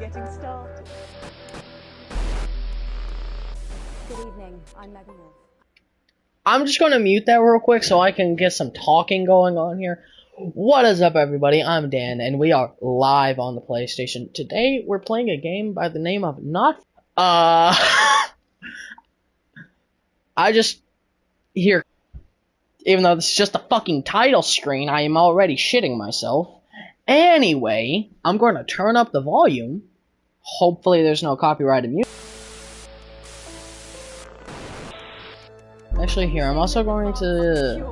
getting started. Good evening, I'm Megan Wolf. I'm just gonna mute that real quick so I can get some talking going on here. What is up, everybody? I'm Dan, and we are live on the PlayStation. Today, we're playing a game by the name of I just here, even though this is just a fucking title screen, I am already shitting myself. Anyway, I'm going to turn up the volume. Hopefully there's no copyrighted music. Actually, here, I'm also going to...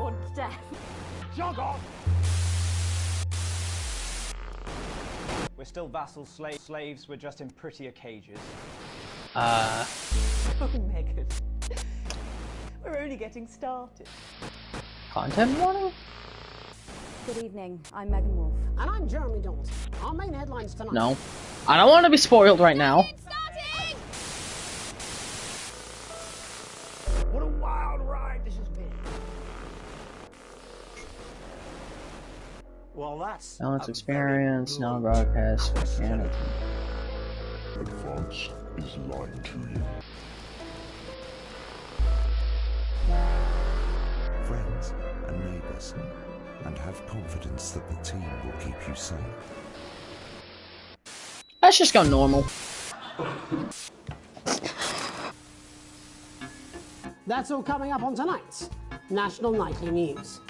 We're still vassals, slaves, we're just in prettier cages. Oh, Megan. We're only getting started. Content warning? Good evening, I'm Megan Wolf. And I'm Jeremy Dalton. Our main headlines tonight. No. I don't want to be spoiled right now. What a wild ride this has been. Well, that's... Balance experience, non-broadcast, mechanic. Advance is lying to you. Friends and neighbours, and have confidence that the team will keep you safe. Let's just go normal. That's all coming up on tonight's National Nightly News.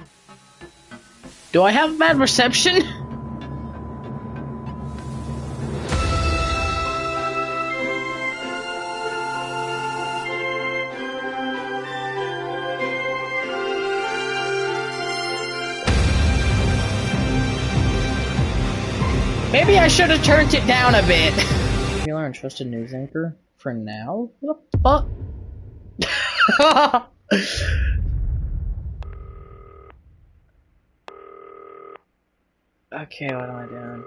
Do I have bad reception? Maybe I should have turned it down a bit. Popular and trusted news anchor for now? What the fuck? Okay, what am I doing?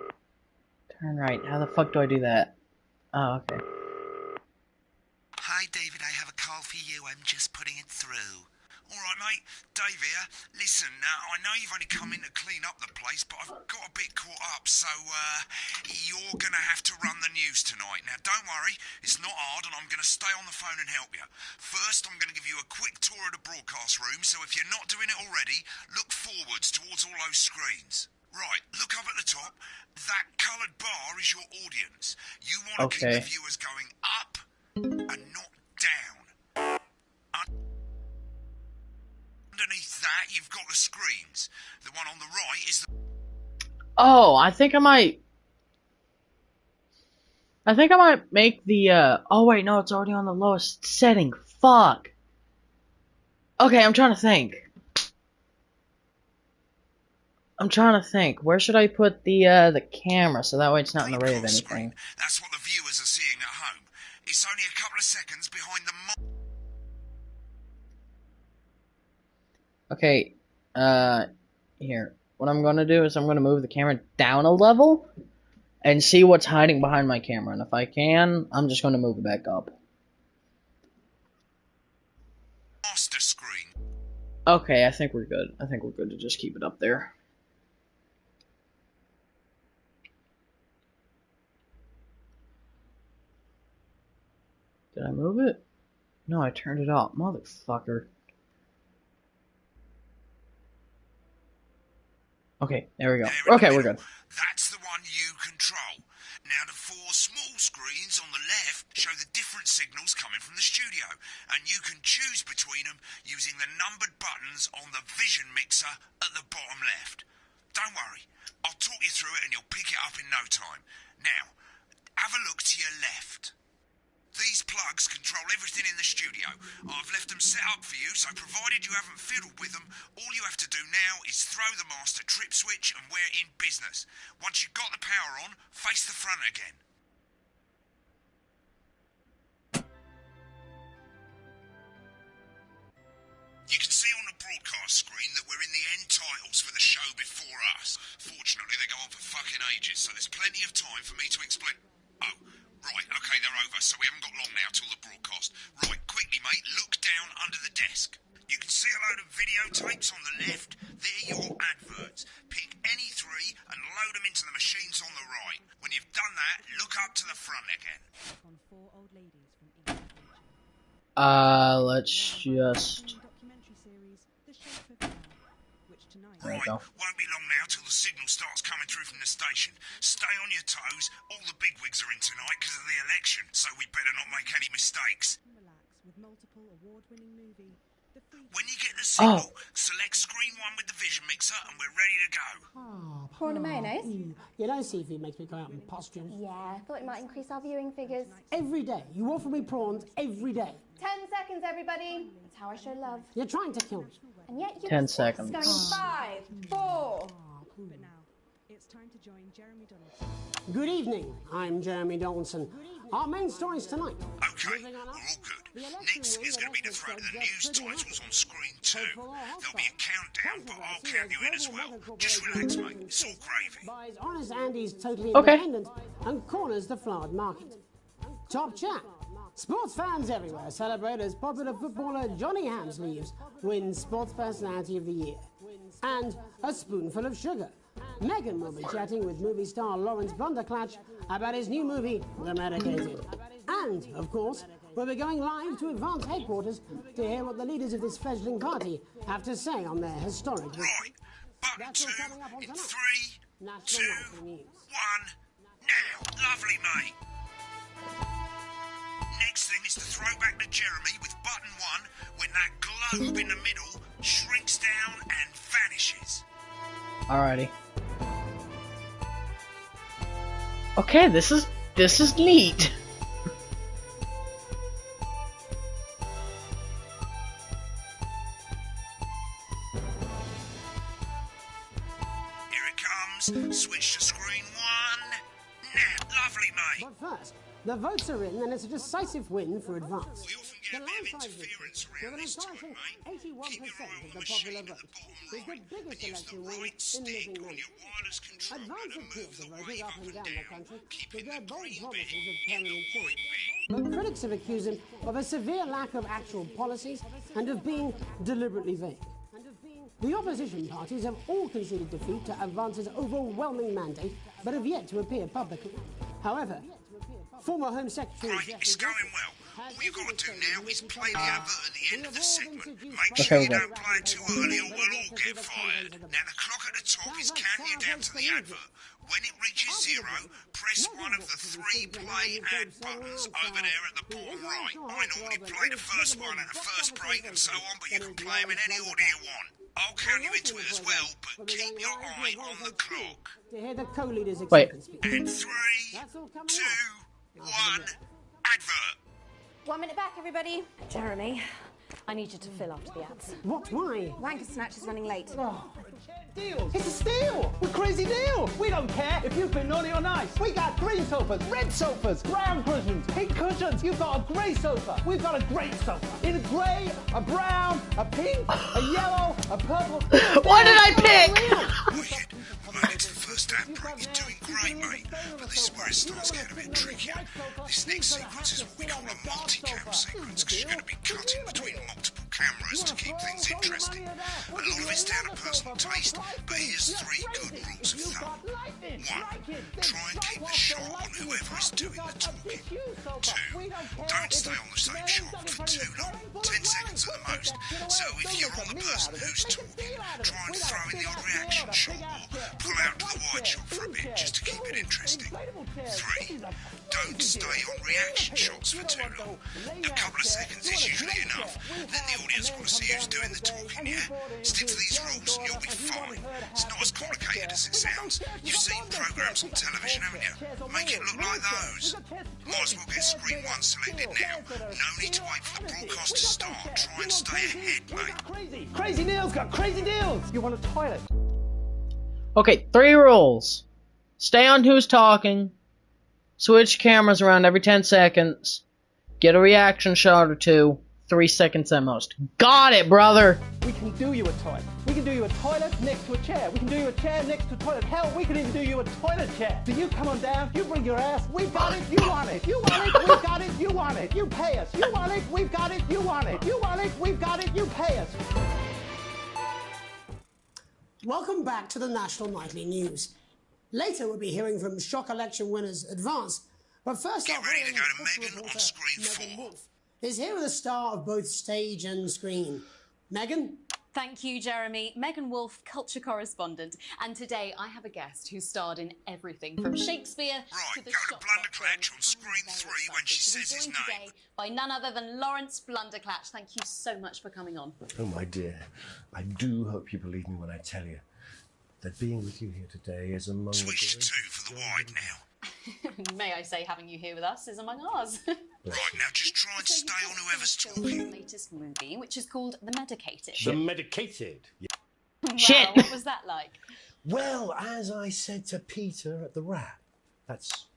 Turn right. How the fuck do I do that? Oh, okay. Hi, David, I have a call for you. I'm just putting it through. Alright, mate. Dave here. Listen, I know you've only come in to clean up the place, but I've got a bit caught up, so, you're gonna have to run the news tonight. Now, don't worry, it's not hard, and I'm gonna stay on the phone and help you. First, I'm gonna give you a quick tour of the broadcast room, so if you're not doing it already, look forwards towards all those screens. Right, look up at the top. That coloured bar is your audience. You want to keep the viewers going up and not down. Underneath that, you've got the screens. The one on the right is the... Oh, I think I might make the, oh wait, no, it's already on the lowest setting. Fuck. Okay, I'm trying to think. Where should I put the camera so that way it's not in the way of anything? That's what the viewers are seeing at home. It's only a couple of seconds behind the... Okay, here. What I'm gonna do is I'm gonna move the camera down a level and see what's hiding behind my camera. And if I can, I'm just gonna move it back up. Master screen. Okay, I think we're good. I think we're good to just keep it up there. Did I move it? No, I turned it off. Motherfucker. Okay, there we go. Okay, we're good. That's the one you control. Now the four small screens on the left show the different signals coming from the studio, and you can choose between them using the numbered buttons on the vision mixer at the bottom left. Don't worry, I'll talk you through it and you'll pick it up in no time. Now, have a look to your left. These plugs control everything in the studio. I've left them set up for you, so provided you haven't fiddled with them, all you have to do now is throw the master trip switch and we're in business. Once you've got the power on, face the front again. You can see on the broadcast screen that we're in the end titles for the show before us. Fortunately, they go on for fucking ages, so there's plenty of time for me to explain... Oh, right, okay, they're over, so we haven't got long now till the broadcast. Right, quickly, mate, look down under the desk. You can see a load of videotapes on the left. They're your adverts. Pick any three and load them into the machines on the right. When you've done that, look cut to the front again. Let's just... There we go. Won't be long now till the signal starts coming through from the station. Stay on your toes. All the bigwigs are in tonight because of the election, so we better not make any mistakes. When you get the signal, select screen 1 with the vision mixer and we're ready to go. Prawn and mayonnaise? You know, seafood makes me go out in postures. Yeah, thought it might increase our viewing figures. Every day. You offer me prawns every day. 10 seconds, everybody. That's how I show love. You're trying to kill me. And yet you 10 seconds. Going 5, 4. But now, it's time to join Jeremy Donaldson. Good evening. I'm Jeremy Donaldson. Our main stories tonight. Okay, we're all good. Next is going to be the throw to the news titles on screen 2. There'll be a countdown, but I'll count you in as well. Just relax, mate. It's all gravy. Buys Honest Andy's Totally Okay. Independent and corners the flowered market. Top chat. Sports fans everywhere celebrate as popular footballer Johnny Hamsleeves wins Sports Personality of the Year. And a spoonful of sugar. Meghan will be chatting with movie star Lawrence Blunderclatch about his new movie, The Medicated. And, of course, we'll be going live to Advance headquarters to hear what the leaders of this fledgling party have to say on their historic victory. Right, button That's 2 all coming up on in tonight. 3, National 2, Nightly News. 1, now. Lovely, mate. Next thing is to throw back to Jeremy with button 1 when that globe in the middle shrinks down and vanishes. Alrighty. Okay, this is neat. Here it comes. Switch to screen 1. Now, lovely, mate. But first, the votes are in and it's a decisive win for Advance. We often get a bit of interference around this time, mate. Keep your eye on the machine at the bottom right, and use the right stick on your wireless controller Advance to have move caught the the voters wave up up and and down the down, country with keeping their the bold green promises bit of in the permanent white change. bit. But critics have accused him of a severe lack of actual policies and of being deliberately vague. The opposition parties have all conceded defeat to Advance's overwhelming mandate, but have yet to appear publicly. However, former Home Secretary Right, it's Geoffrey going well. All you've got to do now is play the advert at the end of the segment. Make Okay, sure you then. don't play it too early or we'll all get fired. Now the clock at the top is counting you down to the advert. When it reaches 0, press one of the 3 play ad buttons over there at the bottom right. I normally play the first one at the first break and so on, but you can play them in any order you want. I'll count you into it as well, but keep your eye on the clock. to hear the co-leader's Wait. acceptance speech. And 3, 2, 1, advert. 1 minute back, everybody. Jeremy, I need you to fill after the ads. What? Why? Wanker Snatch is running late. Deals. It's a steal. We're crazy deal. We don't care if you've been naughty or nice. We got green sofas, red sofas, brown cushions, pink cushions. You've got a grey sofa. We've got a great sofa. In a grey, a brown, a pink, a yellow, a purple. What did I pick? Wicked. We made it to the first ad break. You're doing great, mate. But this is where it starts getting a bit trickier. This next sequence is what we call a multi-cam sequence, because you're going to be cutting between multiple cameras to keep things interesting. A lot of it's down to personal taste, but here's 3 good rules of thumb. 1. Try and keep the shot on whoever is doing the talking. 2. Don't stay on the same shot for too long, 10 seconds at the most. So if you're on the person who's talking, try and throw in the odd reaction shot or pull out to the wide shot for a bit just to keep it interesting. 3. Don't stay on reaction shots for too long. A couple of seconds is usually enough. Then the audience want to see who's doing the talking, yeah? Stick to these rules and you'll be fine. It's not as complicated as it sounds. You've seen programmes on television, haven't you? Make it look like those. Might as well get screen 1 selected now. No need to wait for the broadcast to start. Try and stay ahead, mate. Crazy Neil's got crazy deals. You want a toilet? Okay, 3 rules. Stay on who's talking. Switch cameras around every 10 seconds. Get a reaction shot or 2. 3 seconds at most. Got it, brother! We can do you a toilet. We can do you a toilet next to a chair. We can do you a chair next to a toilet. Hell, we can even do you a toilet chair. So you come on down, you bring your ass, we got it, you want it. You want it, we got it, you want it. You pay us. You want it, we've got it, you want it. You want it, we've got it, you pay us. Welcome back to the National Nightly News. Later we'll be hearing from shock election winners Advance, But first Get off, ready to go to cultural Megan on reporter screen Megan 4. Wolf is here with a star of both stage and screen. Megan? Thank you, Jeremy. Megan Wolf, culture correspondent. And today I have a guest who starred in everything from Shakespeare Right, to the go to Shop Blunderclatch Film. on screen I'm very 3 when excited she to be says his joined name. today by none other than Lawrence Blunderclatch. Thank you so much for coming on. Oh, my dear, I do hope you believe me when I tell you that being with you here today is among Switch to the 2 for the wide now. May I say, having you here with us is among ours. Right, now just try and So stay you've on just whoever's finished filming talking. the latest movie, which is called The Medicated. The medicated. Wow, Shit. what was that like? Well, as I said to Peter at the Wrap, that's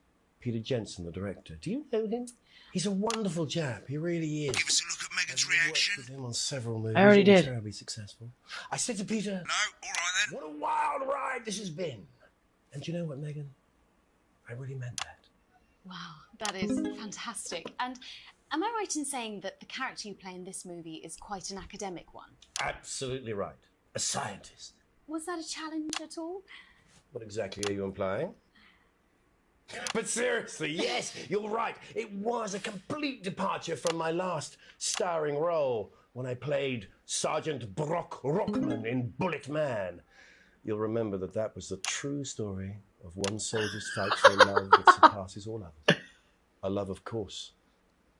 Peter Jensen, the director. Do you know him? He's a wonderful chap. He really is. Give us a look at Megan's I've worked reaction. with him on several movies. I already all did. Terribly successful. I said to Peter, No? Alright then. what a wild ride this has been. And do you know what, Megan? I really meant that. Wow, that is fantastic. And am I right in saying that the character you play in this movie is quite an academic one? Absolutely right. A scientist. Was that a challenge at all? What exactly are you implying? But seriously, yes, you're right. It was a complete departure from my last starring role when I played Sergeant Brock Rockman in Bullet Man. You'll remember that was the true story of one soldier's fight for a love that surpasses all others. A love, of course,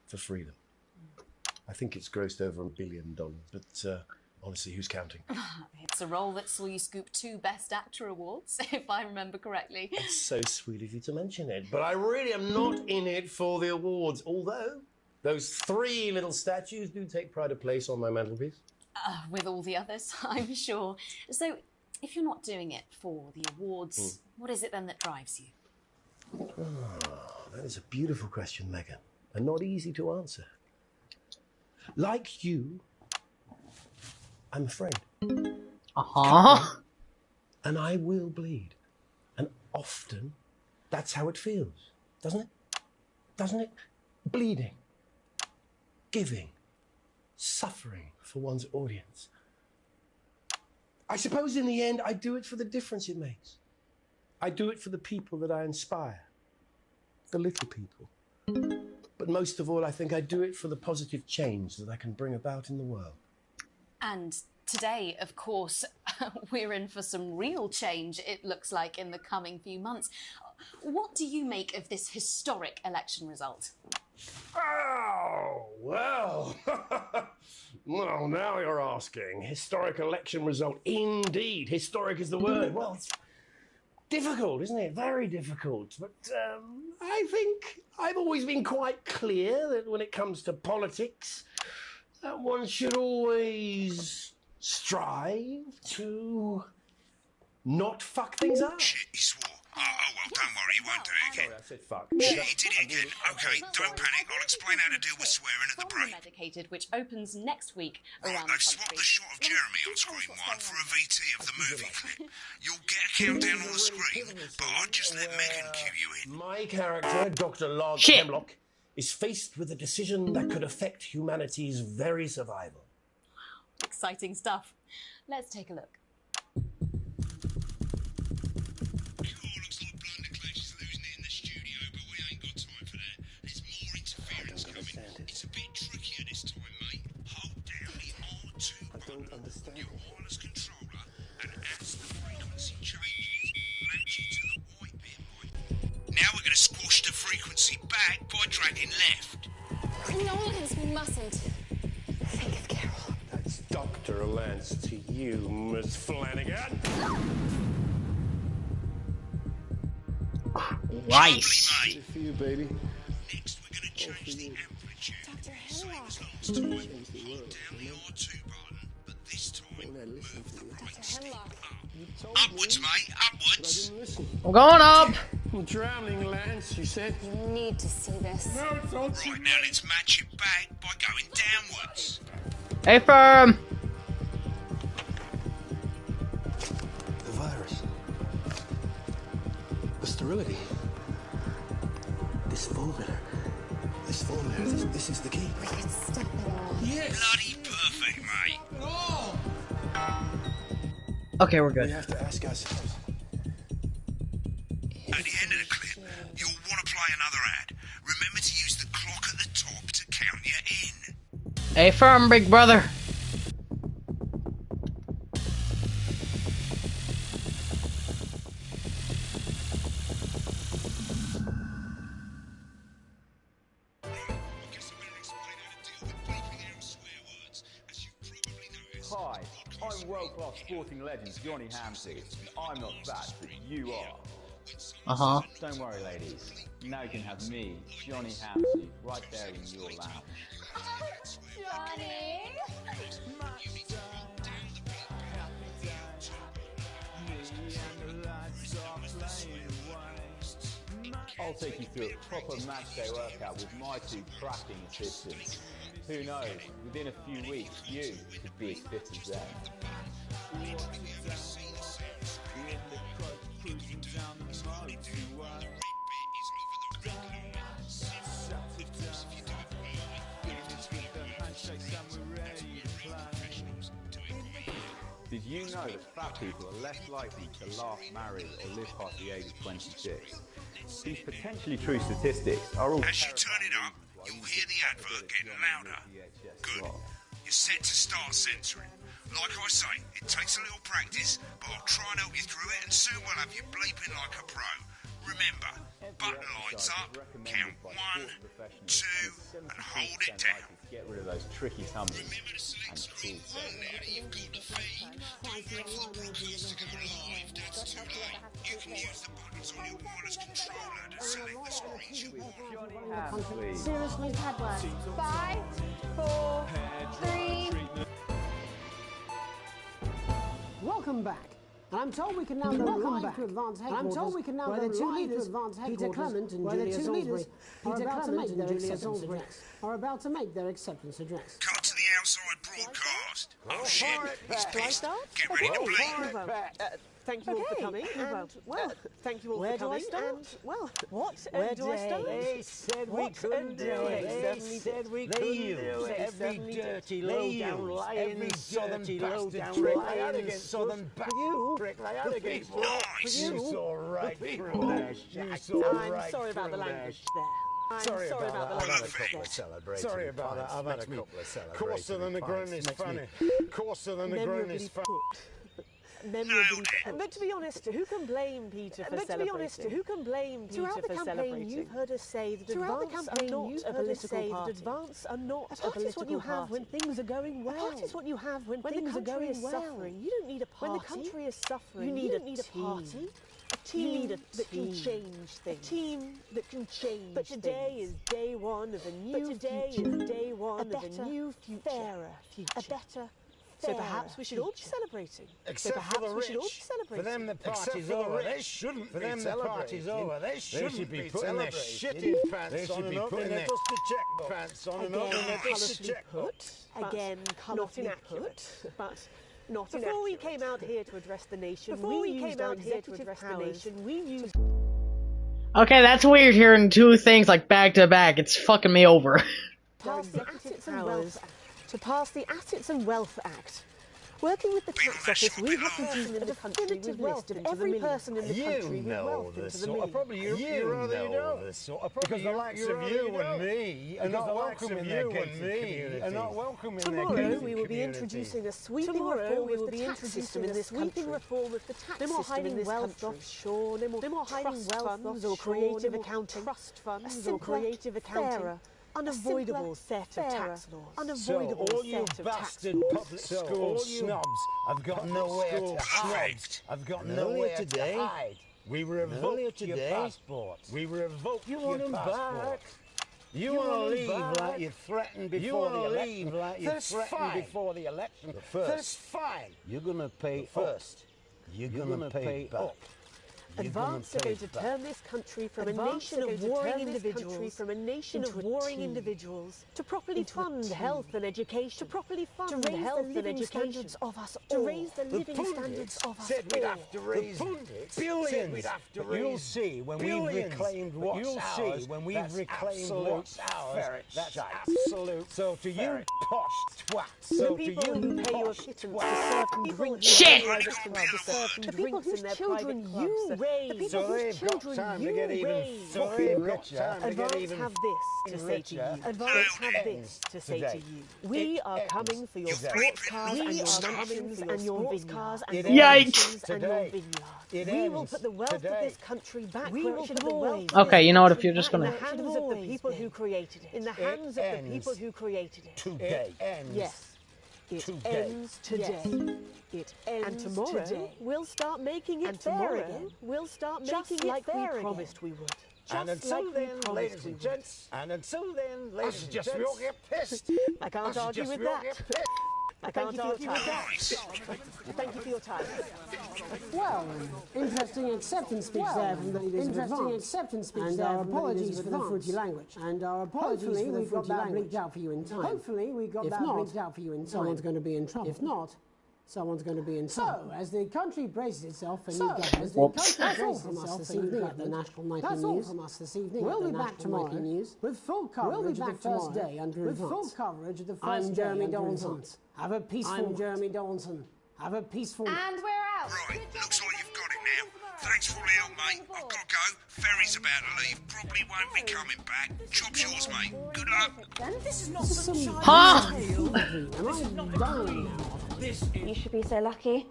for freedom. I think it's grossed over $1 billion, but honestly, who's counting? It's a role that saw you scoop 2 Best Actor awards, if I remember correctly. It's so sweet of you to mention it, but I really am not in it for the awards, although those 3 little statues do take pride of place on my mantelpiece. With all the others, I'm sure. So, if you're not doing it for the awards, what is it then that drives you? That is a beautiful question, Megan, and not easy to answer. Like you, I'm afraid, Uh-huh. and I will bleed. And often, that's how it feels, doesn't it? Doesn't it? Bleeding, giving, suffering for one's audience. I suppose in the end, I do it for the difference it makes. I do it for the people that I inspire, the little people. But most of all, I think I do it for the positive change that I can bring about in the world. And today, of course, we're in for some real change, it looks like, in the coming few months. What do you make of this historic election result? Oh, well. Well, now you're asking. Historic election result. Indeed. Historic is the word. Well, it's difficult, isn't it? Very difficult. But I think I've always been quite clear that when it comes to politics, that one should always strive to not fuck things up. Shit, he swore. Oh, well, don't worry, he won't do it again. Sorry, I said fuck. Shit, he did it again. Okay, don't panic. I'll explain how to deal with swearing at the From break. Medicated, which opens next week Right, around they've the swapped country. the shot of Jeremy on screen 1 for a VT of the movie clip. You'll get a countdown on the screen, but I'll just let Megan cue you in. My character, Dr. Lance Shit. Hemlock, is faced with a decision that could affect humanity's very survival. Exciting stuff. Let's take a look. Looks like Blunderclatch is losing it in the studio, but we ain't got time for that. There's more interference coming. It's a bit trickier this time, mate. Hold down the R2 button on your wireless controller and as the frequency changes, match it to the white bit, mate. Now we're going to squash the frequency back by dragging left. Nolans, we mustn't. Think of Carol. That's Dr. Lance to you, Miss Flanagan. Christ. Lovely, mate. For you, baby. Next, we're going to change the amplitude. Dr. Same Hemlock. as last time. Hold down the R2 button, but this time, move the right stick Hemlock. up. Upwards, mate, upwards. I'm going up. I'm drowning, Lance, you said. You need to see this. Right, now let's match it back by going downwards. Hey, firm. The virus. The sterility. This formula. This is the key. We could stop it all. Bloody perfect, mate. Okay, we're We good. have to ask ourselves. At the end of the clip, you'll want to play another ad. Remember to use the clock at the top to count you in. Hey, firm, big brother. Hi, I'm world-class sporting legend Johnny Hamsey, and I'm not fat, but you are. Uh-huh. Don't worry, ladies. Now you can have me, Johnny Hamsey, right there in your lounge. Johnny! I'll take you through a proper matchday workout with my two cracking assistants. Who knows, within a few weeks, you could be as fit as them. Did you know that fat people are less likely to last married or live past the age of 26? These potentially true statistics are all... As you turn it up, you'll hear the advert getting louder. Good. You're set to start censoring. Like I say, it takes a little practice, but I'll try and help you through it, and soon we'll have you bleeping like a pro. Remember, button lights up, count 1, 2, and hold it down. Get rid of those tricky tumbles and cool You've got the feed. Don't wait for the broadcast to go live, that's too late. You can use the buttons on your wireless controller to select the screens you want. Seriously, we've had one. 5, 4, 3. Welcome back. And I'm told we can now go live to Advanced Headquarters. I'm told we can now go live to Advanced Headquarters. Peter Clement and Julia Salisbury are about to make their acceptance address. Cut to the outside broadcast. Oh shit, he's pissed. Get ready to bleep. Thank you all for coming, and, well, thank you all for coming, and, well, where do I start? They said we couldn't do it. They said we couldn't do it. Every dirty, low-down, lying, dirty, low-down, lying, southern prick they had against you saw right through their I'm sorry about the language there. Sorry about that. I've had a couple of celebrations. Sorry about that. I've had a couple of celebrations. Coarser than the grown is funny. Coarser than the grown is funny. But to be honest, who can blame Peter for celebrating? Throughout the campaign, you've heard us say that advance are not a political party. Advance are not a political party. Is what you have when things are going well. A party is what you have when things are going well. Suffering, you don't need a party. When the country is suffering, you don't need a party. A team that can change things. A team that can change. But today is day one of a new future. Fairer future. A better. So perhaps we should all be celebrating. Except for the rich. For them the party's over. They shouldn't be celebrating. For them the party's over. They shouldn't be putting their shitty pants on and opening their dusty checkbook. Pants on and opening their dusty checkbook. Again, not inaccurate, but not inaccurate. Before we came out here to address the nation, we used Okay, that's weird hearing two things like back to back. It's fucking me over. To pass the Assets and Wealth Act. Working with the tax office, we have produced in the country with wealth into every person in the country with wealth into the millions. Probably you rather you don't. Because the likes of you and me are not welcome in their community. Tomorrow we will be introducing a sweeping reform of the tax system in this country. No more hiding wealth offshore. No more hiding wealth funds or creative accounting. Trust funds or creative accounting. Unavoidable set of tax laws. Unavoidable all you bastard public school snobs have got nowhere to hide. I've got nowhere to hide. We revoke your passport. We revoke your passport. You want to leave like you threatened before the election. That's fine. You're going to pay first. You're going to pay back. Advance are going to turn this country from a nation of warring individuals to properly fund health and education, to properly fund health and education standards of us all, to raise the living standards of us all. Said we'd have to raise billions. You'll see when we've reclaimed what's ours. When we've reclaimed what's ours. That's absolute. So to you posh twats. So to you pay your pittance to serve and drink. Shit! The people whose children you raise, so they've got time to get even fucking richer. Advance have this to say to you. Advance have this to say to you. We are coming for your sports cars and your mansions and your sports cars and your mansions and your vineyards. We will put the wealth of this country back where it should have been. Okay, you know what? If you're just gonna. In the hands of the people who created it. In the hands of the people who created it. Today. Yes. It ends today. It ends and tomorrow today. We'll start making it fair again. We'll start making it like we promised we would. And until then, ladies and gents, I suggest we all get pissed. I can't argue with that. I can't argue with that. Thank you for your time. Well, interesting acceptance speech there from the leaders of Advance. And our apologies for the fruity language. And our apologies for the fruity language. Bleeped out for you in time. Hopefully we got that bleeped out for you in time. Someone's going to be in trouble. If not, someone's going to be in trouble. So, as the country braces itself for new government, that's all from us this evening at the National Nightly News. That's all from us this evening. We'll be back tomorrow with full coverage of the first day under Advance. With full coverage of the first day under Advance. Have a peaceful. I'm Jeremy Donaldson. Have a peaceful. And we're out. Right, looks like you've got it now. Thanks for all the help, mate. I've got to go. Ferry's about to leave. Probably won't be coming back. Chop's yours, mate. Good luck. This is not some You should be so lucky.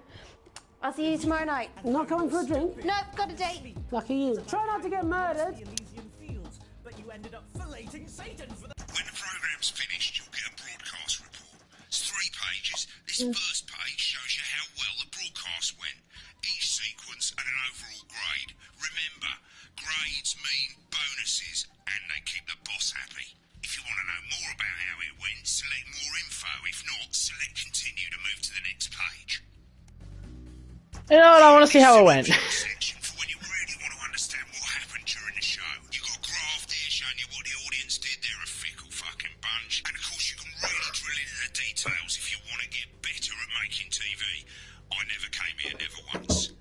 I'll see you tomorrow night. Not coming for a drink? No, got a date. Lucky you. Try not to get murdered. When the programme's finished, you'll get a broadcast report. It's 3 pages. This first page shows you how well the broadcast went. Each sequence and an overall grade. Remember, grades mean bonuses and they keep the boss happy. If you want to know more about how it went, select more info. If not, select continue to move to the next page. You know what? I want to see how it went. Section for when you really want to understand what happened during the show. You got a graph there showing you what the audience did. They're a fickle fucking bunch. And of course, you can really drill into the details if you want to get better at making TV. I never came here, never once.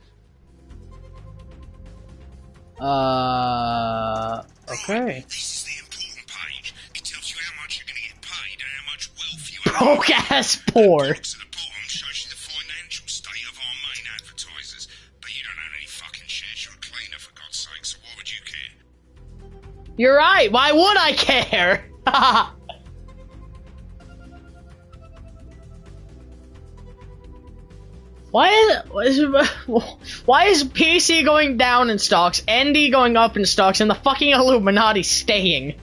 Okay. This is the important page. It tells you how much you're going to get paid and how much wealth you Broke ass poor. To the bottom shows you the financial state of our main advertisers. But you don't own any fucking shares. You're a cleaner, for God's sake, so why would you care? You're right. Why would I care? Why is PC going down in stocks, ND going up in stocks, and the fucking Illuminati staying?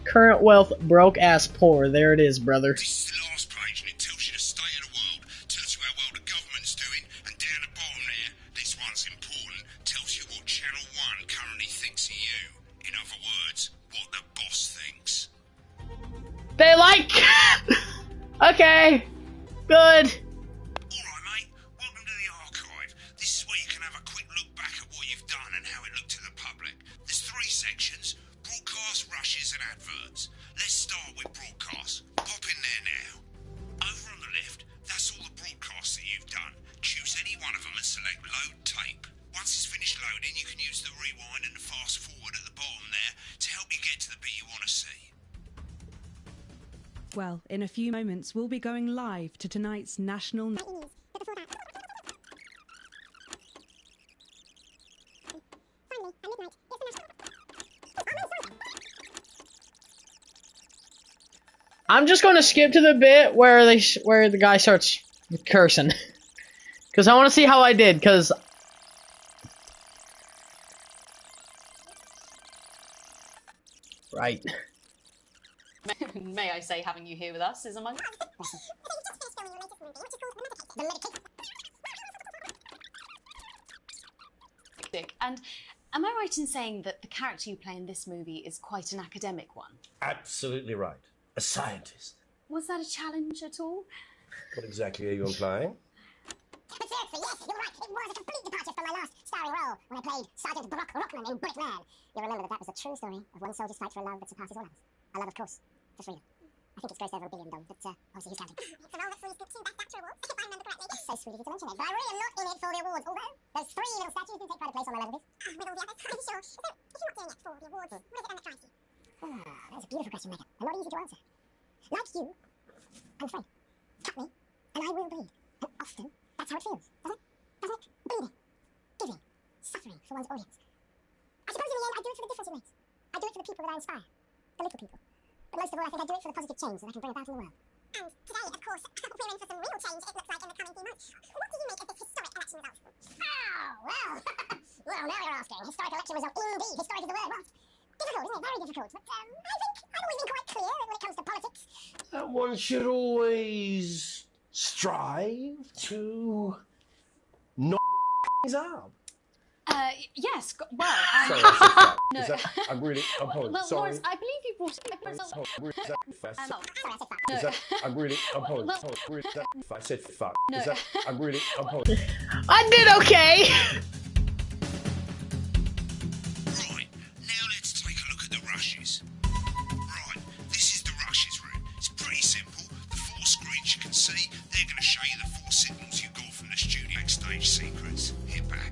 Current wealth, broke ass poor. There it is, brother. This is the last page, and it tells you the state of the world. Tells you how well the government's doing, and down the bottom there, this one's important. Tells you what Channel 1 currently thinks of you. In other words, what the boss thinks. They like. Okay. Good. Alright, mate. Welcome to the archive. This is where you can have a quick look back at what you've done and how it looked to the public. There's 3 sections: broadcast, rushes, and adverts. Let's start with broadcast. Pop in there now. Over on the left, that's all the broadcasts that you've done. Choose any one of them and select load tape. Once it's finished loading, you can use the rewind and the fast forward at the bottom there to help you get to the bit you want to see. Well, in a few moments, we'll be going live to tonight's national... I'm just going to skip to the bit where the guy starts cursing, because I want to see how I did. Because right. May I say, having you here with us is among... And am I right in saying that the character you play in this movie is quite an academic one? Absolutely right. A scientist. Was that a challenge at all? What exactly are you implying? But seriously, yes, you're right. It was a complete departure from my last starring role when I played Sergeant Brock Rockman in Brickman. You'll remember that was a true story of one soldier's fight for a love that surpasses all others. A love, of course. Just read it. I think it's grossed over $1 billion, but obviously he's counting. It's a role that frees 2 BAFTA awards, if I remember correctly. That's so sweet of you to mention it, but I really am not in it for the awards, although those 3 little statues do take pride of place on my level. With all the others, I'm sure. So, if you're not doing it for the awards, what is it I'm trying to? That's a beautiful question, Megan, and not easy to answer. Like you, I'm afraid. Cut me, and I will bleed. And often, that's how it feels, doesn't it? Doesn't it? for one's audience. I suppose in the end I do it for the difference it makes. I do it for the people that I inspire. The little people. But most of all I think I do it for the positive change that I can bring about in the world. And today, of course, we're in for some real change, it looks like, in the coming few months. What do you make of this historic election result? Oh, well. Well, now you're asking. Historic election result, indeed. Historic is the word. Well, difficult, isn't it? Very difficult. But I think I've always been quite clear when it comes to politics. That one should always strive to not things up. Yes, well, Sorry, I said fuck. no. Is that, I'm really, I'm Well, sorry. Lawrence, I believe you brought it. Is that, I'm really, I said fuck. No. Is that, I'm really, I did okay. Right, now let's take a look at the rushes. Right, this is the rushes room. It's pretty simple. The 4 screens you can see, they're going to show you the 4 signals you got from the studio backstage secrets. Hit back.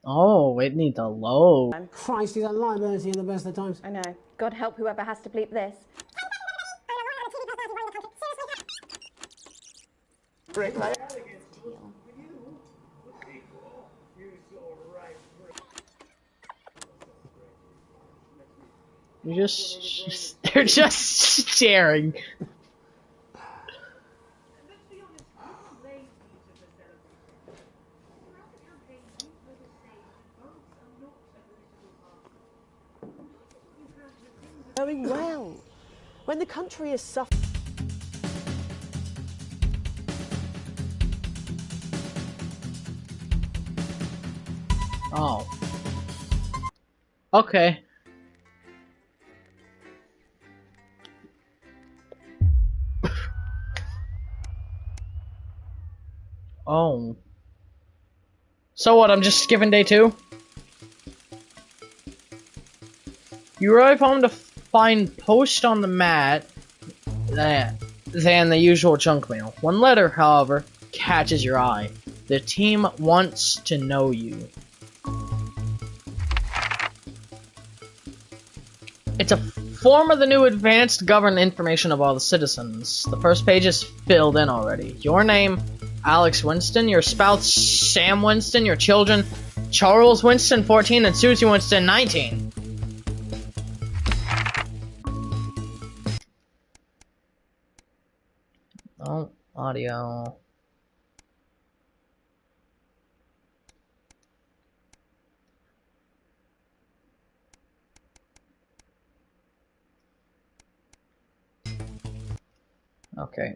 Oh, it needs a load. Christ, is that liability in the best of times? I know. God help whoever has to bleep this. They're just staring. Going well. When the country is suffering. Oh. Okay. Oh. So what, I'm just skipping day 2? You arrive home to find post on the mat than the usual junk mail. One letter, however, catches your eye. The team wants to know you. It's a form of the new advanced government information of all the citizens. The first page is filled in already. Your name, Alex Winston. Your spouse, Sam Winston. Your children, Charles Winston, 14, and Susie Winston, 19. Oh, audio. Okay.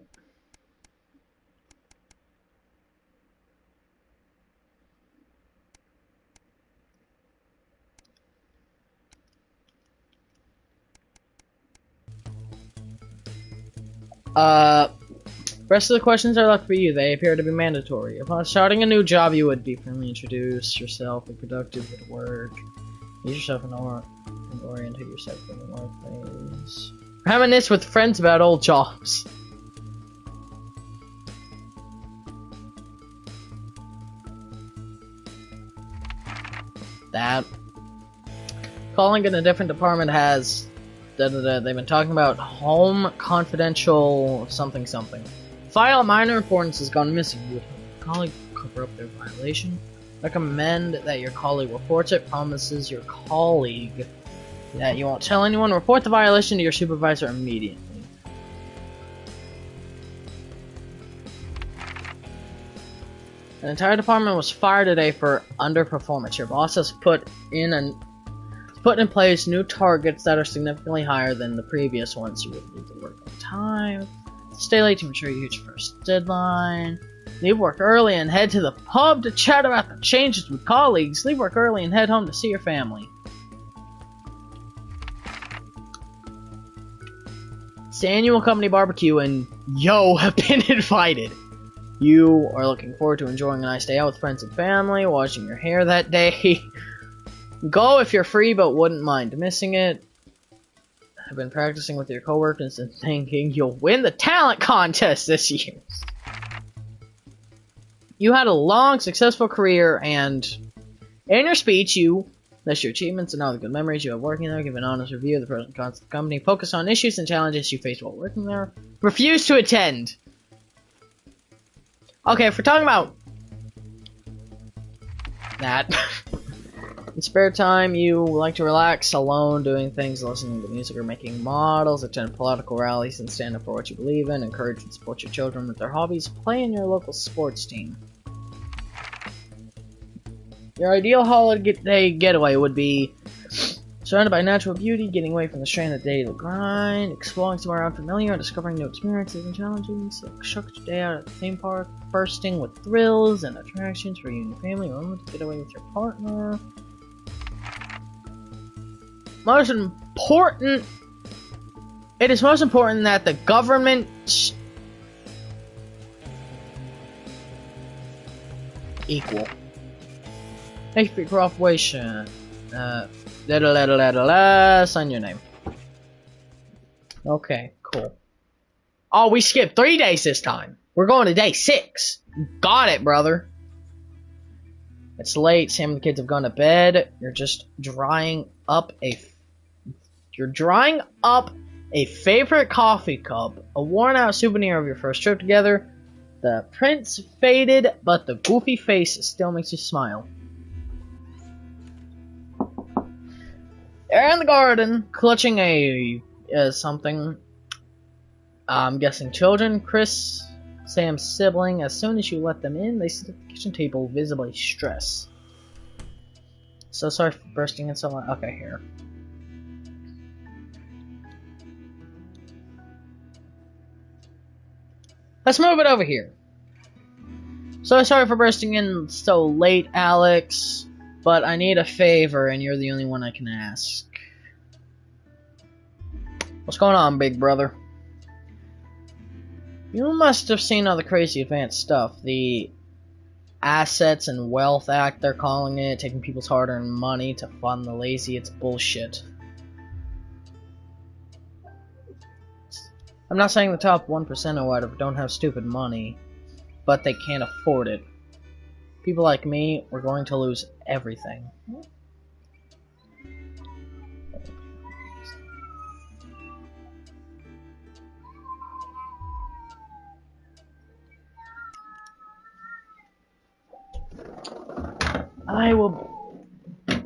Rest of the questions are left for you. They appear to be mandatory. Upon starting a new job, you would be friendly, introduce yourself, be productive at work, use yourself and orientate yourself in the workplace. Reminisce with friends about old jobs. That. Calling in a different department has... They've been talking about home confidential something something. File of minor importance has gone missing. You would help your colleague cover up their violation. Recommend that your colleague reports it. Promises your colleague that you won't tell anyone. Report the violation to your supervisor immediately. An entire department was fired today for underperformance. Your boss has put in place new targets that are significantly higher than the previous ones. You would leave the work on time. Stay late to ensure you hit your first deadline. Leave work early and head to the pub to chat about the changes with colleagues. Leave work early and head home to see your family. It's the annual company barbecue and yo have been invited. You are looking forward to enjoying a nice day out with friends and family, washing your hair that day. Go if you're free but wouldn't mind missing it. I've been practicing with your coworkers and thinking you'll win the talent contest this year. You had a long, successful career, and in your speech, you List your achievements and all the good memories you have working there. Give an honest review of the pros and cons of the company. Focus on issues and challenges you faced while working there. Refuse to attend. Okay, if we're talking about that. In spare time, you like to relax alone, doing things, listening to music or making models, attend political rallies and stand up for what you believe in, encourage and support your children with their hobbies, play in your local sports team. Your ideal holiday getaway would be surrounded by natural beauty, getting away from the strain of the daily grind, exploring somewhere unfamiliar, discovering new experiences and challenges, a structured day out at the theme park, bursting with thrills and attractions for you and your family, or to get away with your partner. It is most important that the government equal. Thank you for your cooperation. Sign your name. Okay, cool. Oh, we skipped 3 days this time. We're going to day 6. Got it, brother. It's late. Sam and the kids have gone to bed. You're drying up a favorite coffee cup, a worn-out souvenir of your first trip together. The print's faded, but the goofy face still makes you smile. They're in the garden, clutching something. I'm guessing children. Chris, Sam's sibling. As soon as you let them in, they sit at the kitchen table, visibly stressed. So sorry for bursting in so much. Okay, here. Let's move it over here. So sorry for bursting in so late, Alex, but I need a favor, and you're the only one I can ask. What's going on, big brother? You must have seen all the crazy advanced stuff. The Assets and Wealth Act, they're calling it, taking people's hard-earned money to fund the lazy. It's bullshit. I'm not saying the top 1% or whatever don't have stupid money, but they can't afford it. People like me, we're going to lose everything. I will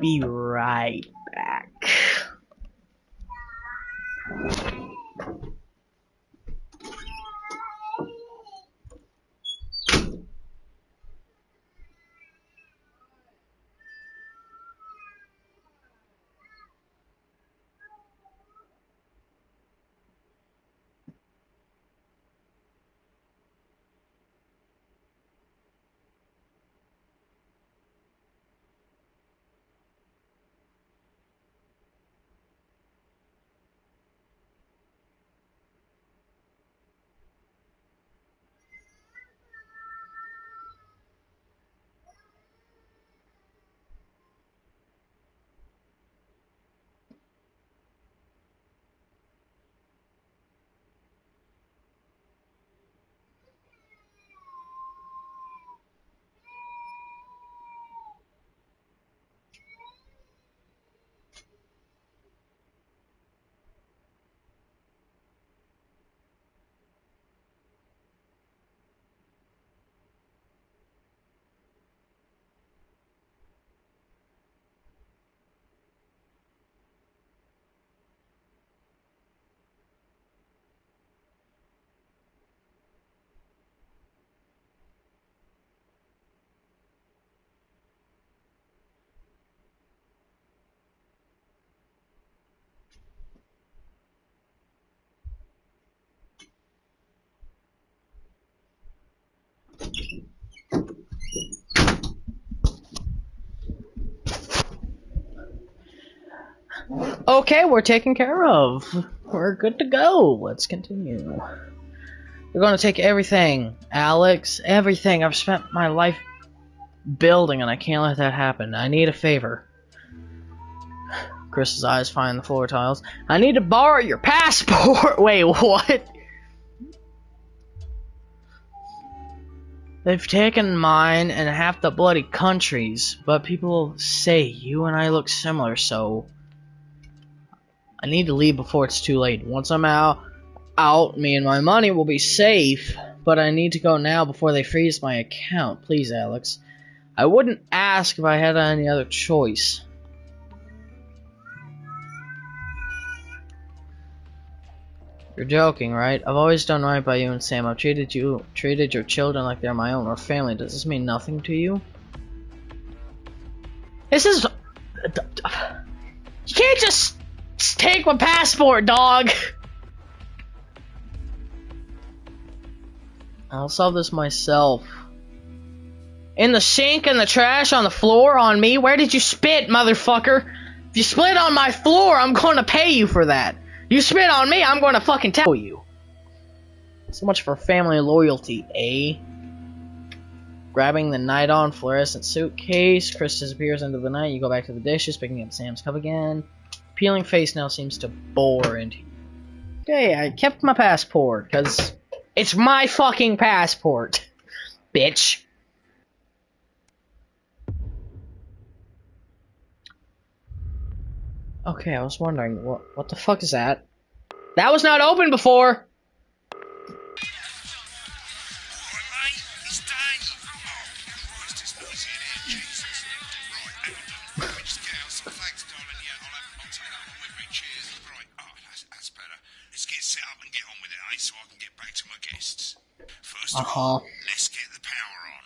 be right back. Okay, we're taken care of. We're good to go. Let's continue. We're gonna take everything, Alex. Everything. I've spent my life building, and I can't let that happen. I need a favor. Chris's eyes find the floor tiles. I need to borrow your passport. Wait, what? They've taken mine and half the bloody countries, but people say you and I look similar, so I need to leave before it's too late. Once I'm out, me and my money will be safe, but I need to go now before they freeze my account. Please, Alex. I wouldn't ask if I had any other choice. You're joking, right? I've always done right by you and Sam. I've treated your children like they're my own or family. Does this mean nothing to you? This is... You can't just take my passport, dog! I'll solve this myself. In the sink, in the trash, on the floor, on me? Where did you spit, motherfucker? If you spit on my floor, I'm gonna pay you for that. You spit on me, I'm gonna fucking tell you. So much for family loyalty, eh? Grabbing the night-on fluorescent suitcase, Chris disappears into the night. You go back to the dishes, picking up Sam's cup again. Peeling face now seems to bore into you. Okay, I kept my passport, because it's my fucking passport, bitch. Okay, I was wondering, what the fuck is that? That was not open before! Let's get the power on.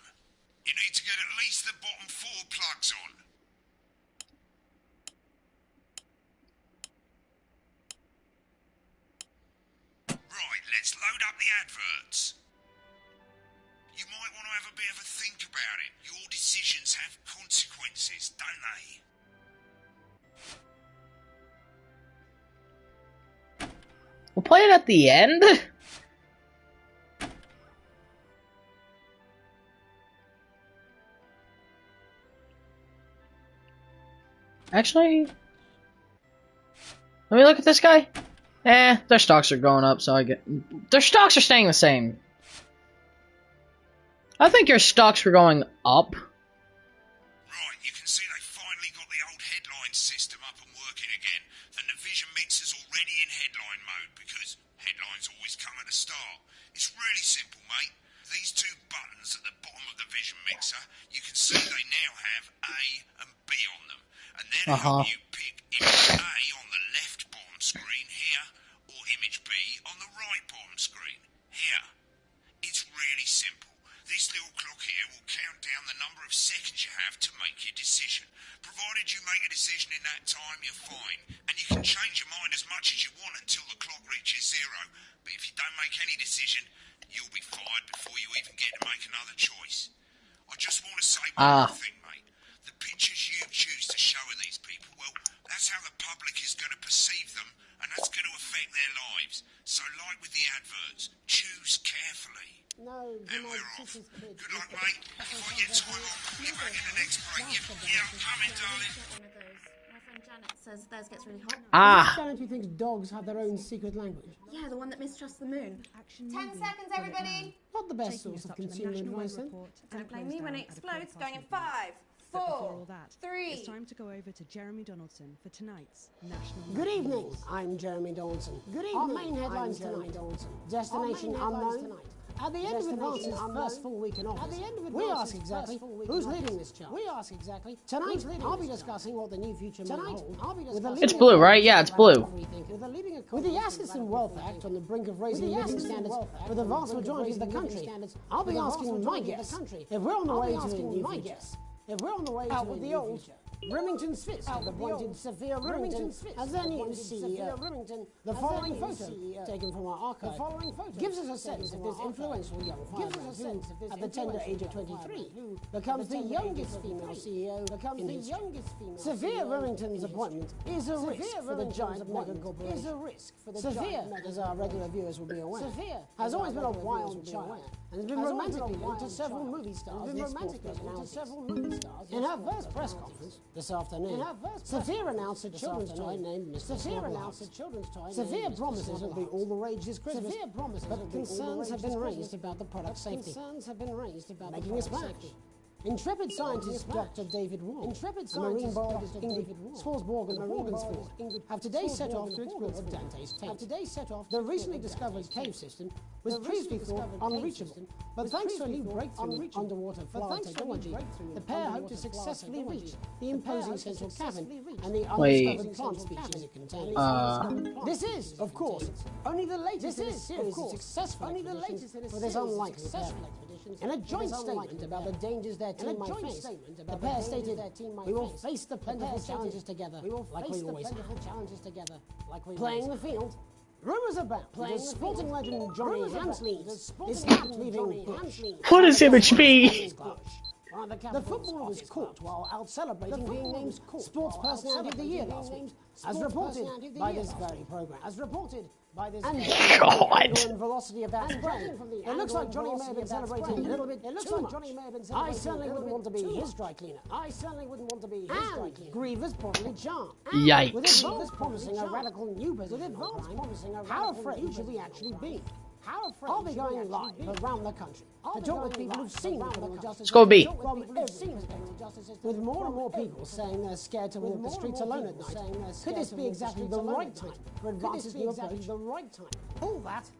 You need to get at least the bottom 4 plugs on. Right, let's load up the adverts. You might want to have a bit of a think about it. Your decisions have consequences, don't they? We'll play it at the end? Actually, let me look at this guy. Their stocks are going up, so their stocks are staying the same. I think your stocks were going up. Right, you can see they finally got the old headline system up and working again, and the Vision Mixer's already in headline mode because headlines always come at the start. It's really simple, mate. These 2 buttons at the bottom of the Vision Mixer, you can see they now have A and B on them. And then help you pick image A on the left bottom screen here, or image B on the right bottom screen here. It's really simple. This little clock here will count down the number of seconds you have to make your decision. Provided you make a decision in that time, you're fine. And you can change your mind as much as you want until the clock reaches 0. But if you don't make any decision, you'll be fired before you even get to make another choice. I just want to say one thing, mate. The pictures you choose to show of these people, well, that's how the public is going to perceive them, and that's going to affect their lives. So, like with the adverts, choose carefully. No, and we're off. Good luck, mate. If I get time, I'll call you back in the next break. Yeah, I'm coming, darling. My friend Janet says theirs gets really hot. Is Janet who thinks dogs have their own secret language? Yeah, the one that mistrusts the moon. 10 seconds, everybody. Not the best source of consumer advice, then. Don't blame me when it explodes. Going in 5, 4, 3. It's time to go over to Jeremy Donaldson for tonight's National. Good evening. I'm Jeremy Donaldson. Good evening. Our main headlines tonight. Destination unknown. At the end of Advance's first full week in office, we ask exactly who's leading this charge. Tonight, I'll be discussing what the new future may hold. It's blue, right? Yeah, it's blue. With the Assets and Wealth Act on the brink of raising living standards for the vast majority of the country, I'll be asking my guess if we're on the way to a new future. If we're on the way to the old Remington Smith have appointed Sophia Remington as their new CEO. The following photo, taken from our archive, gives us a sense of this influential young fireman who, at the tender age of 23, becomes the youngest female CEO in history. Sophia Remington's appointment is a risk for the giant mega corporation. Sophia, as our regular viewers will be aware, has always been a wild child and has been romantically linked to several movie stars. In her first press conference this afternoon, Sophia announced a children's toy named Mr. Snorkelhusk. Sophia promises it'll be all the rage this Christmas, but concerns have been raised about the product's safety. Making us back. Intrepid scientist Dr. David Wall and marine biologist Ingrid Swarsborg and Morgensford have today set off to explore Dante's tape. The recently discovered cave system was previously thought unreachable, but thanks to a new breakthrough in underwater flower technology, the pair hope to successfully reach the imposing central cavern and the undiscovered plant species it contains. This is, of course, only the latest in a series of successful expeditions for this unlikely pair. In a joint statement about the dangers their team might face, the pair stated, "We will face the plentiful challenges together, like we always have." Playing the field, rumours about the sporting legend Johnny Hamslees is not leaving Bush. What does image mean? The footballer was caught while out celebrating being named Sports Personality of the Year last week, as reported by this very programme. And velocity of that spray. It looks like Johnny may have been celebrating a little bit too much. I certainly wouldn't want to be his dry cleaner. And Grievous bodily charm. Yikes. With advance promising a radical new position on crime, how afraid should we actually be? I'll be going live around the country to talk with people who've seen the criminal justice. Let's go B. With more and more people saying they're scared to walk the streets alone at night, could this be exactly the right time for advances new approach? All that.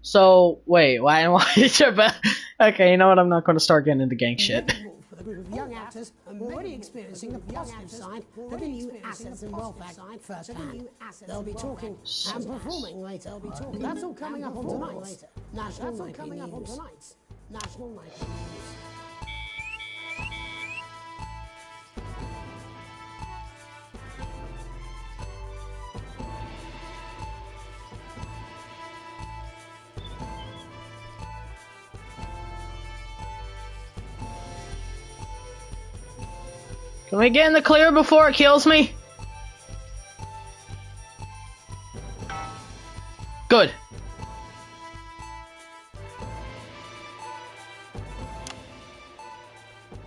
So wait, why is your okay, you know what? I'm not going to start getting into gang shit. A group of young actors already experiencing the positive side of the new Assets and Wealth Act firsthand. They'll be talking and performing later. That's all coming up on tonight's National Nightly News. Can we get in the clear before it kills me? Good.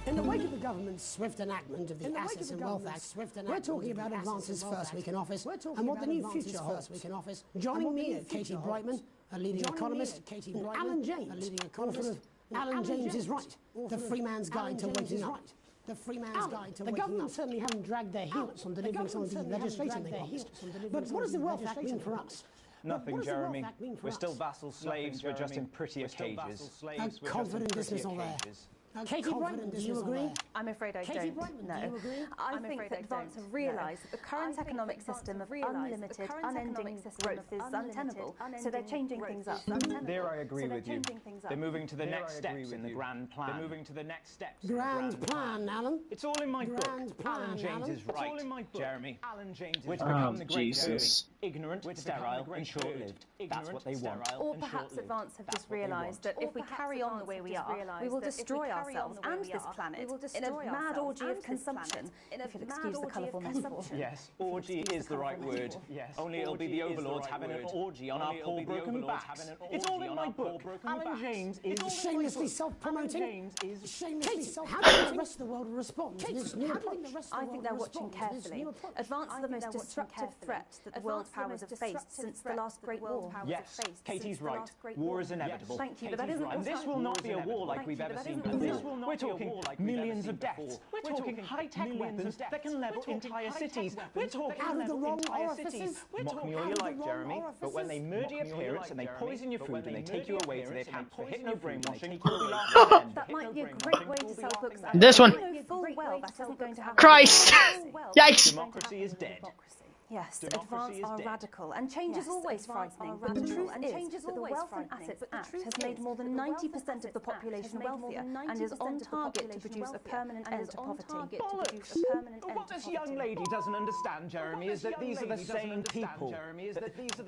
In the wake of the government's swift enactment of the Assets and Wealth Act, we're talking about Advance's first week in office and what the new future holds. Joining me are Katie Brightman, a leading economist, and Alan James, author of Alan James is Right, The Free Man's Guide to Waking Up. The government certainly haven't dragged their heels on delivering some of the legislation they promised. But what does the Wealth Act mean for us? Nothing, Jeremy. We're still vassal slaves, we're just in prettier cages. A confident dismissal there. Katie Brightman, do you agree? I'm afraid I don't, no. I think that Advance have realised that the current economic system of unlimited, unending growth is untenable, so they're changing things up. There I agree with you. They're moving to the next steps in the grand plan. They're moving to the next steps. Grand plan, Alan. It's all in my book. Alan James is right, Jeremy. Alan James is right. We're to become the great Jesus. Ignorant, sterile, and short-lived. That's what they want. Or perhaps Advance have just realised that if we carry on the way we are, we will destroy ourselves and this planet in a mad orgy of consumption, if you'll excuse the colourful metaphor. Yes, orgy is the right word. Only it'll be the overlords having an orgy on our poor broken backs. It's all in my book. Alan James is shamelessly self-promoting. Katie, how does the rest of the world respond to this new approach? I think they're watching carefully. Advance are the most destructive threat that the world's powers have faced since the last Great War. Yes, Katie's right. War is inevitable. Thank you, but that isn't. And this will not be a war like we've ever seen before. We're talking millions of deaths. We're talking high-tech weapons that can level entire cities. We're talking entire cities. Mock me all you like, Jeremy, but when they murder your parents and they poison your food and they take you away to their camp for hypno-brainwashing, you'll be laughing. That might be a great way to sell books. This one. You know full well that isn't going to happen. Christ! Yikes! Democracy is dead. Yes, Advance are radical, and change is always frightening, but the truth is that the Wealth and Assets Act has made more than 90% of the population wealthier and is on target to produce a permanent end to poverty. Bollocks! But what this young lady doesn't understand, Jeremy, is that these are the same people.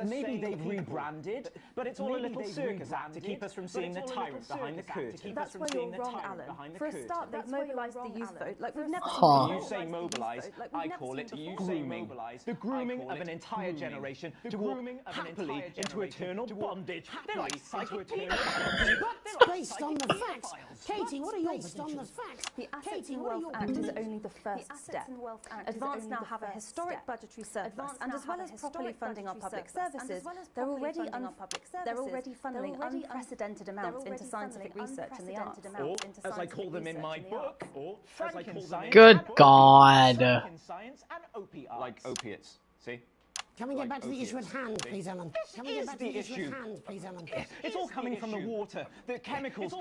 Maybe they've rebranded, but it's all a little circus act to keep us from seeing the tyrant behind the curtain. That's where you're wrong, Alan. For a start, they've mobilised the youth vote like we've never seen before. You say mobilise, I call it you say mobilise. The grooming of an entire generation to walk happily into eternal bondage. They're like psychic pedophiles. That's based on the facts. Katie, what are your based on the facts? The Assets and Wealth Act is only the first step. Advance now have a historic budgetary surplus, and as well as properly funding our public services, they're already funneling unprecedented amounts into scientific research and the arts. Or, as I call them in my book, Frankenstein. Good God. Frankenstein and opiates. Like opiates, see? Can we get back to the issue at hand, please, Ellen? Can we get back to the issue at hand, please, Ellen? It's all coming from the water, the chemicals,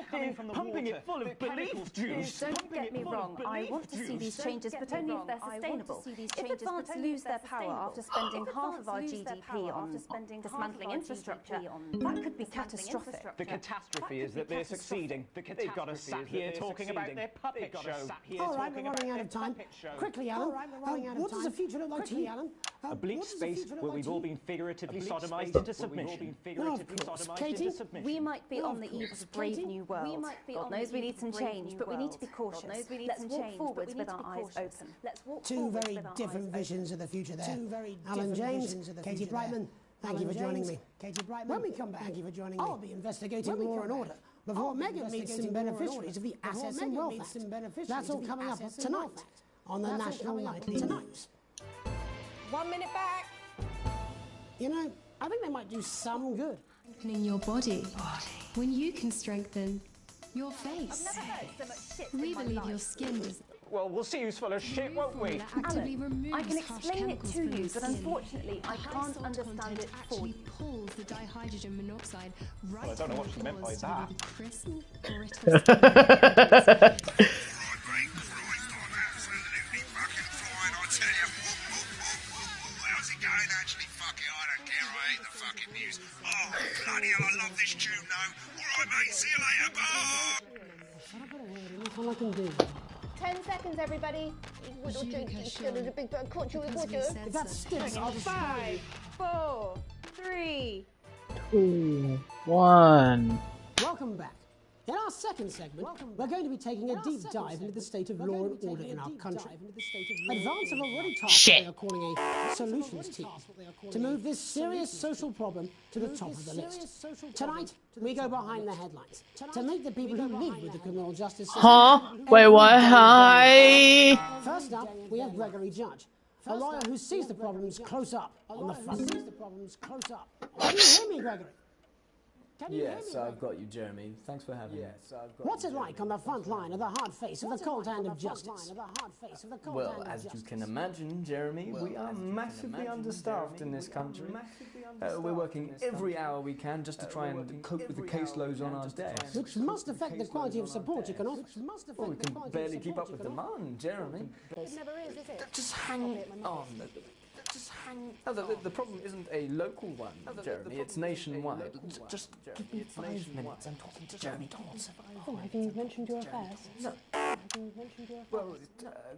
pumping it full of belief juice. Don't get me wrong, I want to see these changes, but only if they're sustainable. If Advance lose their power after spending half of our GDP on dismantling infrastructure, that could be catastrophic. The catastrophe is that they're succeeding. They've got us sat here talking about their puppet show. All right, we're running out of time. Quickly, Alan. What does the future look like to you, Alan? A bleak space where we've all been figuratively sodomized into submission. No, of course. Katie, we might be on the eve of a brave new world. God knows we need some change, but we need to be cautious. Let's walk forwards with our eyes open. two very different visions of the future there. Alan James, Katie Brightman, thank you for joining me. When we come back, thank you for joining me. I'll be investigating law and order before Meghan meets some beneficiaries of the Assets and Wealth Act. That's all coming up tonight on the National Nightly News. 1 minute back. You know, I think they might do some good. Strengthening your body when you can strengthen your face. We believe your skin does. Well, we'll see who's full of shit, won't we? Alan, I can explain it to you, but unfortunately I can't understand it for you. Pulls the dihydrogen monoxide right. Well, I don't know what she meant by that. Crisp, brittle. Bloody hell, I love this tune, though. All right, mate, see you later, bye. That's all I can do. 10 seconds, everybody. If that sticks, I'll just... 5, 4, 3. 2, 1. Welcome back. In our second segment, we're going to be taking a deep dive into the state of law and order in our country. Advance have already tasked what they are calling a solutions team to move this serious social problem to the top of the list. Tonight, we go behind the headlines to meet the people who live with the criminal justice system. Huh? Wait, what? Hi. First up, we have Gregory Judge, a lawyer who sees the problems close up on the front. Can you hear me, Gregory? Yes, I've got you, Jeremy. Thanks for having me. What's it like on the front line of the hard face of the cold hand of justice? Well, as you can imagine, Jeremy, we are massively understaffed in this country. We're working every hour we can just to try and cope with the caseloads on our desk. Which must affect the quality of support you can offer. Well, we can barely keep up with demand, Jeremy. It never is it? Just hang on. Oh, the problem isn't a local one, Jeremy. It's nationwide. Just give me 5 minutes. I'm talking to Jeremy Donaldson. Oh, have you mentioned your affairs? No. Well,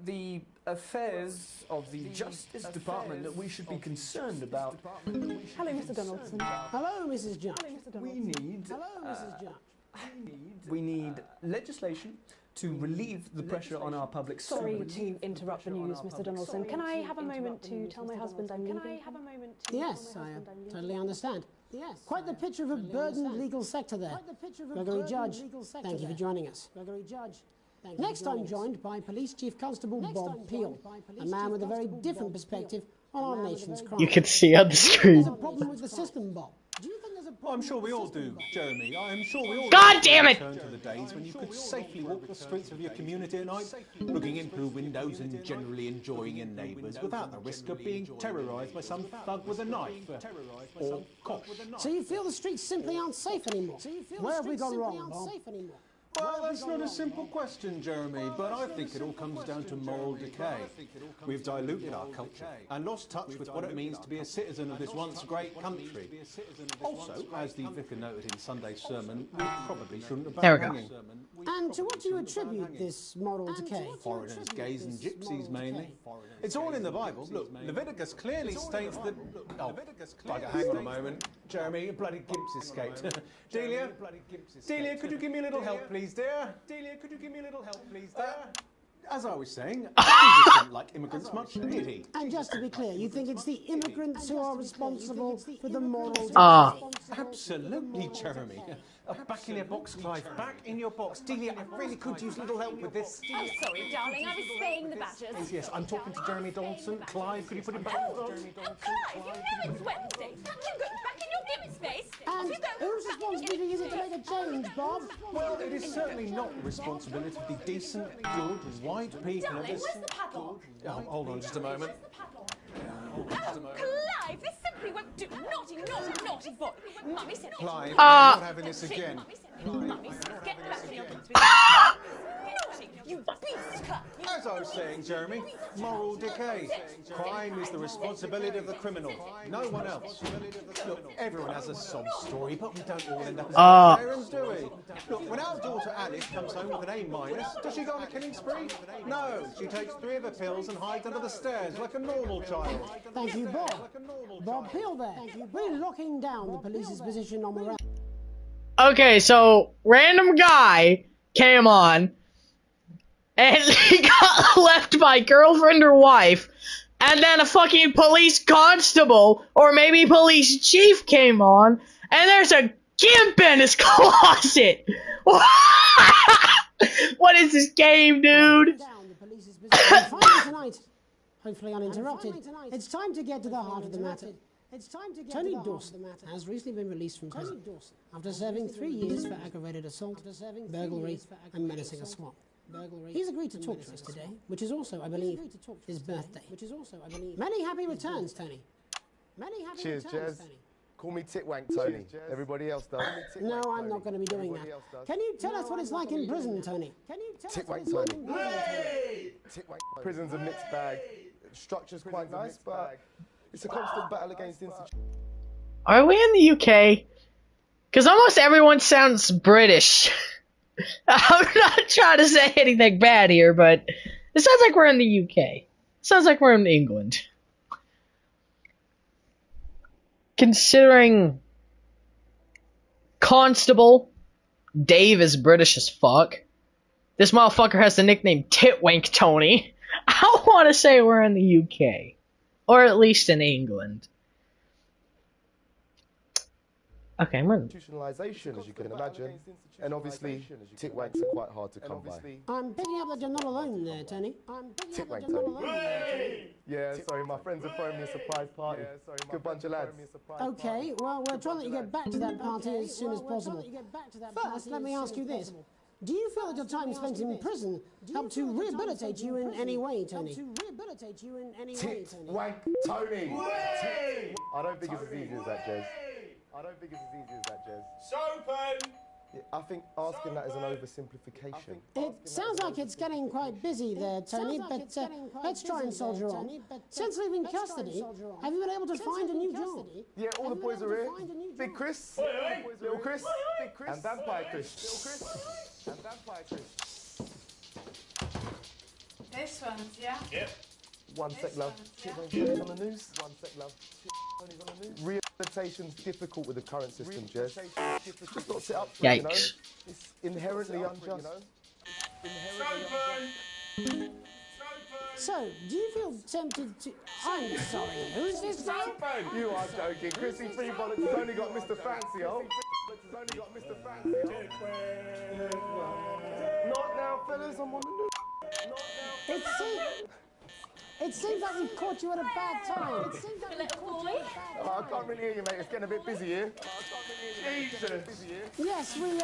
the affairs of the Justice Department that we should be concerned about. Hello, Mr. Donaldson. Hello, Mrs. Judge. We need. Hello, Mrs. Judge. We need legislation to relieve the pressure on our public Sorry to interrupt the news, Mr. Donaldson. Can I have a moment to tell my husband I'm leaving? Yes, I totally understand. Yes. Quite the picture of a burdened legal sector there. Gregory Judge, thank you for joining us. Next, I'm joined by Police Chief Constable Bob Peel, a man with a very different perspective on our nation's crime. You can see on the screen. There's a problem with the system, Bob. Do you think there's a problem? I'm sure we all do, Jeremy. I am sure we all. God damn it! Return to the days when you could safely walk the streets of your community at night, looking in through windows and generally enjoying your neighbours without the risk of being terrorised by some thug with a knife or cosh. So you feel the streets simply aren't safe anymore? Where have we gone wrong, Bob? Well, that's not a simple question, Jeremy, but I think it all comes down to moral decay. We've diluted our culture and lost touch with what it means to be a citizen of this once great country. Also, as the vicar noted in Sunday's sermon, we probably shouldn't have been hanging. And to what do you attribute this moral decay? Foreigners, gays and gypsies mainly. It's all in the Bible. Look, Leviticus clearly states that... Oh, hang on a moment. Jeremy, your bloody gimps escaped. Delia, could you give me a little help, please, dear? Delia, could you give me a little help, please, dear? As I was saying, English didn't like immigrants much, did he? And just to be clear, you think it's the immigrants who are responsible for the moral... Absolutely, Jeremy. Back in your box, Clive. Back in your box. Delia, I really could use a little help with this. Oh, sorry, darling. I was spaying the badgers. Yes, I'm talking to Jeremy Donaldson. Clive, could you put him back? Clive, you know it's Wednesday. Back in your gibbet space. And whose responsibility is it to make a change, Bob? Well, it is certainly not the responsibility of the decent, good, white people. Darling, where's the padlock? Oh, hold on just a moment. Clive, this simply won't do. Naughty, naughty, naughty boy. Mummy said... Clive, I'm not having this again. Mummy said, get back to your kids. Naughty, you beast, Clive. As I was saying, Jeremy, moral decay. Crime is the responsibility of the criminal, no one else. Look, everyone has a sob story, but we don't all end up as parents, do we? Look, when our daughter Alice comes home with an A-, does she go on a killing spree? No, she takes 3 of her pills and hides under the stairs like a normal child. Thank you, Bob. Bob Peel there. We're locking down the police's position on morale. Okay, so random guy came on, and he got left by girlfriend or wife, and then a fucking police constable, or maybe police chief came on, and there's a gimp in his closet! What is this game, dude? Tonight, hopefully uninterrupted. It's time to get to the heart of the matter. Tony Dawson has recently been released from prison after serving 3 years for aggravated assault, burglary, and menacing a swap. He's agreed to talk to us today, which is also, I believe, his birthday. Many happy returns, Tony. Many happy Cheers, returns, Jez. Tony. Call me Titwank, Tony. Everybody else does. No, I'm not going to be doing that. Can you tell us what it's like in prison, Tony? Can you tell us what Titwank, it's like Tony. in prison? Titwank. Prison's a mixed bag. Structure's quite nice, but it's a constant battle against institutions. Are we in the UK? Because almost everyone sounds British. I'm not trying to say anything bad here, but it sounds like we're in the UK. It sounds like we're in England. Considering Constable Dave is British as fuck, this motherfucker has the nickname Titwank Tony. I want to say we're in the UK. Or at least in England. Okay, I'm running. Institutionalization, as you can imagine. And obviously, Titwanks are quite hard to come by. I'm picking up that you're not alone there, Tony. Titwank, Tony. Yeah, sorry, my friends are throwing me a surprise party. Good bunch of lads. Okay, well, we're trying to let you get back to that party as soon as possible. First, let me ask you this. Do you feel that your time spent in prison helped to rehabilitate you in any way, Tony? Titwank, Tony. I don't think it's as easy as that, Jez. I don't think it's as easy as that, Jez. Sopen! Yeah, I think asking that is an oversimplification. It sounds like it's getting quite busy there, Tony, but let's try and soldier on. Since leaving custody, have you been able to find a new job? Yeah, all the boys are here. Big Chris, Little Chris, Big Chris, and Vampire Chris. Little Chris, and Vampire Chris. This one's, yeah? Yep. One sec, love. Tony's on the news. One sec, love. Tony's on the news. Rehabilitation's difficult with the current system, Jez. Just not set up for it, you know? It's inherently unjust. So, do you feel tempted to... I'm sorry, who's this guy? You are joking. Chrissy Free Bollocks has only got Mr. Fancy, oh. Has only got Mr. Fancy, oh. Not now, fellas, I'm on the news. It seems like we've caught you at a bad time. Oh, I can't really hear you, mate. It's getting a bit busy here. Jesus. Yes, we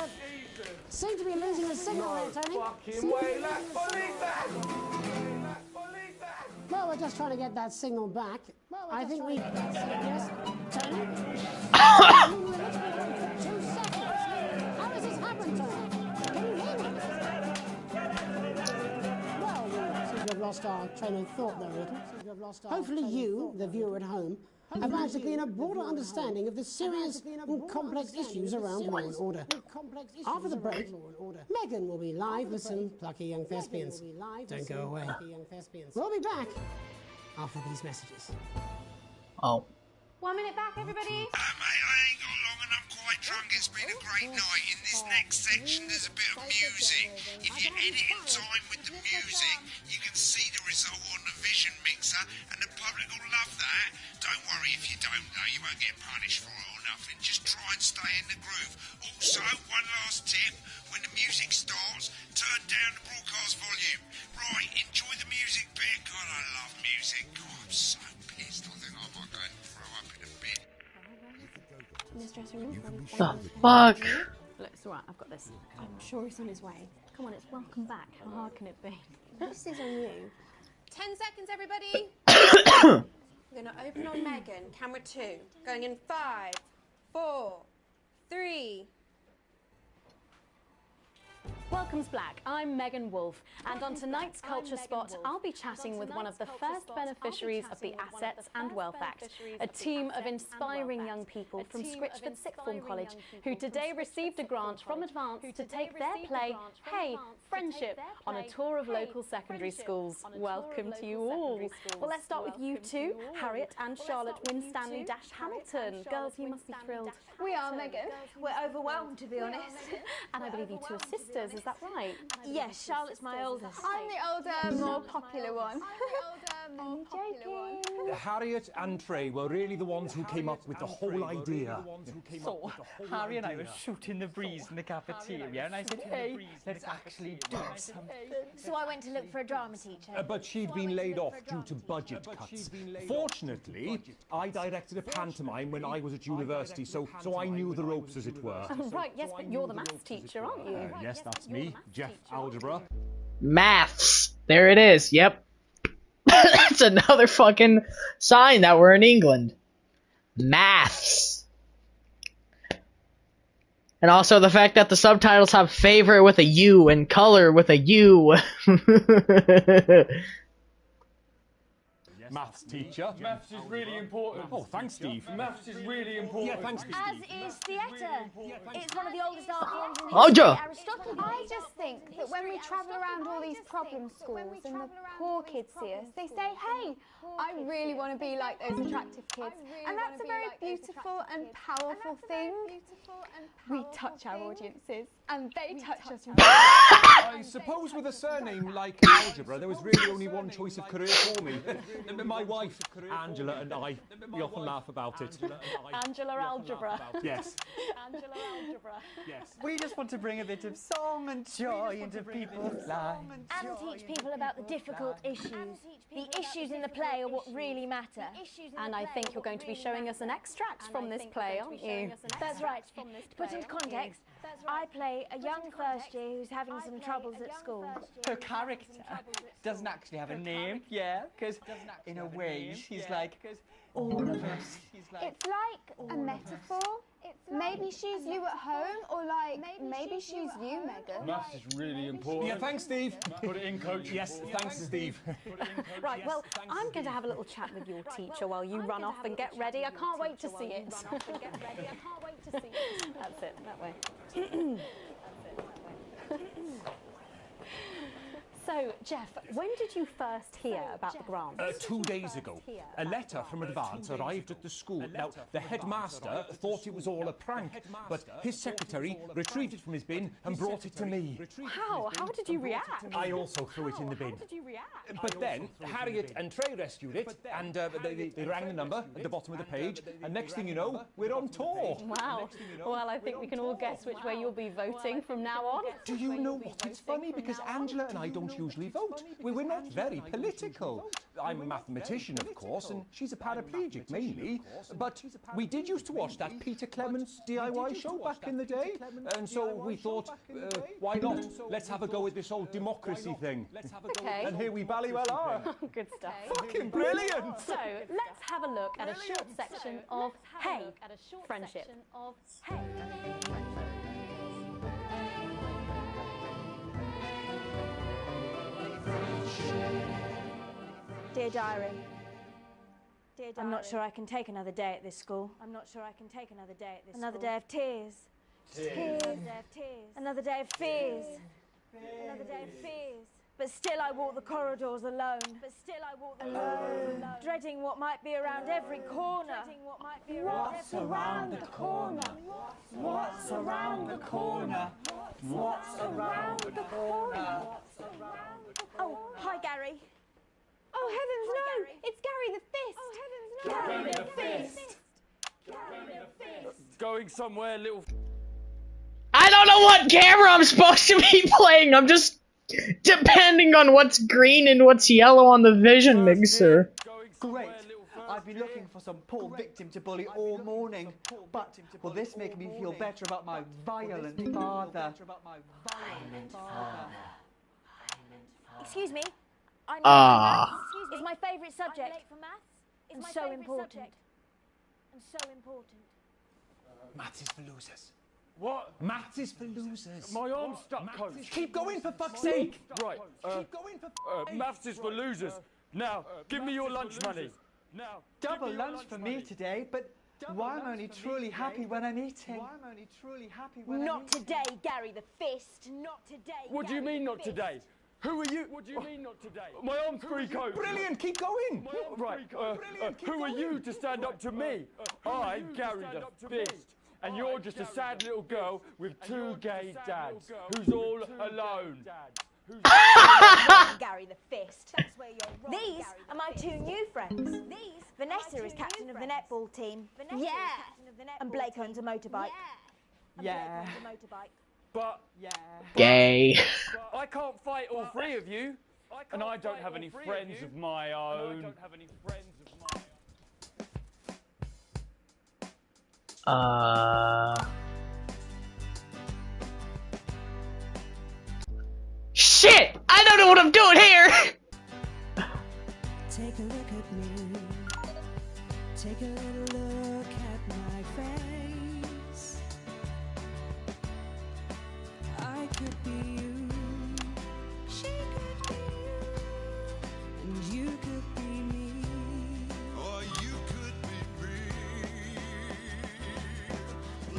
seem to be losing the signal there, Tony. Fucking way, believe that! Well, we're just trying to get that signal back. I think we... Yes, Tony? How does this happen, Tony? Can you hear me? Well, we seem to have lost our train of thought there a little. Hopefully you, the viewer at home, have managed to glean a broader understanding of the serious and complex issues around law and order. After the break, Megan will be live with some plucky young thespians. Don't go away. We'll be back after these messages. Oh. 1 minute back, everybody. Mate, I ain't got long and I'm quite drunk. It's been a great night in this next section there's a bit of music. If you edit in time with the music, you can see the result on the Vision Mixer, and the public will love that. Don't worry if you don't know, you won't get punished for it or nothing. Just try and stay in the groove. Also, one last tip, when the music starts, turn down the broadcast volume. Right, enjoy the music bit. God, I love music. God, I'm so pissed. I think I might go and throw up in a bit. The fuck? Look, it's alright, I've got this. I'm sure he's on his way. Come on, it's welcome back. How hard can it be? This is on you. 10 seconds, everybody. We're going to open on Megan. Camera 2. Going in 5, 4, 3. Welcome's Black. I'm Megan Wolf, and on tonight's Culture Spot, I'll be chatting with one of the first beneficiaries of the Assets and Wealth Act, a team of inspiring young people from Scritchford Sixth Form College who today received a grant from Advance to take their play, Hey, Friendship, on a tour of local secondary schools. Welcome to you all. Well, let's start with you two, Harriet and Charlotte Winstanley-Hamilton. Girls, you must be thrilled. We are, Megan. We're overwhelmed, to be honest. And I believe you two are sisters, is that right? Yes, Charlotte's my oldest. I'm the older, more popular one. Harriet and Trey were really the ones who came up with the whole idea. So, Harry and I were shooting the breeze in the cafeteria, and I said, hey, let's actually do something. So I went to look for a drama teacher. But she'd been laid off due to budget cuts. Fortunately, I directed a pantomime when I was at university, so I knew the ropes, as it were. Right, yes, but you're the maths teacher, aren't you? Yes, that's me, Jeff Algebra. Maths. There it is. Yep. That's another fucking sign that we're in England. Maths. And also the fact that the subtitles have favorite with a U and color with a U. Maths teacher. Maths is really important. Oh, thanks, Steve. Maths is really important. Yeah, thanks, Steve. As is theatre. It's one of the oldest art forms in Roger. Aristotle. I just think that when we travel around all these problem schools and the poor kids see us, they say, hey, I really want to be like those attractive kids. And that's a very beautiful and powerful thing. We touch our audiences and they touch us. I suppose with a surname like Algebra, there was really only one choice of career for me. My wife, Angela, and I, we often laugh about it. Angela Algebra. Yes. Angela Algebra. Yes. We just want to bring a bit of song and joy into people's lives. And teach people about the difficult issues. The issues in the play are what really matter. And I think you're going to be showing us an extract from this play, aren't you? That's right. To put into context, I play a young first year who's having some troubles at school. Her character doesn't actually have a name, yeah, because in a way she's like all of us. It's like a metaphor. Maybe she's you at home, or like maybe she's you, Megan. Maths is really important. Yeah, thanks, Steve. Put it in, coach. Yes, thanks, Steve. Right, well, I'm going to have a little chat with your teacher while you run off and get ready. I can't wait to see it. That's it, that way. So, Jeff, when did you first hear about the grant? 2 days ago. A letter from Advance arrived at the school. Now, the headmaster thought it was all a prank, but his secretary retrieved it from his bin and brought it to me. How? How did you react? I also threw it in the bin. How did you react? But then, Harriet and Trey rescued it, and they rang the number at the bottom of the page, and next thing you know, we're on tour. Wow. Well, I think we can all guess which way you'll be voting from now on. Do you know what? It's funny, because Angela and I don't usually vote. We're not very political. I'm a mathematician, of course, and she's a paraplegic mainly, but we did used to watch that Peter Clements DIY show back in the day, and so we thought, why not? Let's have a go at this old democracy thing. Okay. And here we bally well are. Good stuff. Fucking brilliant! So, let's have a look at a short section of Hey, Friendship. Dear Diary, I'm not sure I can take another day at this school. Another day of tears. Another day of fears. Another day of fears. But still I walk the corridors alone. Alone. Dreading what might be around every corner. What's around the corner? What's around the corner? What's around the corner? Oh, hi, Gary. Oh, heavens no! It's Gary the Fist! Oh, heavens no! Gary the Fist! Going somewhere, little... I don't know what camera I'm supposed to be playing. I'm just depending on what's green and what's yellow on the vision mixer. Great. I've been looking for some poor victim to bully all morning, but will this make me feel better about my violent father? Excuse me. I'm late for maths. It's my favourite subject. I'm late for maths. It's so important. And so important. Maths is for losers. What? Maths is for losers. My arm's stuck, coach. Keep going, for fuck's sake. Right. Keep going, for maths is for losers. Now, give me your lunch money. Now, double lunch for me today, but why am I only truly happy when I'm eating? Not today, Gary the Fist. Not today. What do you mean not today? Who are you? What do you mean not today? My arm's free, coach. Brilliant, keep going. Right. Who are you to stand up to me? I'm Gary the Fist. And you're just a sad little girl with two gay dads who's all alone. Gary the Fist. These are my two new friends. Vanessa is captain of the netball team. Yeah. And Blake owns a motorbike. Yeah. But gay. But I can't fight all three of you, and I don't have any friends of my own. Shit! I don't know what I'm doing here! Take a look at me. Take a little look at my face. I could be you. She could be you. And you could be me. Or you could be me.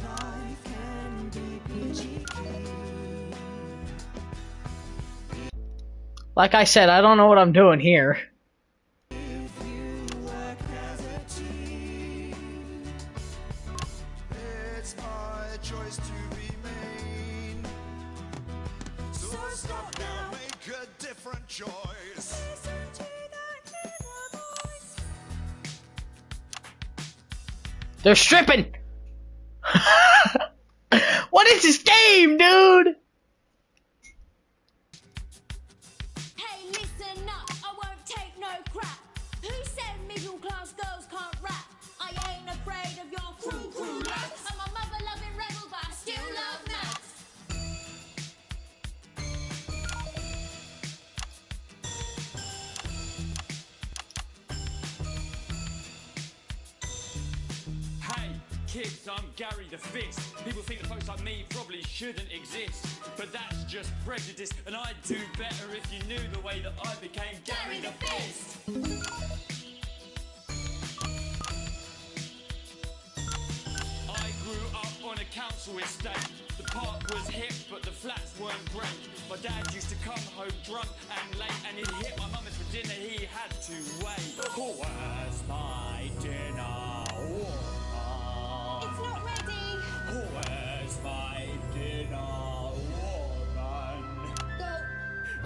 Life can be peachy keen. Like I said, I don't know what I'm doing here. It's my choice to remain. So stop now, make a different choice. They're stripping! What is this game, dude? Hey, listen up, I won't take no crap. Who said middle class girls can't rap? I ain't afraid of your crew lads. I'm a mother-loving rebel, but I still love maths. Hey, kids, I'm Gary the Fist. People think that folks like me probably shouldn't exist, but that's just prejudice, and I'd do better if you knew the way that I became Gary the Fist. I grew up on a council estate. The park was hip, but the flats weren't great. My dad used to come home drunk and late, and he'd hit my mum for dinner, he had to wait. Where's my dinner? It's not ready. Where's my dinner, woman?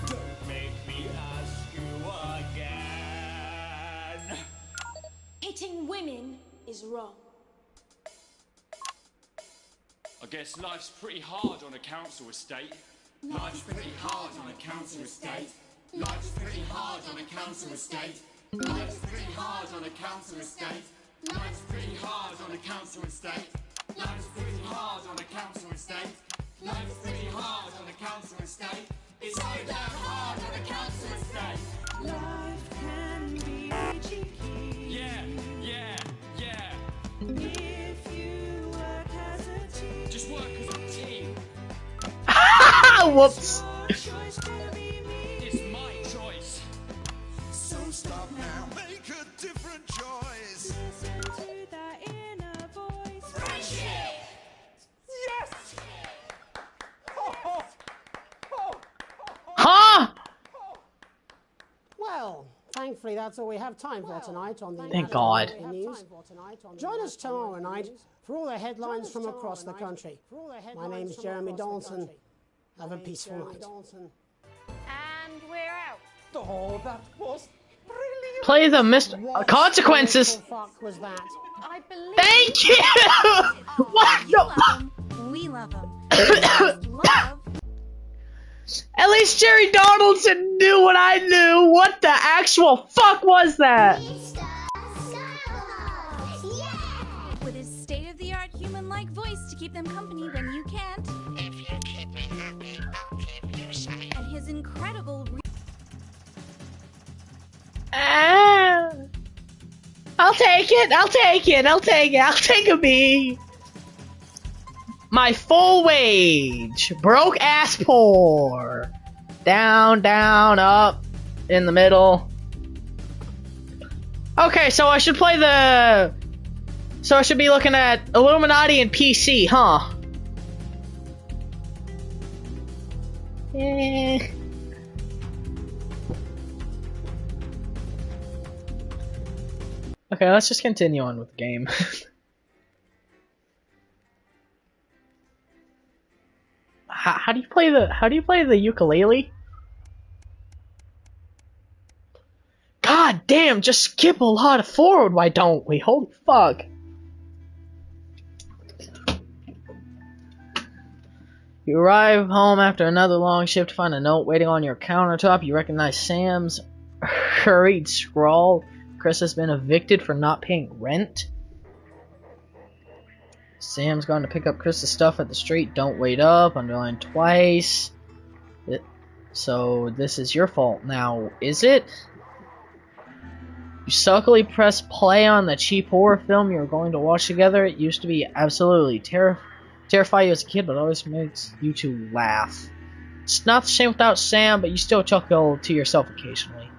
Don't make me ask you again. Hitting women is wrong. I guess life's pretty hard on a council estate. Life's pretty hard on a council estate. Life's pretty hard on a council estate. Life's pretty hard on a council estate. Life's pretty hard on a council estate. Life's pretty hard on a council estate. Life's pretty hard on a council estate. It's so damn hard on a council estate. Life can be cheeky. Yeah. If you work as a team. Just work as a team. Whoops. It's my choice. So stop now, make a different choice. Listen to that inner voice. Friendship! Yes! Huh? thankfully, that's all we have time for tonight on the Thank God. News. Join us tomorrow night for all the headlines from across the country. My name's Jeremy Donaldson. Have a peaceful night. And we're out. Oh, that was brilliant. Play the consequences. What the fuck was that? I believe. Thank you. What the? We love them. At least Jerry Donaldson knew what I knew. What the actual fuck was that? With his state-of-the-art human-like voice to keep them company when you can't. If you keep me happy, I'll keep you safe. And his incredible I'll take it. I'll take it. I'll take it. I'll take a B. My full wage. Broke ass poor. Down, down, up, in the middle. Okay, so I should play the... So I should be looking at Illuminati and PC, huh? Okay, let's just continue on with the game. How do you play the ukulele? God damn, just skip a lot of forward, why don't we? Holy fuck. You arrive home after another long shift, find a note waiting on your countertop. You recognize Sam's hurried scrawl. Chris has been evicted for not paying rent. Sam's gone to pick up Chris's stuff at the street. Don't wait up. Underlined twice. So this is your fault now, is it? You sulkily press play on the cheap horror film you were going to watch together. It used to be absolutely terrify you as a kid, but always makes you two laugh. It's not the same without Sam, but you still chuckle to yourself occasionally.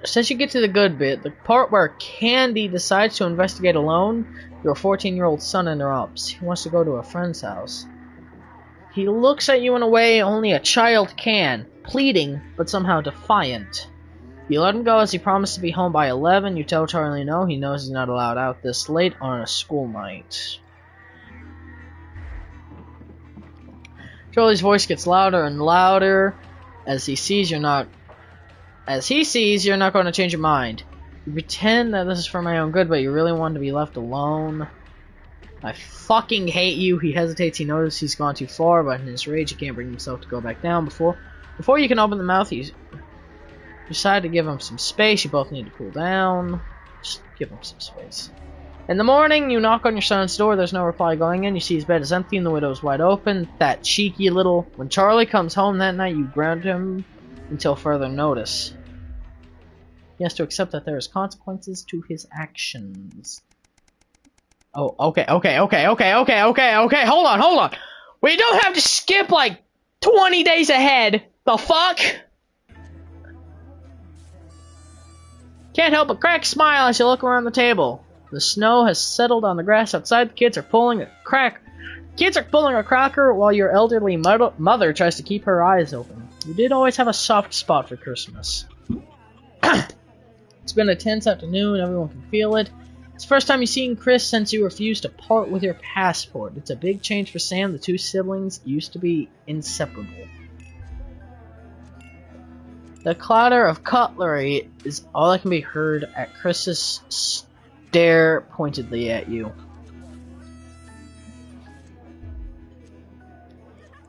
Since you get to the good bit, the part where Candy decides to investigate alone, your 14-year-old son interrupts. He wants to go to a friend's house. He looks at you in a way only a child can, pleading, but somehow defiant. You let him go as he promised to be home by 11. You tell Charlie no, he knows he's not allowed out this late on a school night. Charlie's voice gets louder and louder as he sees you're not going to change your mind. You pretend that this is for my own good, but you really want to be left alone. I fucking hate you. He hesitates. He knows he's gone too far, but in his rage, he can't bring himself to go back down. Before you can open the mouth, you decide to give him some space. You both need to cool down. Just give him some space. In the morning, you knock on your son's door. There's no reply going in. You see his bed is empty and the window is wide open. That cheeky little... When Charlie comes home that night, you ground him until further notice. He has to accept that there is consequences to his actions. Oh, okay. Hold on. We don't have to skip like 20 days ahead. The fuck? Can't help but crack a smile as you look around the table. The snow has settled on the grass outside. The kids are pulling a cracker while your elderly mother tries to keep her eyes open. You did always have a soft spot for Christmas. It's been a tense afternoon, everyone can feel it. It's the first time you've seen Chris since you refused to part with your passport. It's a big change for Sam. The two siblings used to be inseparable. The clatter of cutlery is all that can be heard at Chris's stare pointedly at you.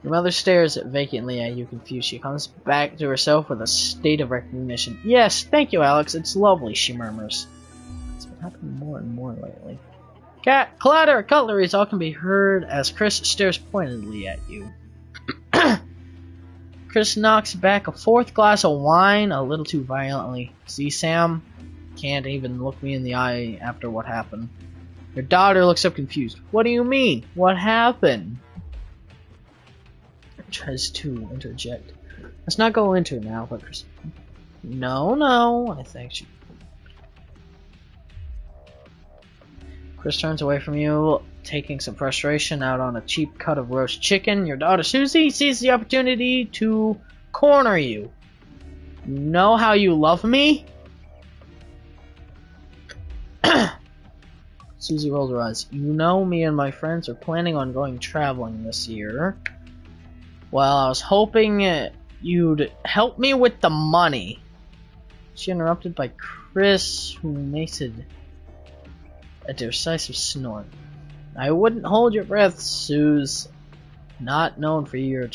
Your mother stares vacantly at you, confused. She comes back to herself with a state of recognition. Yes, thank you, Alex. It's lovely, she murmurs. It's been happening more and more lately. Clatter of cutlery is all can be heard as Chris stares pointedly at you. Chris knocks back a fourth glass of wine a little too violently. See, Sam? Can't even look me in the eye after what happened. Your daughter looks up confused. What do you mean? What happened? Tries to interject. Let's not go into it now, but Chris... No, I think she... Chris turns away from you, taking some frustration out on a cheap cut of roast chicken. Your daughter Susie sees the opportunity to corner you. Know how you love me? Susie rolls her eyes. You know me and my friends are planning on going traveling this year. Well, I was hoping you'd help me with the money. She interrupted by Chris, who makes a decisive snort. I wouldn't hold your breath, Suze. Not known for your...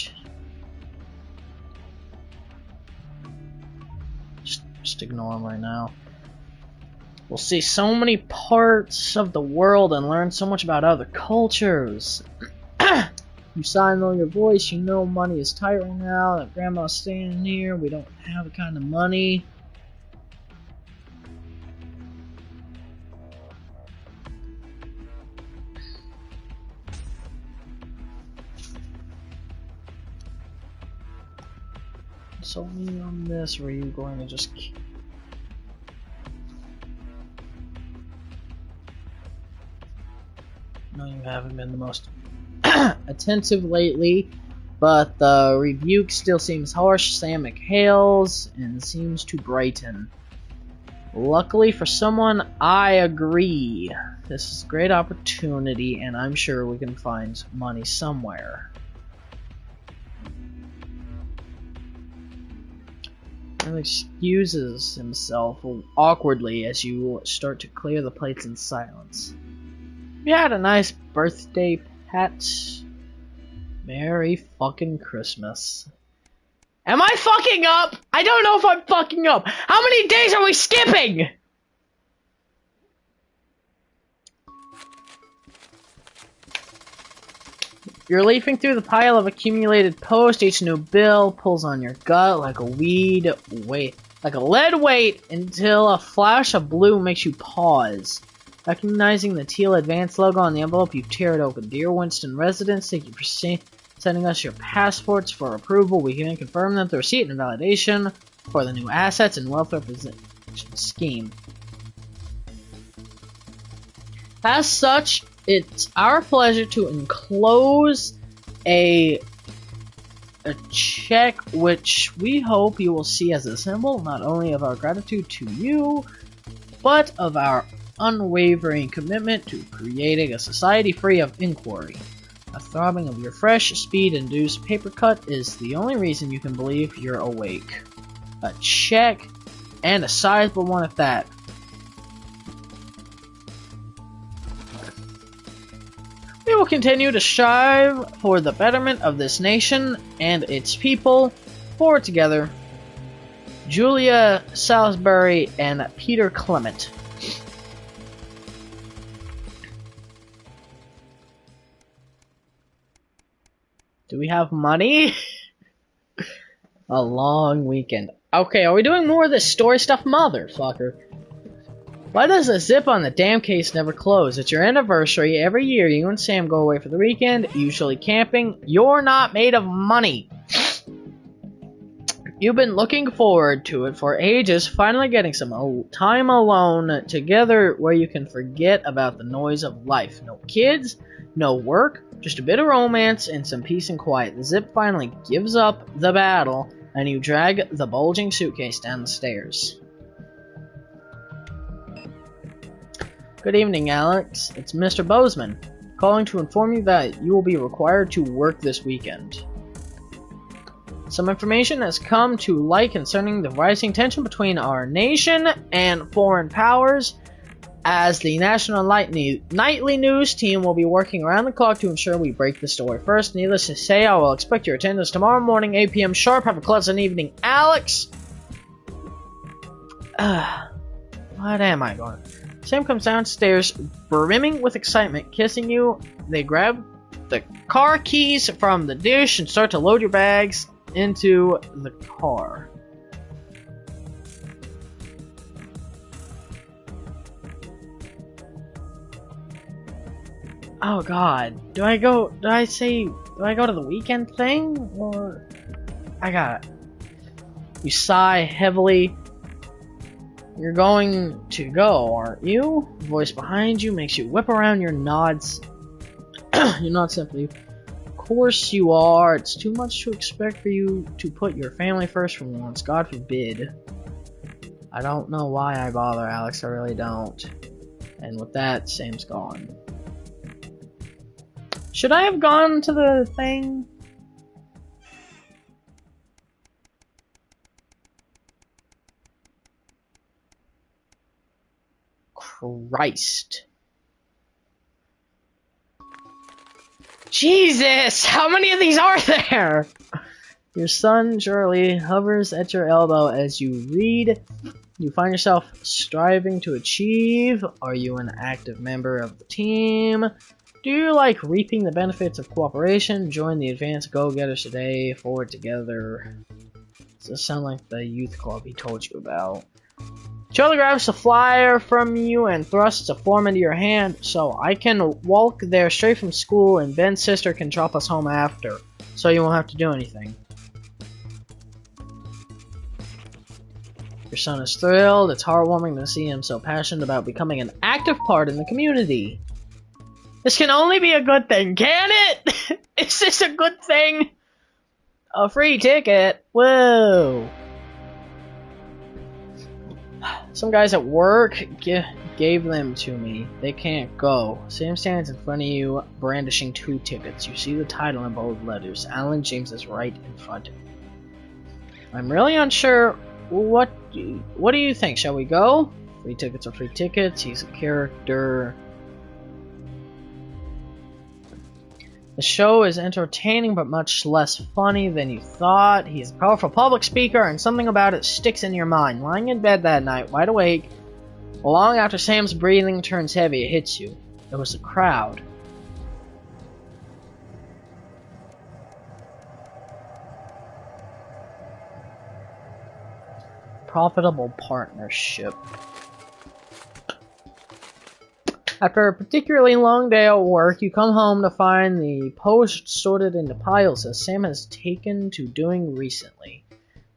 Just ignore him right now. We'll see so many parts of the world and learn so much about other cultures. You sigh and lower your voice. You know money is tight right now. That grandma's standing here. We don't have the kind of money. So me on this, or are you going to just... No, you haven't been the most attentive lately, but the rebuke still seems harsh. Sam McHale's and seems to brighten. Luckily for someone, I agree. This is a great opportunity, and I'm sure we can find money somewhere. He excuses himself awkwardly as you start to clear the plates in silence. You had a nice birthday, Pat. Merry fucking Christmas. Am I fucking up? I don't know if I'm fucking up. How many days are we skipping? You're leafing through the pile of accumulated posts. Each new bill pulls on your gut like a lead weight, until a flash of blue makes you pause. Recognizing the teal advance logo on the envelope, you tear it open. Dear Winston residents, thank you for sending us your passports for approval. We can confirm that the receipt and validation for the new assets and welfare scheme. As such, it's our pleasure to enclose a check which we hope you will see as a symbol not only of our gratitude to you, but of our unwavering commitment to creating a society free of inquiry. A throbbing of your fresh, speed-induced paper cut is the only reason you can believe you're awake. A check, and a sizable one at that. We will continue to strive for the betterment of this nation and its people. Forward together, Julia Salisbury and Peter Clement. Do we have money? A long weekend. Okay, are we doing more of this story stuff? Motherfucker. Why does the zip on the damn case never close? It's your anniversary. Every year you and Sam go away for the weekend, usually camping. You're not made of money. You've been looking forward to it for ages, finally getting some time alone together where you can forget about the noise of life. No kids, no work, just a bit of romance and some peace and quiet. The zip finally gives up the battle, and you drag the bulging suitcase down the stairs. Good evening, Alex. It's Mr. Bozeman, calling to inform you that you will be required to work this weekend. Some information has come to light concerning the rising tension between our nation and foreign powers, as the National Nightly News team will be working around the clock to ensure we break the story first. Needless to say, I will expect your attendance tomorrow morning, 8 p.m. sharp. Have a pleasant evening, Alex. What am I going? Sam comes downstairs, brimming with excitement, kissing you. They grab the car keys from the dish and start to load your bags into the car. Oh god, do I go to the weekend thing, or I got it. You sigh heavily. You're going to go, aren't you? The voice behind you makes you whip around your nods. You nod simply. Of course you are. It's too much to expect for you to put your family first for once. God forbid. I don't know why I bother, Alex. I really don't. And with that, Sam's gone. Should I have gone to the thing? Christ. Jesus! How many of these are there? Your son, Charlie, hovers at your elbow as you read. You find yourself striving to achieve. Are you an active member of the team? Do you like reaping the benefits of cooperation? Join the Advanced Go-Getters today. Forward together. Does this sound like the youth club he told you about? Charlie grabs a flyer from you and thrusts a form into your hand. So I can walk there straight from school and Ben's sister can drop us home after. So you won't have to do anything. Your son is thrilled. It's heartwarming to see him so passionate about becoming an active part in the community. This can only be a good thing, can it? Is this a good thing? A free ticket? Whoa. Some guys at work gave them to me. They can't go. Sam stands in front of you, brandishing 2 tickets. You see the title in bold letters. Alan James is right in front of you. I'm really unsure. What do you think? Shall we go? Free tickets are free tickets. He's a character. The show is entertaining but much less funny than you thought. He's a powerful public speaker and something about it sticks in your mind. Lying in bed that night, wide awake, long after Sam's breathing turns heavy, it hits you. It was a crowd. Profitable partnership. After a particularly long day at work, you come home to find the post sorted into piles as Sam has taken to doing recently.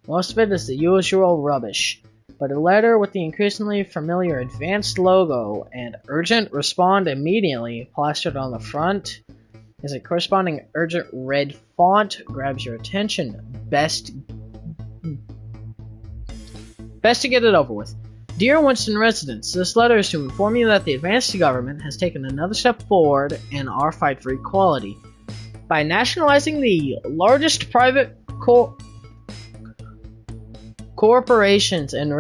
Most of it is the usual rubbish, but a letter with the increasingly familiar advanced logo and urgent respond immediately plastered on the front as a corresponding urgent red font grabs your attention. Best to get it over with. Dear Winston residents, this letter is to inform you that the advanced government has taken another step forward in our fight for equality. By nationalizing the largest private corporations and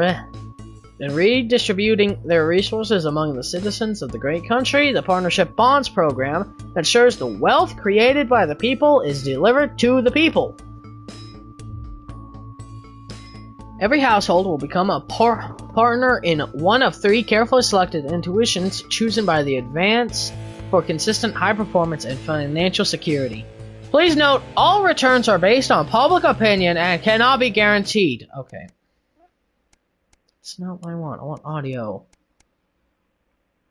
redistributing their resources among the citizens of the great country, the Partnership Bonds program ensures the wealth created by the people is delivered to the people. Every household will become a partner in one of 3 carefully selected intuitions chosen by the Advance for consistent high performance and financial security. Please note, all returns are based on public opinion and cannot be guaranteed. Okay. That's not what I want. I want audio.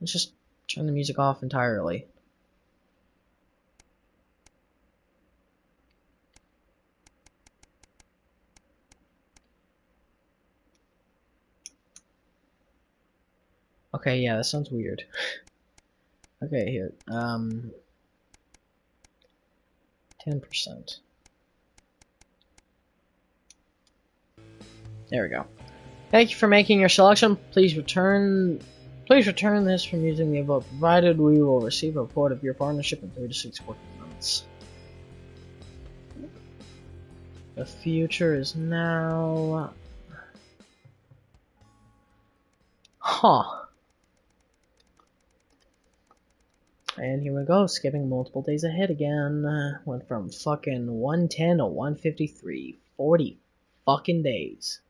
Let's just turn the music off entirely. Okay, yeah, that sounds weird. Okay, here. 10%. There we go. Thank you for making your selection. Please return this from using the envelope provided. We will receive a report of your partnership in 3 to 6 working months. The future is now. Huh. And here we go, skipping multiple days ahead again. Went from fucking 110 to 153. 40 fucking days.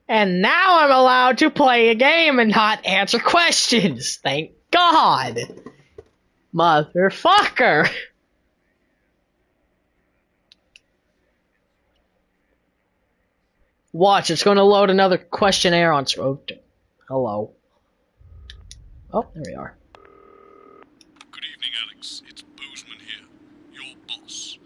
And now I'm allowed to play a game and not answer questions. Thank God. Motherfucker. Watch, it's going to load another questionnaire on Scrote. Hello. Oh, there we are. Good evening, Alex. It's Bozeman here, your boss.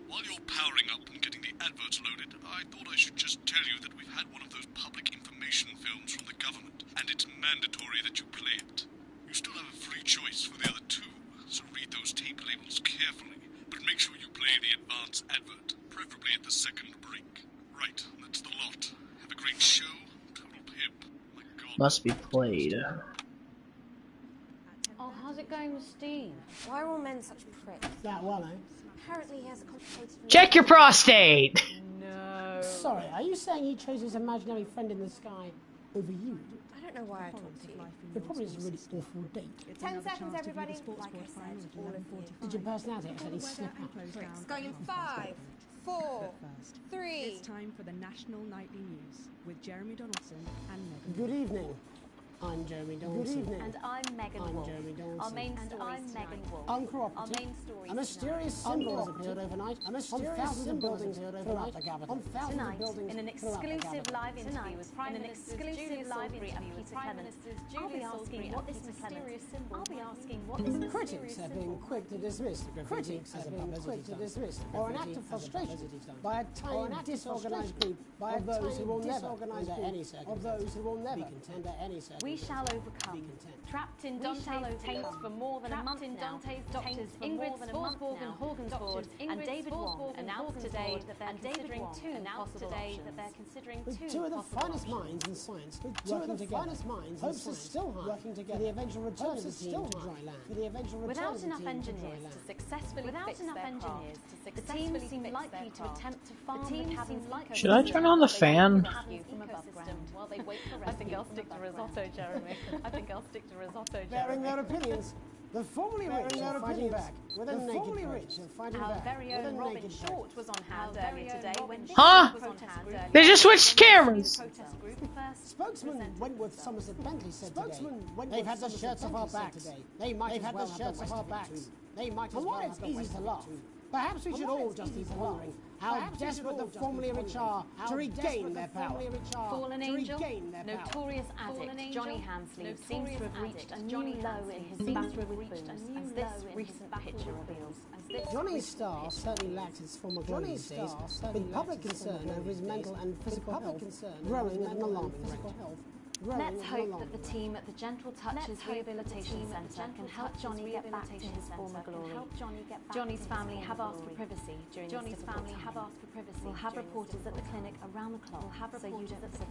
While you're powering up and getting the adverts loaded, I thought I should just tell you that we've had one of those public information films from the government, and it's mandatory that you play it. You still have a free choice for the other 2, so read those tape labels carefully, but make sure you play the advance advert, preferably at the second break. Right, that's the lot. Have a great show, Total Pimp. My God. Must be played. Steve. Why are all men such pricks? That one, eh? Apparently he has a complicated... Check your prostate! No. Sorry, are you saying he chose his imaginary friend in the sky over you? I don't know why I talked to you. It probably is a really awful date. 10 seconds, everybody. Like I said, all of you. Did your personality actually slip out? It's going in 5, 4, 3... It's time for the National Nightly News with Jeremy Donaldson and Megan. Good evening. I'm Jeremy Donaldson. Good evening. And I'm Megan Wolf. Jeremy Donaldson. Our main stories tonight. Uncooperative. Our main stories A mysterious symbol has appeared overnight. A mysterious symbol has appeared overnight. On thousands of buildings in an exclusive live interview with Prime Minister Julie Salisbury and Peter Clement, I'll be asking what this mysterious symbol. I'll be asking what this mysterious Critics have been quick to dismiss the graffiti or an act of frustration by a tiny disorganized group of those who will never under any circumstances be content under any circumstances. We shall overcome. Trapped in Dante's taint for more than a month now, Doctors Ingrid Svorsborg and Horgensford and David Wong announced today that they're considering two possible options. With two of the finest minds in science working together, hopes are still high working together for the eventual return of the team to dry land. Without enough engineers to successfully fix their craft, the team seemed likely to attempt to farm the cabin's Should I turn on the fan? I think I'll stick to risotto, Jeremy. I think I'll stick to risotto, Jeremy. Bearing their opinions, the formerly rich are fighting back with a naked protest. Our very own Robin Short was on hand earlier today when Huh? They just switched cameras. Spokesman Wentworth Somerset Bentley said today, they've had the shirts off our backs. They might have the shirts off our backs. They might as well have the easy to laugh. Perhaps we should all just be wondering how desperate the formerly rich are to regain their power. Fallen angel, notorious addict Johnny Hamsleeve seems to have reached a new low in his battle with booze, as this recent picture reveals. Johnny's star certainly lacked its former glory these days, with public concern over his mental and physical health growing at an alarming rate. Let's hope that the team at the Gentle Touches Rehabilitation Centre can help Johnny get back to his former glory. Johnny's family have asked for privacy during this difficult time. We'll have reporters at the clinic around the clock, so you don't sit.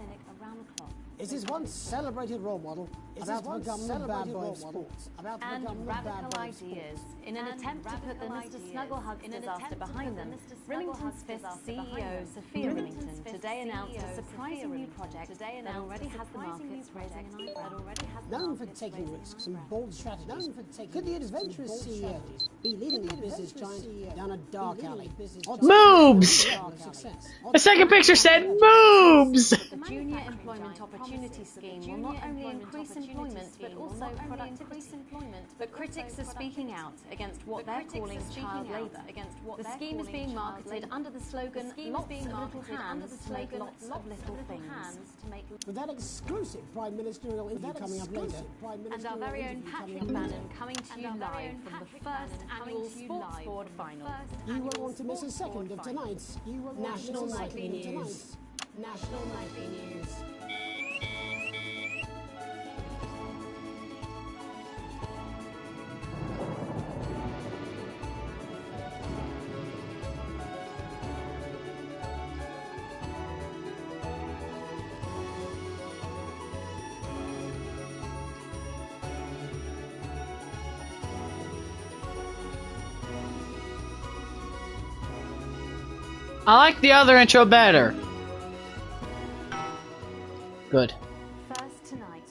Is his once celebrated role model about to become the bad boy of sports? And radical ideas. In an attempt to put the Mr. Snugglehugs disaster behind them, Remington's Fist CEO Sophia Remington today announced a surprising new project that already has the markets raising an eyebrow. Known for taking risks and bold strategies, could the adventurous CEO be leading the business giant down a dark alley? Boobs! The second picture said boobs! The Junior Employment Opportunity Scheme will not only increase employment but also productivity. But critics are speaking out against what they're calling child labour. The scheme is being marketed under the slogan "Lots of little hands to make lots of little things." With that exclusive Prime Ministerial interview coming up later, And our very own Patrick Bannon coming to you live from the first annual Sports Board final. You won't want to miss a second of tonight's National Nightly News. National Nightly News. I like the other intro better. Good. First tonight,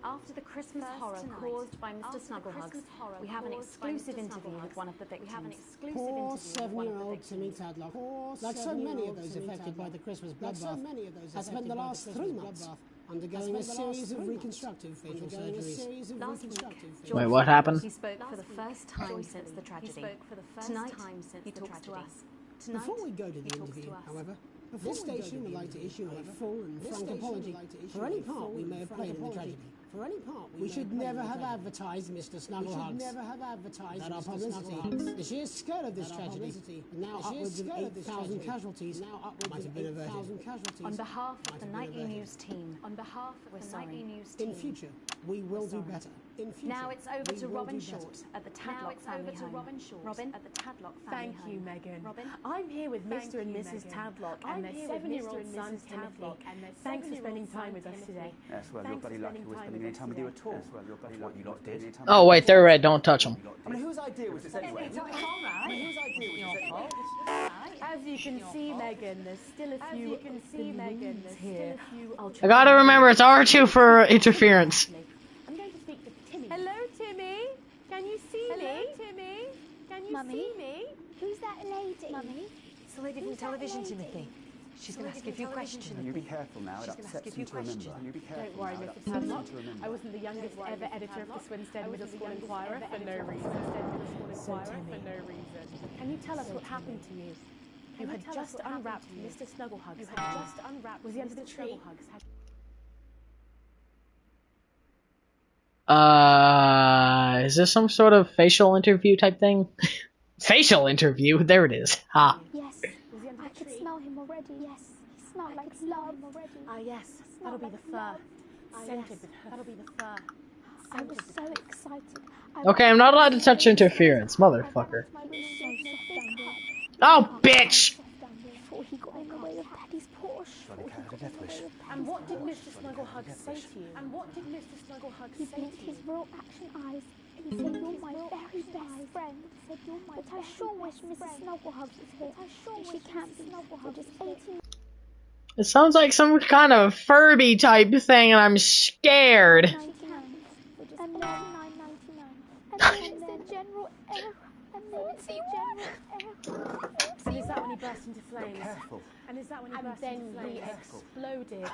after the Christmas horror caused by Mr. Snugglehugs, we have an exclusive interview with one of the victims. Poor 7-year-old Timmy Tadlock, like so many of those affected by the Christmas bloodbath, has spent the last 3 months undergoing a series of reconstructive facial surgeries. Wait, what happened? He spoke for the first time since the tragedy. Tonight, he talks to us. Before we go to the interview, however, this station would like to issue a full and frank apology for any part we may have played in the tragedy. We should never have advertised Mr. Snugglehugs. That our publicity, the sheer scale of this tragedy, now upwards of 8,000 casualties, might have been averted. On behalf of the Nightly News team, we're sorry. In future, we will do better. In future, Now it's over we to will Robin do better. Short at the Tadlock family home. Robin at the Tadlock family Thank you, home. Megan. Robin, I'm here with Thank Mr. and you, Mrs. Megan. Tadlock I'm and their here with 7-year-old Mr. and son, Mrs. Timothy. Tadlock and their Thanks for 7-year-old spending time son, with us Timothy. today. Yes, well, you're Thanks bloody for lucky spending we're time spending any time with you at all. Well, you're bloody lucky you lot did. Oh wait, they're red. Don't touch them. I mean, whose idea was this anyway? It's all right. I mean, whose idea was this anyway? As you can see, Megan, there's still a few here. I gotta remember it's R2 for interference. I'm going to speak to Timmy. Hello, Timmy. Can you see me? Timmy. Can you see me? Who's that lady? Mummy. It's the lady from television, Timothy. She's going to ask you a few questions. You be careful now, it upsets them to remember. You be careful. Don't worry, now, it Mr. upsets them Tadlock. to remember. I wasn't the youngest ever editor of the Swinstead Middle School Inquirer for no reason. Can you tell us what happened to you? You had just unwrapped Mr. Snugglehugs. Was he under the tree? Is this some sort of facial interview type thing? Facial interview? There it is. Ha. Yes. I could smell him already. Yes. He smelled like love. Ah, yes. That'll be the fur. Scented with her. That'll be the fur. I was so excited. Okay, I'm not allowed to touch interference, motherfucker. Oh, bitch! Before he got in the way of Daddy's Porsche. And what did Mr. Snugglehugs say to you? And what did Mr. Snugglehugs He say blinked to his you? real action eyes. He said, "You're my very best friend." But I sure wish Mrs. Snugglehugs was here. But she can't be. We're just 18. It sounds like some kind of Furby type thing, and I'm scared. And $99.99. And then the general error. And then the general error. And is that when he burst into flames? Careful. And is that when he burst into flames? Exploded. Look,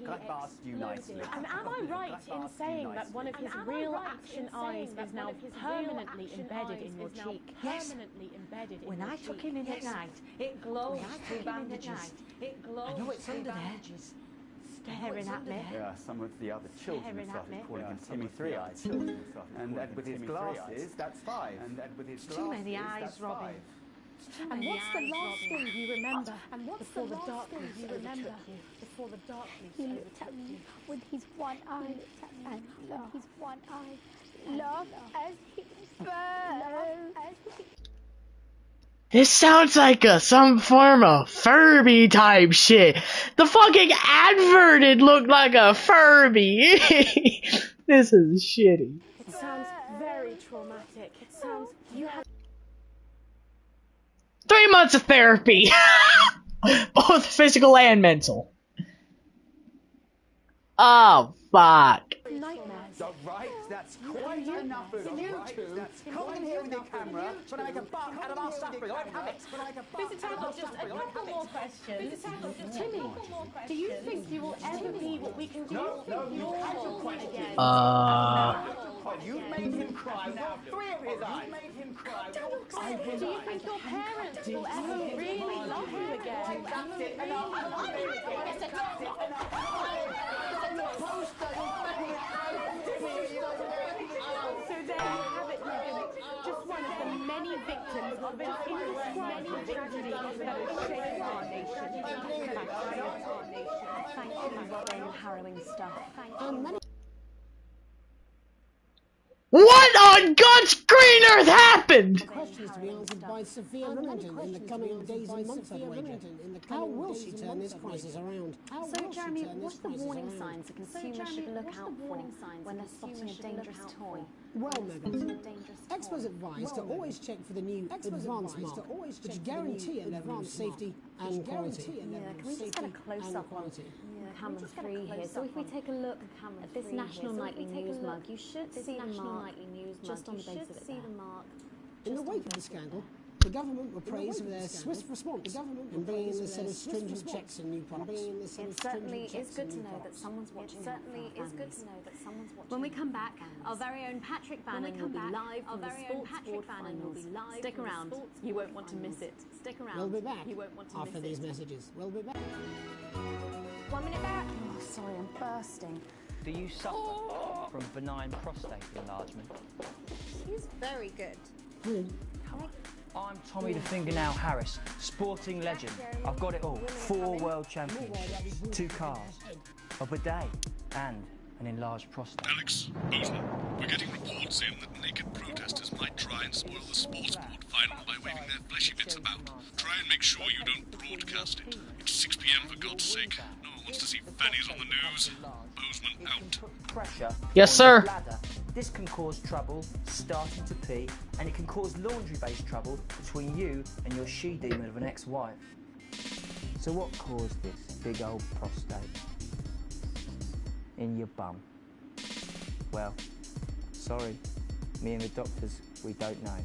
I've asked you nicely. And am I right in saying that one of his real action eyes is now permanently embedded in your cheek? Yes. When I took him in at night, it glowed through bandages. It glowed. I know it's under there. Staring at me. Yeah, some of the other children Staring at started me. calling him Timmy Three Eyes. And with his glasses, that's 5. And with his Too many eyes, Robin. And what's the last thing you remember? And what's before the darkness you remember? Before the darkness He looked at me with his one eye, and with his one eye, love as he burns. This sounds like some form of Furby type shit. The fucking advert, it looked like a Furby. This is shitty. It sounds very traumatic. It sounds you had 3 months of therapy. Both physical and mental. Oh, fuck. nightmares. Right, that's quite enough of you two. Come in here with your camera, trying to make a buck out of our suffering. I won't have it. Mr. Tadlock, just a couple more questions. Mr. Tadlock, just Timmy, do you think you will ever be what we can do? No, you casual question. You made him cry. Now 3 of his eyes. You made him cry. Do you think your parents will ever really love you again? That's it. So there you have it, Megan. Just one of the many victims of an indescribable tragedy that has shaken our nation. Thank you, Robin. Harrowing stuff. Thank you. What on God's green earth happened? Questions to be answered by Sophia Remington in the coming days and months, I wager. How will she turn this crisis around? So, Jeremy, what are the warning signs a consumer should look out for when they're spotting a dangerous toy? Well, Megan, experts advise to always check for the new advanced mark, which guarantee a level of safety and quality. Yeah, can we just get a close-up on camera 3 here? So if we take a look at this National Nightly News mug, you should see the mark just on the base of it there. In the wake of the scandal, the government were praised for their swift response in bringing in a set of stringent checks on new products. It certainly is good to know that someone's watching. When we come back, our very own Patrick Bannon will be live from the Sports Board Finals. Stick around. You won't want to miss it. Stick around. We'll be back You won't want to after miss these it. messages. We'll be back. 1 minute back. Oh, sorry, I'm bursting. Do you suffer from benign prostate enlargement? He's very good. I'm Tommy the Fingernail Harris, sporting legend. I've got it all. 4 world championships, 2 cars, a bidet, and an enlarged prostate. Alex, Bozeman, we're getting reports in that naked protesters might try and spoil the sports board final by waving their fleshy bits about. Try and make sure you don't broadcast it. It's 6 p.m. for God's sake. No one wants to see fannies on the news. Bozeman out. Pressure. Yes, sir. Bladder. This can cause trouble starting to pee, and it can cause laundry-based trouble between you and your she-demon of an ex-wife. So what caused this big old prostate in your bum? Well, sorry, me and the doctors, we don't know.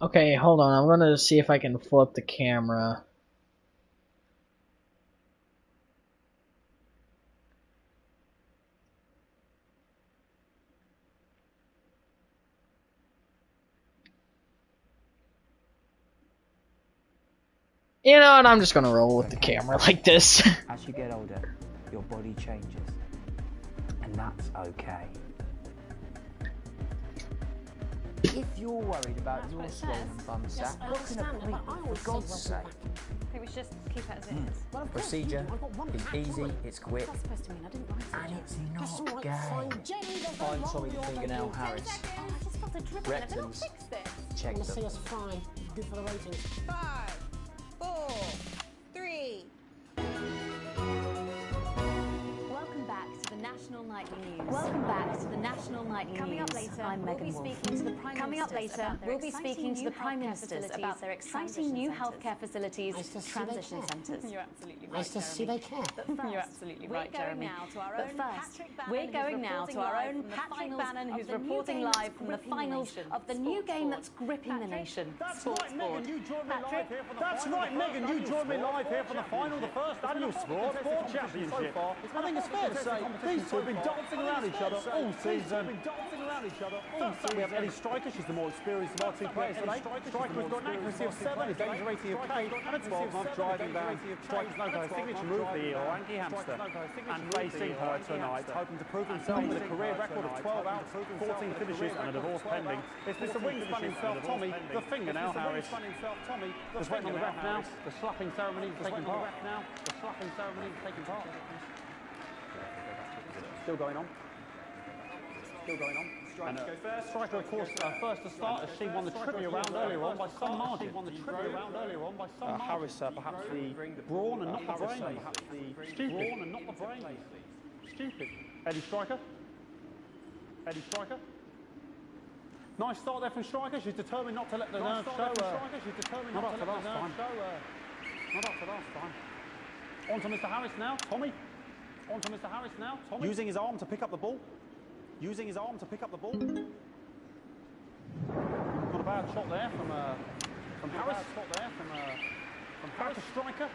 Okay, hold on. I'm gonna see if I can flip the camera. You know what? I'm just gonna roll with the camera like this. As you get older, your body changes, and that's okay. If you're worried about your swollen bum sack, what can a bleep for God's sake? I think we should just keep it as it is. Procedure is easy, it's quick, and it's not gay. I'm Tommy the Fingernail Harris. Rectums, check Want to see them. us fry? Good for the ratings. 5, 4, 3. Welcome back to the National Nightly News. Welcome back to the National Nightly News. Coming up later, I'm Megan Wolf. Coming up later, we'll be speaking to the Prime Ministers about their exciting new healthcare facilities, transition centres. You're absolutely right. Nice to see they care. You're absolutely right, Jeremy. But first, we're going now to our own Patrick Bannon, who's reporting live from the finals of the new game that's gripping the nation. Sports Board. Patrick? That's right, Megan, you joined me live here for the final, the first annual Sports Board Championship. I think it's fair to say these two have been dancing around each other all season. We have Ellie Striker, she's the more experienced of our two players today. Striker's got an accuracy of 7, a danger rating of 8, and a 12-month driving ban. Striker's known for her signature move, the Orangi hamster, and facing her tonight, hoping to prove himself with a career record of 12 out, 14 finishes, and a divorce pending. It's Mr. Wingspan himself, Tommy, the Fingernail Harris. Just waiting on the ref now. The slapping ceremony is taking part. Still going on. And, Striker, of course, first to start, as she won the trivia round earlier on by some margin. Harris, perhaps the brawn and not the brain. Stupid. Eddie Striker. Nice start there from Striker. She's determined not to let the nerves show. Not after last time. On to Mr. Harris now. Tommy. Using his arm to pick up the ball. Not a bad shot there from Harris. From Harris to Striker.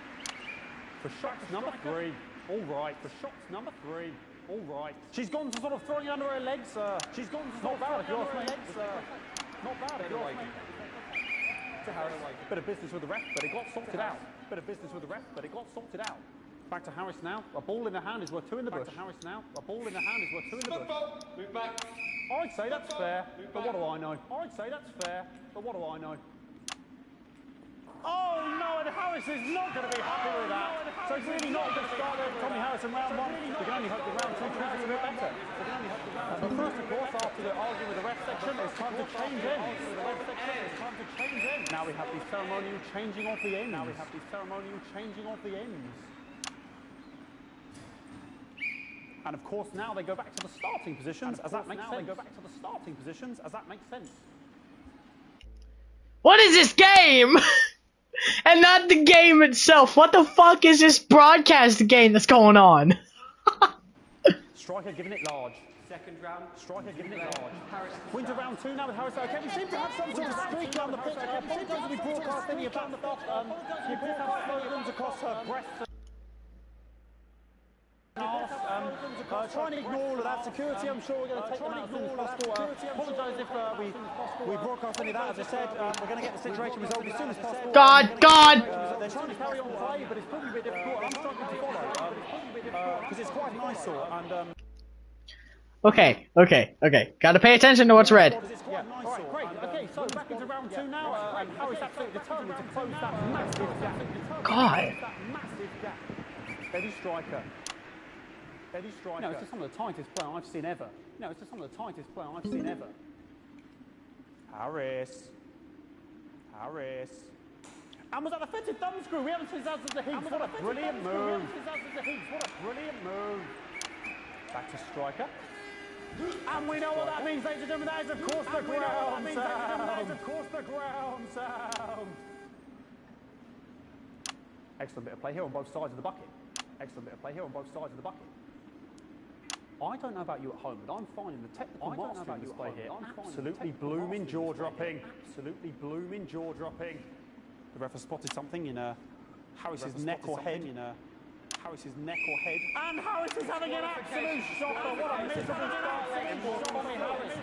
For shots number 3. All right. She's gone to sort of throwing it under her legs. Not bad if you ask me. Bit of business with the ref, but it got sorted out. Back to Harris now. A ball in the hand is worth 2 in the bush. Move back. I'd say that's fair, but what do I know? Oh no, and Harris is not going to be happy with that. So it's really not a good start there for Tommy Harris in round 1. We can only hope that round 2 turns out a bit better. But first, of course, after the argument with the ref section, it's time to change ends. Now we have the ceremonial changing of the ends. And of course, now they go back to the starting positions, as that makes sense. What is this game? And not the game itself. What the fuck is this broadcast game that's going on? Striker giving it large. Second round, Striker giving it large. Wins round 2 now with Harris. Okay, we seem to have some sort of streak down the pitch. I apologise to be broadcasting about the fact you both have slogans across her breasts. Trying to ignore all of that security. I'm sure we're going to take them out as soon as possible. Apologise if we broadcast any of that. As I said, we're going to get the situation resolved as soon as possible. God! They're trying to carry on play, but it's probably a bit difficult. I'm struggling to follow because it's quite an eyesore. And Okay. Gotta pay attention to what's red. Yeah. All right, great. Okay, so back into round 2 now. And Harris absolutely determined to close that massive gap. God. Eddie Striker. Eddie Striker. No, it's just some of the tightest play I've seen ever. No, it's just some of the tightest play I've seen ever. Harris. Harris. And was that a fitted thumb screw? We haven't seen that as the Heaps. What a brilliant move. What a brilliant move. Back to Striker. And we know what that means, ladies and gentlemen. That is, of course, the ground sound. Of course, the ground sound. Excellent bit of play here on both sides of the bucket. Excellent bit of play here on both sides of the bucket. I don't know about you at home, but I'm finding the technical mastering display here absolutely blooming jaw-dropping. Absolutely blooming jaw-dropping. The ref has spotted something in Harris's neck or head. Harris's neck or head. And Harris is having an absolute shocker. What a miserable start for Tommy Harris.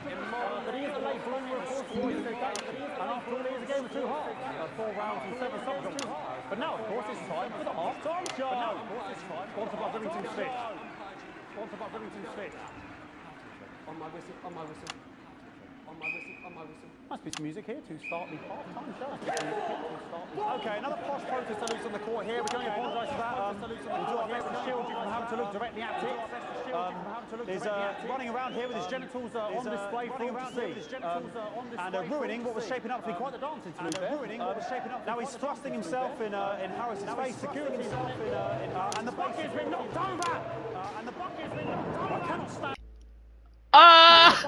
But he is a late bloomer, of course. And after all, it is a game of 2 halves. 4 rounds and 7 subs. But now, of course, it's time for the half-time show. Sponsored by Livingston Switch. Sponsored by Livingston Switch. On my whistle, on my whistle. On my whistle, on my whistle. Nice piece of music here to start the half-time show. Okay, another posh protest salute on the court here. We can only apologise for that. We'll do our best to shield you from having to look directly at it. Is running around here with his genitals on display for all to see. And ruining what was shaping up to be quite the dancing salute there. Now he's thrusting himself in Harris's face, securing himself in and the bucket has been knocked over! And the bucket has been knocked over! I cannot stand. The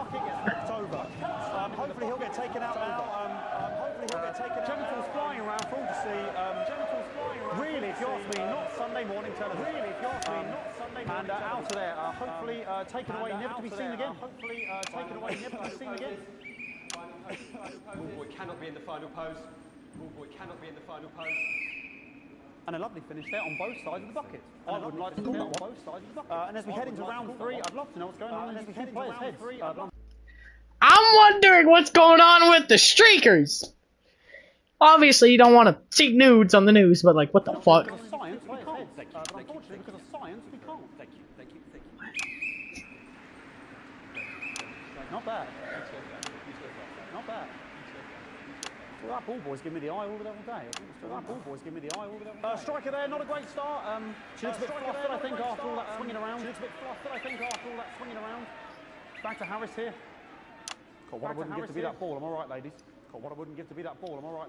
bucket gets knocked over. Hopefully he'll get taken out now. Hopefully he'll get taken out. Genitals flying around for all to see. Genitals flying around. Really, if you ask me, not Sunday morning television. Really, if you ask me, not Sunday morning. And out of there, hopefully taken away, never to be seen again. Hopefully taken away, never to be seen again. Ballboy cannot be in the final pose. Ballboy cannot be in the final pose. And a lovely finish there on both sides of the bucket. I would like to call that on both sides of the bucket. And as we head into round 3, I'd love to know what's going on in these two players' heads. I'm wondering what's going on with the streakers. Obviously, you don't want to see nudes on the news, but like, what the fuck? Because of science, we can't. Unfortunately, because of science, we can't. Thank you. Not bad. Not bad. Well, that ball boy's giving me the eye all day. That ball boy's giving me the eye all day. Striker there, not a great start. She looks a bit flustered, I think, after all that swinging around. Back to Harris here. God, what I wouldn't give to be that ball, I'm all right,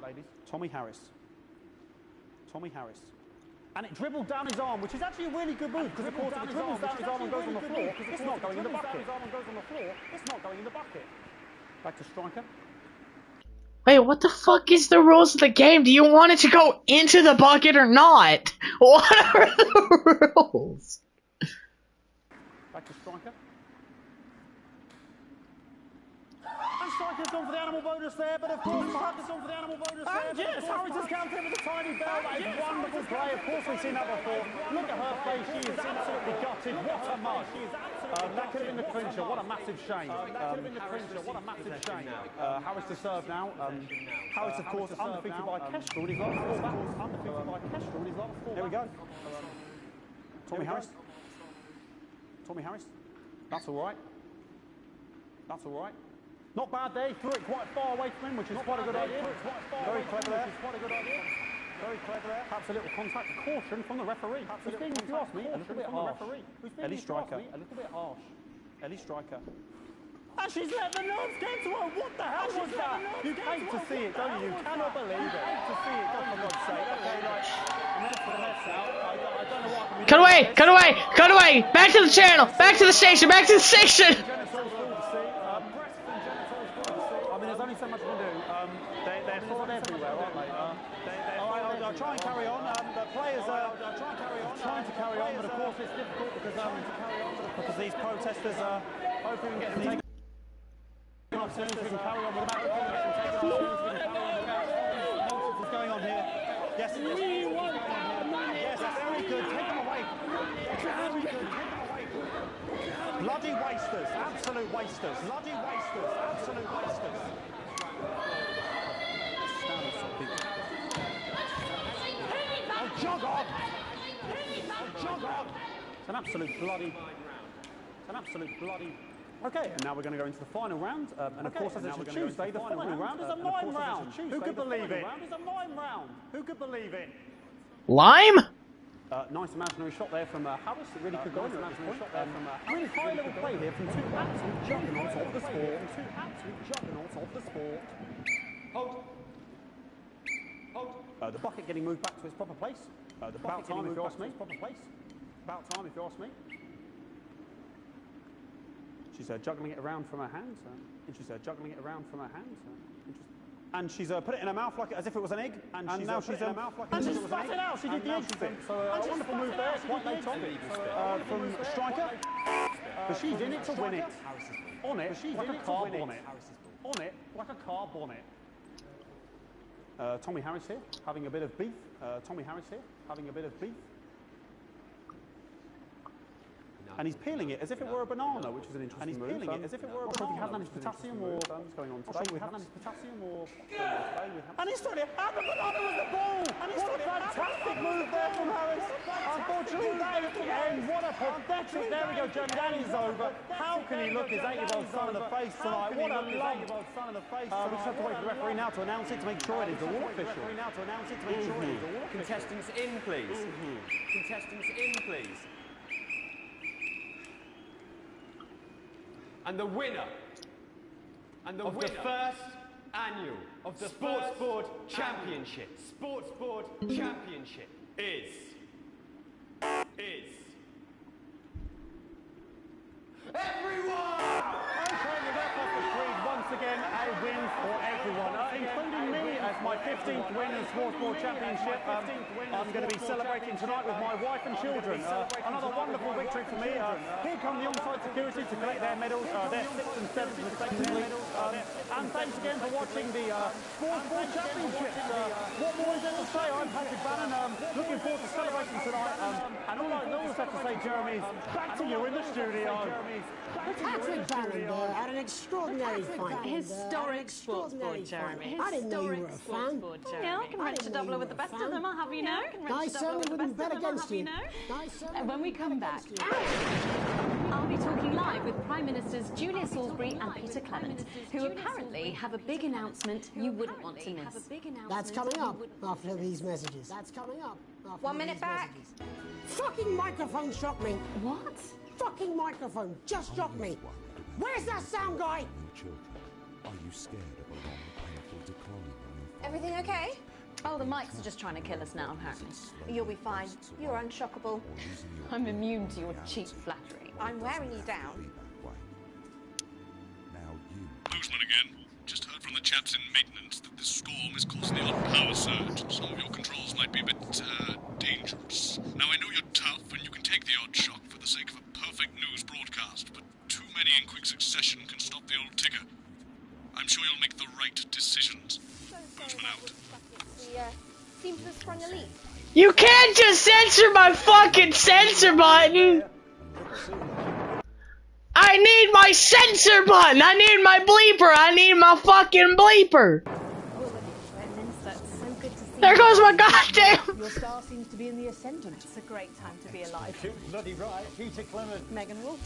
ladies. Tommy Harris. And it dribbled down his arm, which is actually a really good move, because of course if it dribbles down his arm and goes on the floor, it's not going in the bucket. Back to Striker. Wait, what the fuck is the rules of the game? Do you want it to go into the bucket or not? What are the rules? Back to Striker. And Striker's gone for the animal bonus there, but of course Striker's gone for the animal bonus there. And yes, Harris has counted with a tiny bell. That is wonderful play. Of course we've seen that before. Look at her face. She is absolutely gutted. What a mug. That could have been the clincher. What a massive shame. Harris to serve now. Harris, of course, undefeated by Kestrel in his last 4 There we go. Tommy Harris. That's all right. Not bad there. He threw it quite far away from him, which is quite a good idea. Very clever there. Perhaps a little contact caution from the referee. Who's being, if you ask me, a little bit harsh. Ellie Striker. Ellie Striker. And she's let the nerves get to her. What the hell was that? You hate to see it, don't you? You cannot believe it. For God's sake. Okay, right. For the nets out. I don't know what I can Cut away! Back to the channel! Back to the station! I mean, there's only so much we can do. They're sort of everywhere, aren't they? I'll try and carry on. The players are trying to carry on, but of course it's difficult because these protesters are hoping we can get them taken off soon, so we can carry on with the match. What's going on here? Yes, very good. Take them away. Bloody wasters, absolute wasters. Jog on! It's an absolute bloody... Okay, and now we're going to go into the final round. And of course, as it's a Tuesday, the final round is a mime round. Who could believe it? Lime? Nice imaginary shot there from Harris. It really could go into imaginary shot there from really high level play here from two absolute juggernauts of the sport. Hold. The bucket getting moved back to its proper place. About time if you ask me. About time if you ask me. She's juggling it around from her hands. And she's put it in her mouth like as if it was an egg. And now she's spat it out. She did the egg bit. So a wonderful move there, quite late on from Striker. But she's in it to win it. On it, like a car bonnet. On it, like a car bonnet. Tommy Harris here, having a bit of beef. And he's peeling it as if it were a banana, which is an interesting move. And if he has managed potassium or what's going on today. And he's trying to have the banana with the ball. And he's what a fantastic move there from Harris. Unfortunately, that at the end. What a pathetic. There we go, Jeremy. That is over. How can he look his 8-year-old son in the face tonight? What a lump. We just have to wait for the referee now to announce it to make sure it is all official. Contestants in, please. Contestants in, please. And the winner of the first annual of the Sports Board Championship is everyone! Okay, well, that was agreed. Once again, a win for everyone, including me as my 15th win in the Sports Board Championship. I'm going to be celebrating tonight with my wife and children. Another wonderful victory for me. Here come the on-site security to collect their medals, their 6th and 7th respectively. And thanks again for watching the Sports Board Championships. What more is there to say? I'm Patrick Bannon. Looking forward to celebrating tonight. And all I always have to say, Jeremy, is back to you in the studio. Patrick Bannon had an extraordinary fight. Historic Sports Board, Jeremy. I didn't know you were a fan. Yeah, I can manage to double with the best of them, I'll have you know. I certainly wouldn't bet against you. And when we come back, I'll be talking live with Prime Ministers Julia Salisbury and Peter Clement, who apparently have a big announcement you wouldn't want to miss. That's coming up after these messages. 1 minute back. Fucking microphone shocked me. What? Fucking microphone just shocked me. Where's that sound guy? Children, are you scared of a long, painful decline on your Everything okay? Oh, the mics are just trying to kill us now, apparently. You'll be fine. You're unshockable. I'm immune to your cheap flattery. I'm wearing you down. Boozman again. Just heard from the chaps in maintenance that this storm is causing the odd power surge. Some of your controls might be a bit, dangerous. Now, I know you're tough and you can take the odd shock for the sake of a perfect news broadcast, but too many in quick succession can stop the old ticker. I'm sure you'll make the right decisions. Boozman out. We seem to have sprung a leak. You can't just censor my fucking censor button! I need my censor button! I need my bleeper! I need my fucking bleeper! There goes my goddamn... Your star seems to be in the ascendant. It's a great time to be alive. Bloody right, Peter Clement. Megan Wolf.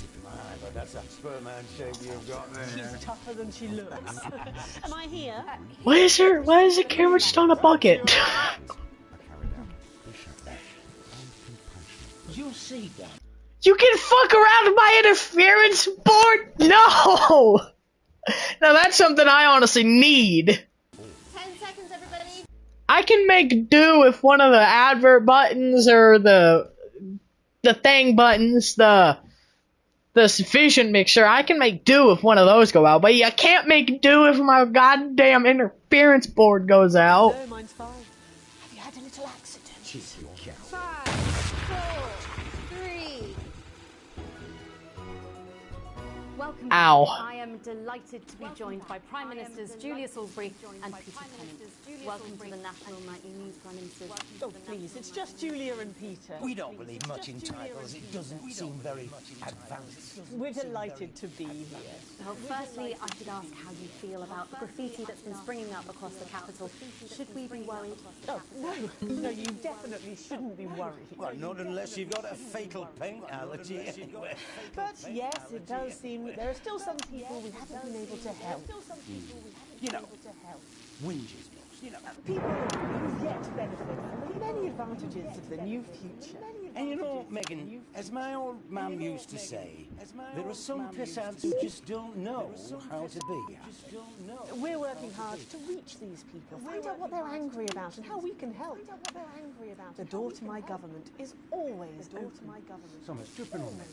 But that's a Superman shape you've got there. She's tougher than she looks. Am I here? Why is the camera just on a bucket? You see that? You can fuck around with my interference board? No! Now that's something I honestly need. 10 seconds, everybody. I can make do with one of the advert buttons or the thing buttons, the sufficient mixer. I can make do if one of those go out, but I can't make do if my goddamn interference board goes out. No, mine's fine. Have you had a little accident? 5, 4, 3. Welcome. Ow. I am delighted to be joined by Prime Ministers Julia Salisbury and Peter Clement. Welcome to the National Nightly News, Prime Ministers. Oh, please, it's just Julia and Peter. We don't believe much in titles. It doesn't seem very advanced. We're delighted to be here. Well, firstly, I should ask how you feel about the graffiti that's been springing up across the capital. Should we be worried? Oh, no, you definitely shouldn't be worried. Well, not unless you've got a fatal paint allergy anyway. But yes, it does seem that there are still some people we haven't been able to help. You know, Winges lost. People who yet benefit from the many advantages of the new future. And you know, Megan, as my old mum used to say, there are some pissants who just don't know how to be. We're working hard to reach these people, find out what they're angry about and how we can help. The door to my government is always open. Someone's tripping on me.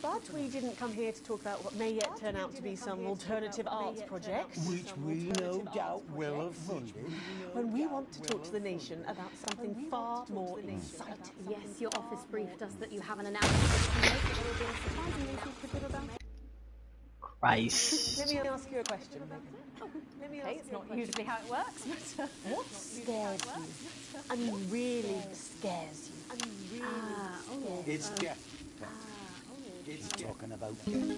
But we didn't come here to talk about what may yet turn out to be some alternative arts project. Which we no doubt will have funded. When we want to talk to the nation about something far more exciting. Yes, your office briefed us that you have an announcement to make that will be surprisingly secretive about. Christ. Let me ask you a question, Megan. Okay, it's not usually how it works, but... What scares you? I mean, really scares you? It's death. It's talking about death.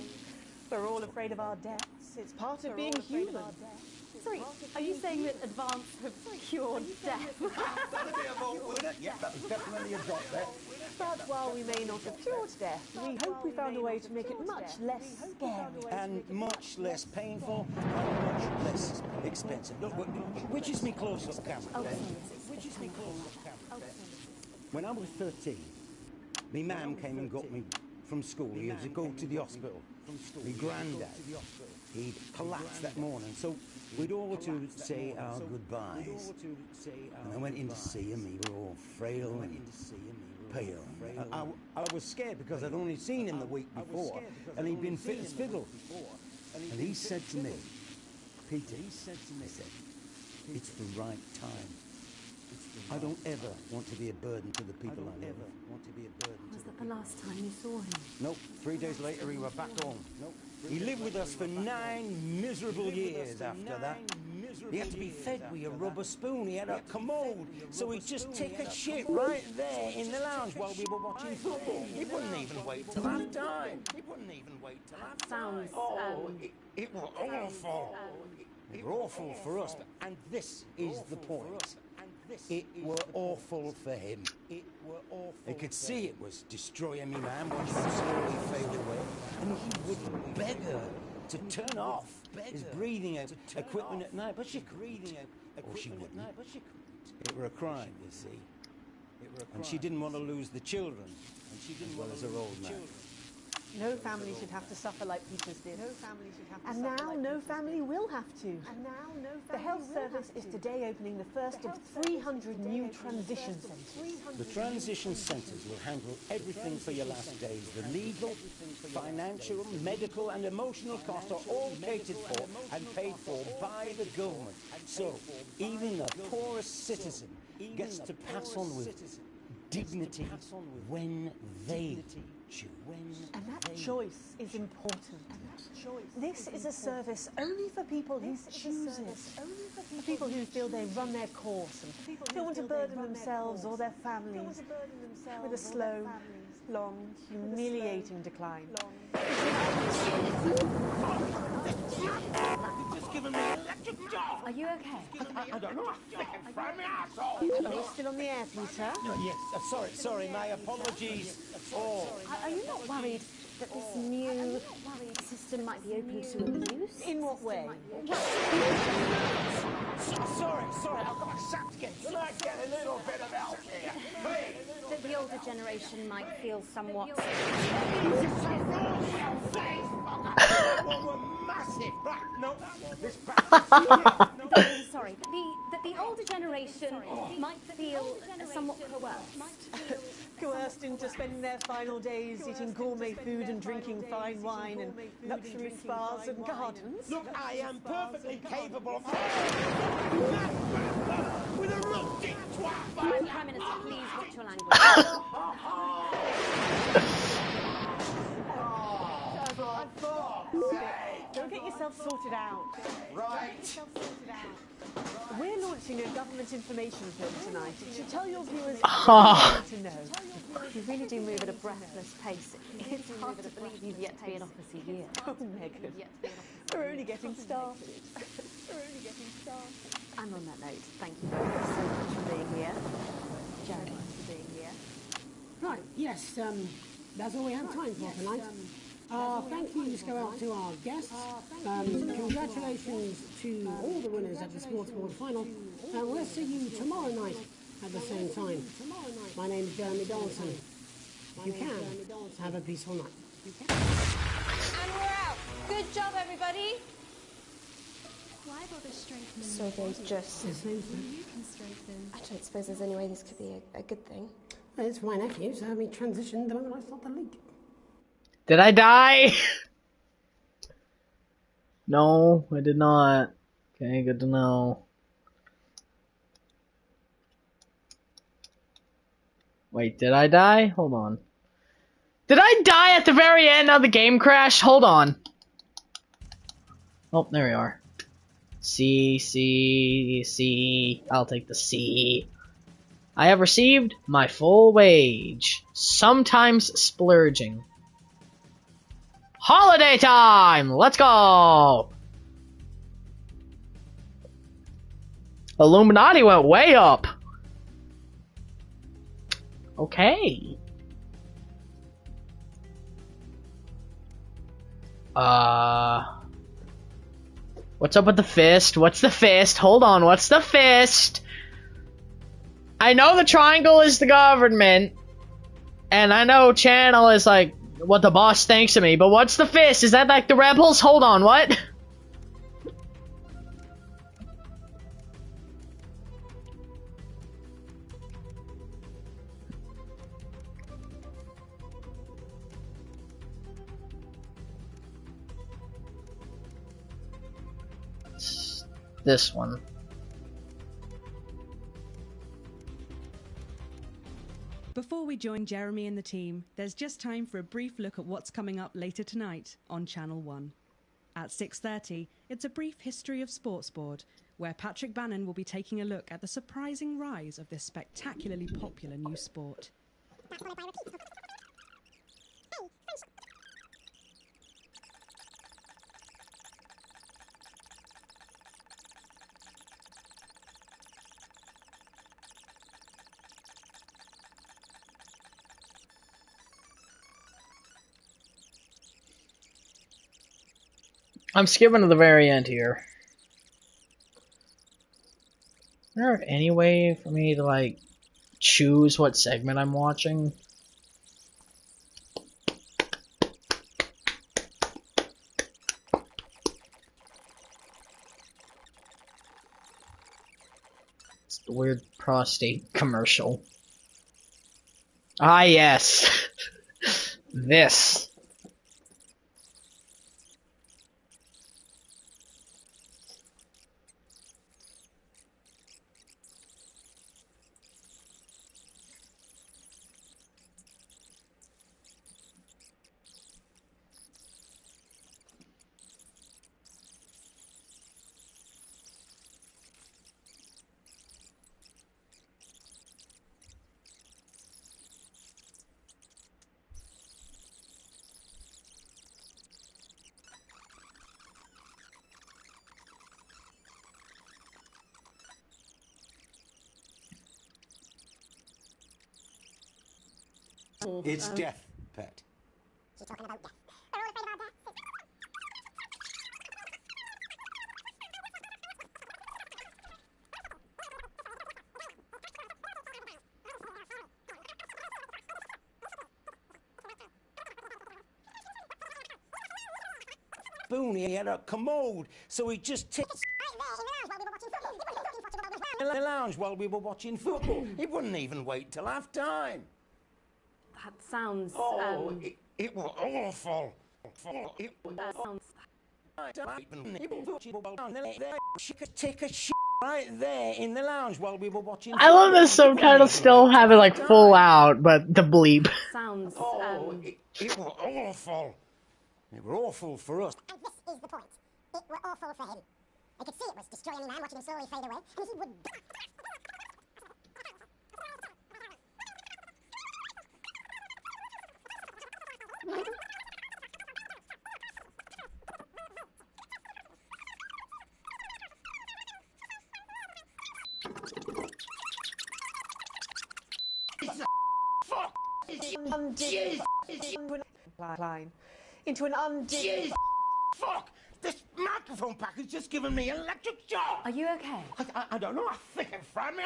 We're all afraid of our deaths. It's part of being human. Sorry, are you saying that Advance have cured death? That'll be a vote, wouldn't it? Yeah, that was definitely a drop there. But while we may not have cured death, we hope we found a way to make it much less scary. And much less painful, and much less expensive. Look, which is me close-up camera? Which is me close-up camera? When I was 13, my mum came and got me from school. He had to go to the hospital. My granddad, he'd collapsed that morning, so we'd all to say our goodbyes. And I went in to see him. He were all frail and pale. I was scared because I'd only seen him the week before, and he'd been fit as fiddle. And he said to me, Peter, he said, it's the right time. I don't ever want to be a burden to the people I love. Was that the last time you saw him? Nope. 3 days later, he was back home. He lived with us for 9 miserable years after that. He had to be fed with a rubber spoon. He had a commode, so he'd just take a shit right there in the lounge while we were watching football. He wouldn't even wait till half time. Sounds... it was awful. It were awful for us, and this is the point. It were awful for him. He could see it was destroying me, man, when she would slowly fade away. And he would beg her to turn off his breathing equipment at night, but she couldn't. Or she wouldn't. It were a crime, you see. And she didn't want to lose the children, as well as her old man. No family should have to suffer like Peter's did. And now no family will have to. The health service is today opening the first of 300 new transition centres. The transition centres will handle everything for your last days. The legal, financial, medical and emotional costs are all catered for and paid for by the government. So even the poorest citizen gets to pass on with dignity when they choose. And that choice is important. This is a service only for people who choose it. For people who feel they run their course and don't want to burden themselves or their families with a slow, long, humiliating decline. Are you okay? I don't know. Are you still on the air, Peter? Yes. Sorry. My apologies. Are you not worried that this new system might be open to abuse? In what way? Sorry. I've got sacked again. Can I get a little bit of help here? Please. That the older generation might feel somewhat... Massive. Right, no. Sorry, that the older generation might feel somewhat coerced. Coerced into spending their final days eating gourmet food and drinking fine wine and luxury spas and gardens. Look, I am perfectly capable of... with a roasting twat. Prime Minister, please watch your language. Don't get yourself sorted out. Right. We're launching a government information film tonight. It should tell your viewers Ah. what you need to know. You really do move at a breathless pace. It's hard to believe you've yet to be in office a year. Oh, Megan. We're only getting started. And on that note, thank you very much so much for being here. Jeremy, for being here. Right, yes, that's all we have time for tonight. Thank yous go out to our guests. Congratulations to all the winners at the Sports Board final. And we'll see you tomorrow night at the same time. My name is Jeremy Donaldson. You can have a peaceful night. And we're out. Good job, everybody. Why bother straightening? So there's just... You can straighten. I don't suppose there's any way this could be a good thing. It's my nephew, so we transitioned the moment I saw the leak. Did I die? No, I did not. Okay, good to know. Wait, did I die? Hold on. Did I die at the very end of the game crash? Hold on. Oh, there we are. C. I'll take the C. I have received my full wage. Sometimes splurging. Holiday time! Let's go! Illuminati went way up. Okay. What's up with the fist? What's the fist? Hold on, what's the fist? I know the triangle is the government, and I know channel is like what the boss thinks of me, but what's the fist? Is that like the rebels? Hold on, what? This one. Before we join Jeremy and the team, there's just time for a brief look at what's coming up later tonight on Channel 1. At 6:30, it's a brief history of Sports Board, where Patrick Bannon will be taking a look at the surprising rise of this spectacularly popular new sport. I'm skipping to the very end here. Is there any way for me to, like, choose what segment I'm watching? It's the weird prostate commercial. Ah, yes. This. It's death, Pet. She's talking about death. Boone, he had a commode, so he just tipped in the lounge while we were watching football. He wouldn't even wait till half time. That sounds. It was awful. It was sounds. She could take a shit right there in the lounge while we were watching. I love this subtitle still have it like full out, but the bleep. Sounds. It was awful. They were awful for us. And this is the point. It were awful for him. I could see it was destroying me, man, watching him slowly fade away, and he would... Line. into an Jeez, fuck! This microphone pack has just given me an electric shock. Are you okay? I don't know. I think it fried me.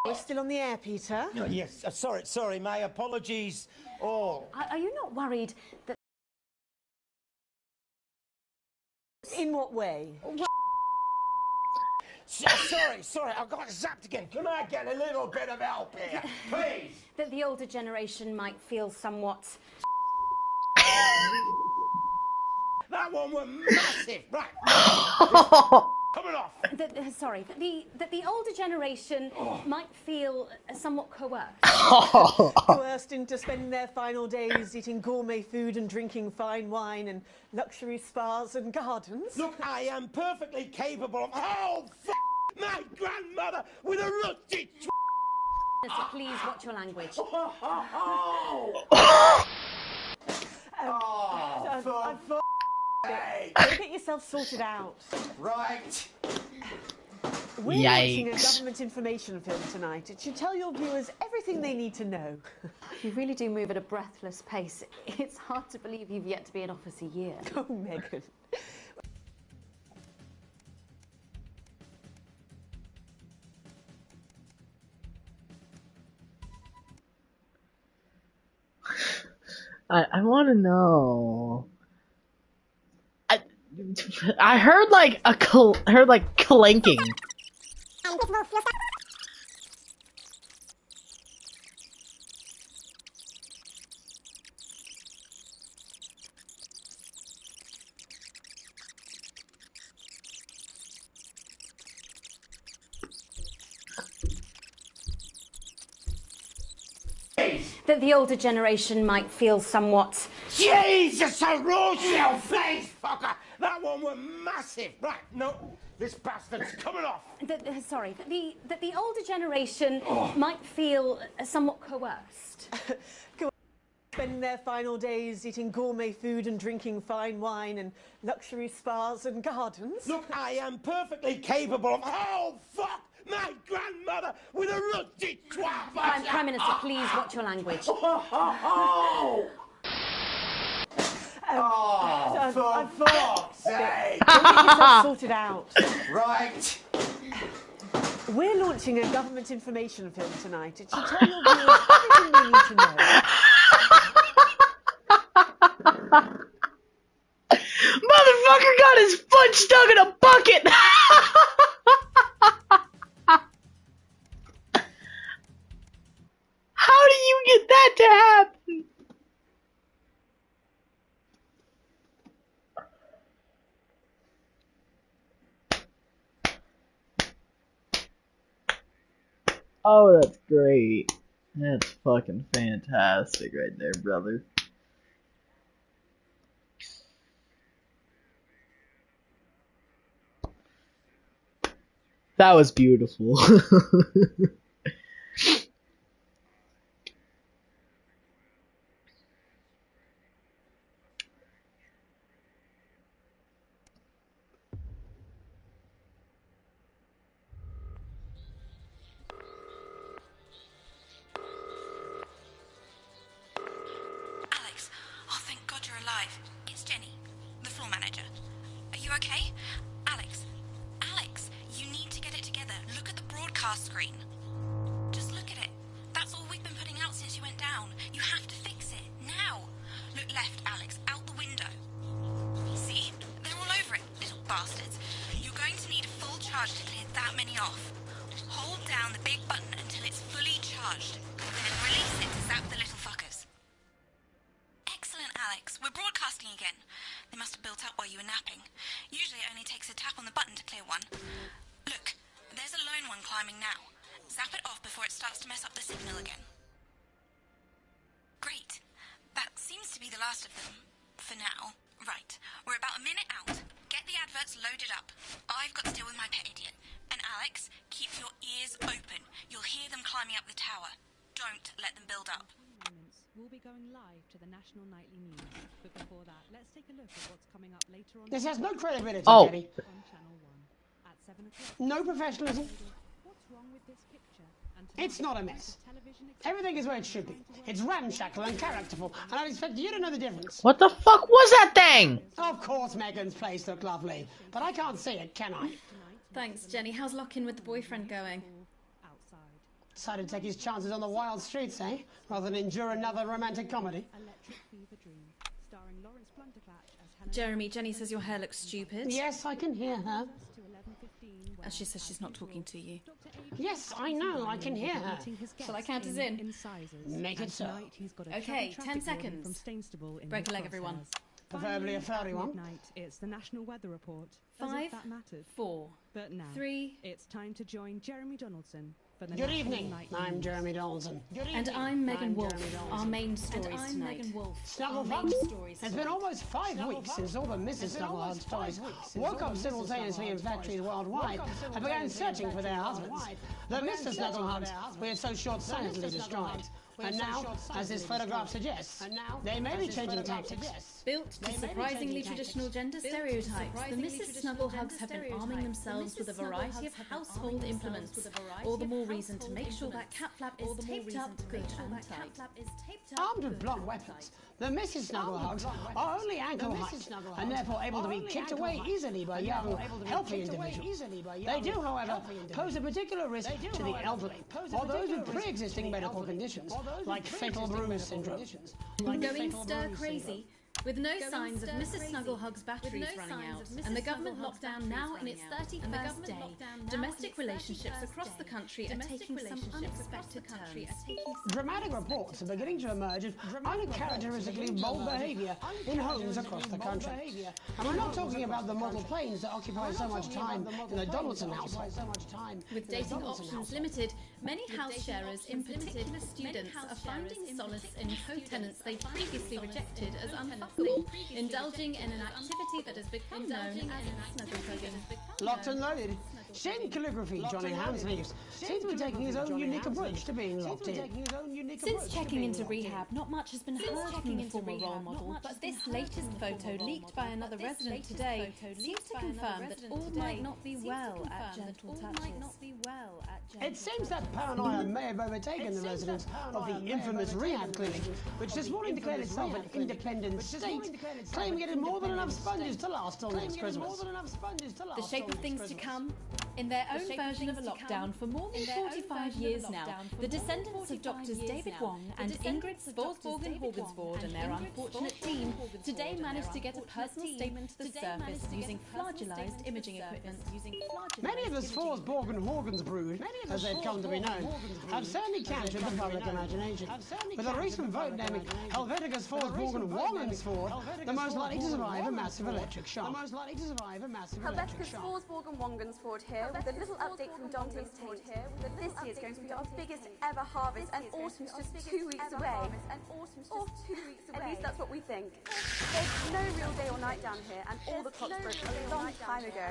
We're still on the air, Peter. Oh, yes, sorry, my apologies all. Are you not worried that... In what way? Sorry, I got zapped again. Can I get a little bit of help here, please? That the older generation might feel somewhat... That one was massive, right? Coming off. That the older generation might feel somewhat coerced. Coerced into spending their final days eating gourmet food and drinking fine wine and luxury spas and gardens. Look, I am perfectly capable of... Oh, my grandmother with a rusty... So please watch your language. Go get yourself sorted out. Right. We're watching a government information film tonight. It should tell your viewers everything they need to know. You really do move at a breathless pace. It's hard to believe you've yet to be in office a year. Oh, Megan. I want to know. I heard like clanking. That the older generation might feel somewhat... Jesus, a Rochelle face fucker! That one was massive. Right, no, this bastard's coming off. That the older generation might feel somewhat coerced. Spending their final days eating gourmet food and drinking fine wine and luxury spas and gardens. Look, I am perfectly capable of... Oh, fuck! My grandmother with a rusty twat! Prime Minister, please watch your language. For fuck's sake! Go get yourself sorted out. Right. We're launching a government information film tonight. It should tell your viewers everything they need to know. Motherfucker got his foot stuck in a bucket! How do you get that to happen? Oh, that's great. That's fucking fantastic right there, brother. That was beautiful. Alex, oh thank God you're alive. It's Jenny, the floor manager. Are you okay? Alex, you need to get it together. Look at the broadcast screen. Just look at it. That's all we've been putting out since you went down. You have to fix it, now. Look left, Alex, out the window. See? They're all over it, little bastards. You're going to need a full charge to clear that many off. Hold down the big button until it's fully charged. Then release it to zap the little fuckers. Excellent, Alex. We're broadcasting again. They must have built up while you were napping. Usually it only takes a tap on the button to clear one. Look, there's a lone one climbing now. Zap it off before it starts to mess up the signal again. Great. That seems to be the last of them. For now. Right. We're about a minute out. Get the adverts loaded up. I've got to deal with my pet idiot. And Alex, keep your ears open. You'll hear them climbing up the tower. Don't let them build up. We'll be going live to the National Nightly News. But before that, let's take a look at what's coming up later on. This has no credibility, Oh. Jenny. On Channel 1 at 7 o'clock. No professionalism. It's not a mess. Everything is where it should be. It's ramshackle and characterful, and I expect you to know the difference. What the fuck was that thing? Of course Megan's place looked lovely, but I can't see it, can I? Thanks, Jenny. How's lock-in with the boyfriend going? Decided to take his chances on the wild streets, eh? Rather than endure another romantic comedy. Jeremy, Jenny says your hair looks stupid. Yes, I can hear her. She says she's not talking to you. Yes, I know, I can hear her. Shall I count us in? Make it so. Okay, 10 seconds. Break a leg, everyone. Preferably a furry one. It's the National Weather Report. 5, that mattered. 4, But now, 3. It's time to join Jeremy Donaldson for the Good National evening. Night I'm News. Jeremy Donaldson. And I'm Megan Wolf. Our main stories tonight. Snugglefuck. It's been almost 5 weeks since all the Mrs. Snugglehugs toys woke up simultaneously in factories worldwide and began searching for their husbands. The Mr. Snugglehugs we had so short-sightedly destroyed. And now, as this photograph suggests, they may be changing tactics. Built to surprisingly traditional gender stereotypes, the Mrs. Snugglehugs have been arming themselves with a variety of household implements. All the more reason to make sure that cat flap is taped up good and tight. Armed with blunt weapons, the Mrs. Snugglehugs are only ankle height and therefore able to be kicked away easily by young, healthy individuals. They do, however, pose a particular risk to the elderly or those with pre-existing medical conditions, like fatal bruise syndrome. Going stir-crazy, with no signs of Mrs. Snugglehugs' batteries running out, and the government lockdown now in its 31st day, domestic relationships across the country are taking some unexpected turns. Dramatic reports are beginning to emerge of uncharacteristically bold behaviour in homes across the country. And we're not talking about the model planes that occupy so much time in the Donaldson household. With dating options limited, many house sharers, in particular students, are finding solace in co-tenants they previously rejected as unfuckable, indulging in an activity that has become known as snugglehugging. Locked and loaded. Shin Calligraphy, Johnny Hamsleeves, seems to be taking his own unique approach to being locked in. Since checking into rehab, not much has been heard from the former role model, but this latest photo leaked by another resident today seems to confirm that all might not be well at Gentle Touches. It seems that paranoia may have overtaken the residents of the infamous rehab clinic, which this morning declared itself an independent state, claiming it had more than enough sponges to last till next Christmas. The shape of things to come. In their own version of a lockdown for more than 45 years now, the descendants of Doctors David Wong and Ingrid Sporsborgen-Horgensvoord and their unfortunate team today managed to get a personal statement to the surface using flagellized imaging equipment. Many of the Sporsborgen-Horgens brood, as they've come to be known, have certainly captured the public imagination, with a recent vote naming Helvetica Sporsborgen-Wongensvoord the most likely to survive a massive electric shock. Helvetica Sporsborgen-Wongensvoord here with a little update from Dante's Tate. This year is going to be our biggest ever harvest, and autumn's just 2 weeks away. Or 2 weeks away. At least that's what we think. There's no real day or night down here, and all the clocks broke a long time ago.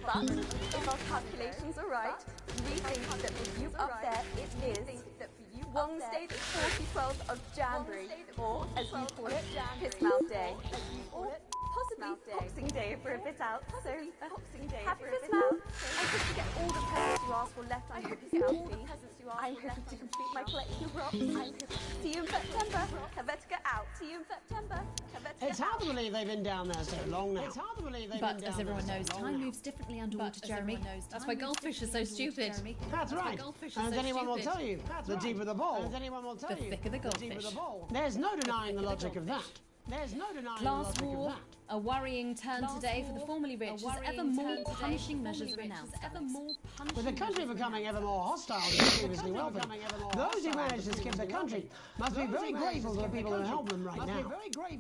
But if our calculations are right, we think that for you up there, it is Wednesday the 4012th of January, or as we call it, Pissmouth Day. Or possibly Boxing Day if we're a bit out. So, happy Pissmouth! And just to get all the presents you asked for left on your discount fee, I'm hoping to complete my collection of rocks. I'm hoping to see you in September. Helvetica out. See you in September. It's hard to believe they've been down there so long now. But as everyone knows, time moves differently underwater, Jeremy. That's why goldfish are so stupid. That's right. And as anyone will tell you, the deeper the bowl, the thicker the goldfish. There's no denying the logic of that. There's no denying the Class logic of war, that. a worrying turn today for the formerly rich as ever more punishing measures are announced. With the country becoming ever more hostile to the previously wealthy, those who manage to skip the country must be very grateful to the people who help them right now.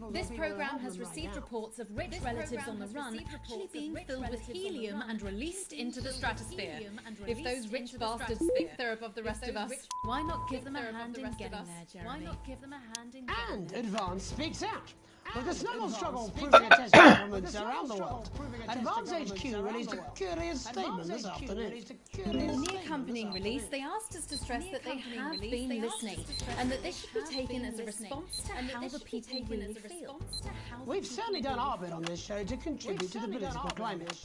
This programme has received reports of rich relatives on the run actually being filled with helium and released into the stratosphere. If those rich bastards think they're above the rest of us, why not give them a hand in getting there, Jeremy? And Advance speaks out. With the snuggle struggle proving a test governments around the world. Advance HQ released a curious statement this afternoon. In the accompanying release, they asked us to stress that they have been listening and that this should be taken as a response to how the people really feel. We've certainly done our bit on this show to contribute to the political climate.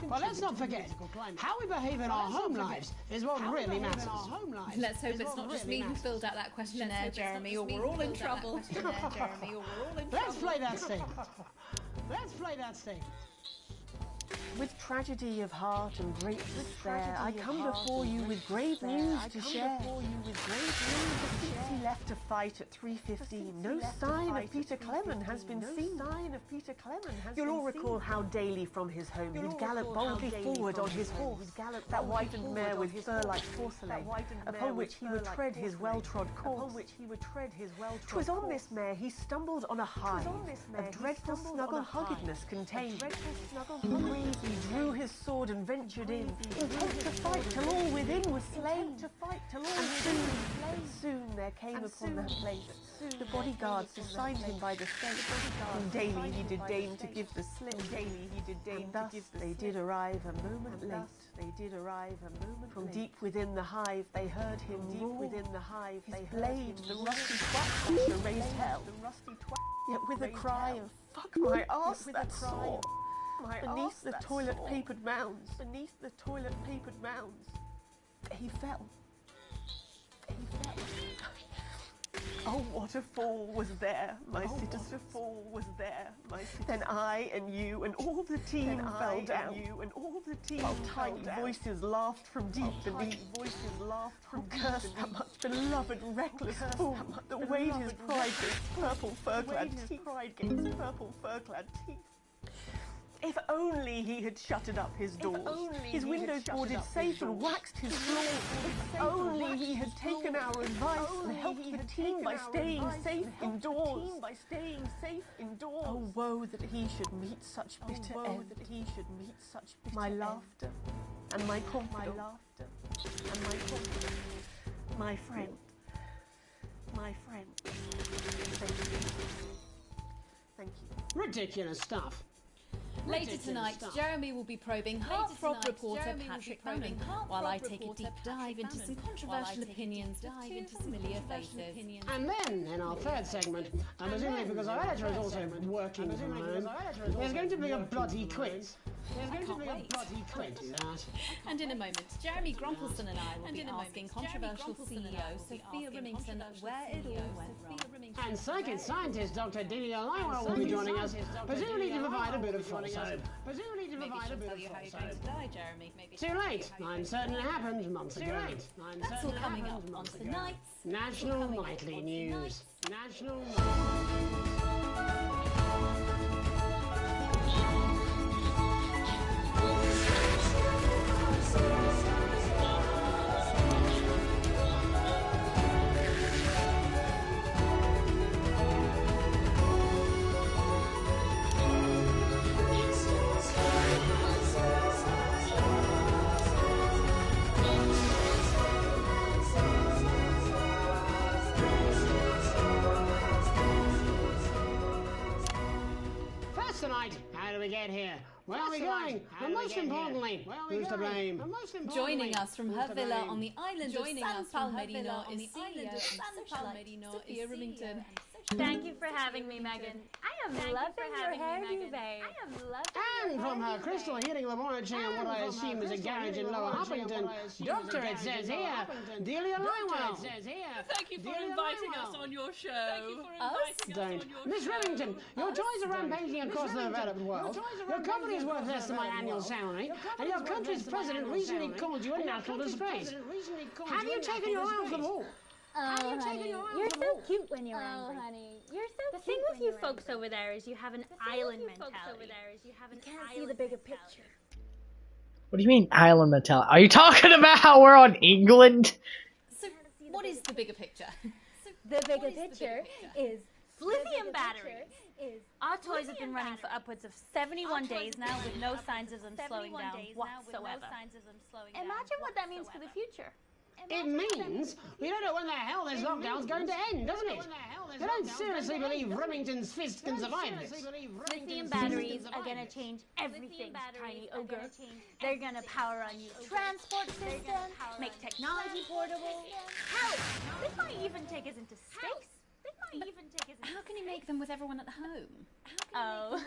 But let's not forget, how we behave in our home lives is what really matters. Let's hope it's not just me who filled out that questionnaire, Jeremy, or we're all in trouble. Let's play that sting. Let's play that sting. With tragedy of heart and great despair, I come before you with grave news to share. Since he left to fight at 3:15, no sign of Peter Clement has been seen. You'll all recall how daily from his home he'd gallop boldly forward on his horse, that whitened mare with fur like porcelain, upon which he would tread his well-trod course. 'Twas on this mare he stumbled on a hive, of dreadful snuggle-huggedness contained. He drew his sword and ventured in, intent to fight till all within was slain. And soon there came upon that place the bodyguards assigned him by the state, and daily he did deign to give the slip. And thus they did arrive a moment late. From deep within the hive they heard him roar. His blade, the rusty twat, raised hell. Yet with a cry of "Fuck my arse, that's sore!" Beneath the toilet-papered mounds, he fell. Oh, what a fall was there, my citizen. Then I and you and all the team fell down. While tiny voices laughed from deep beneath. Oh, curse that much beloved reckless fool that weighed his pride against purple fur-clad teeth. If only he had shuttered up his doors, his windows boarded safe and waxed his floors. If only he had taken our advice and helped the team by staying safe indoors. Oh, woe that he should meet such bitter end. My laughter and my confidant. My friend. Thank you. Ridiculous stuff. Later tonight, Jeremy will be probing heartthrob reporter Patrick Froning, while I take a deep dive into some controversial opinions with two familiar faces. And then, in our third segment, and presumably because our editor is also working from home, there's going to be a bloody quiz. And in a moment, Jeremy Grumpelson and I will be asking controversial CEO Sophia Remington where it all went wrong. And psychic scientist Dr. Delia Lywell will be joining us, presumably to provide a bit of false hope. Maybe she'll tell you how you're going to die, Jeremy. Too late. I'm certain it happened months ago. That's all coming up on tonight's National Nightly News. Tonight, how do we get here? Where are we going? And most importantly, who's to blame? Joining us from her villa on the island of San Palmerino is Sophia Remington. Thank you for having me, Megan. I am loving your hairdo, babe. And from her crystal heating laboratory in what I assume is a garage in Lower Huffington, Doctor, it says here, Delia Lywell. Thank you for inviting us on your show. Don't. Miss Remington, your toys are rampaging across the developed world. Your company is worth less than my annual salary, and your country's president recently called you a national disgrace. Have you taken your eye off the ball? Oh, honey, you're so cute when you're angry. Honey, you're so cute. The thing with you folks over there is you have an island mentality. You can't see the bigger picture. What do you mean island mentality? Are you talking about how we're on England? So, what is the bigger picture? The bigger picture is lithium batteries. Our toys have been running for upwards of 71 days now with no signs of them slowing down whatsoever. Imagine what that means for the future. It means we don't know when the hell this lockdown's going to end, doesn't it? You don't seriously believe Remington's fist can survive this? Lithium batteries are gonna change everything, Tiny Ogre. They're gonna power our new transport system, make technology portable. Hell, they might even take us into space. How can you make them with everyone at home? Oh,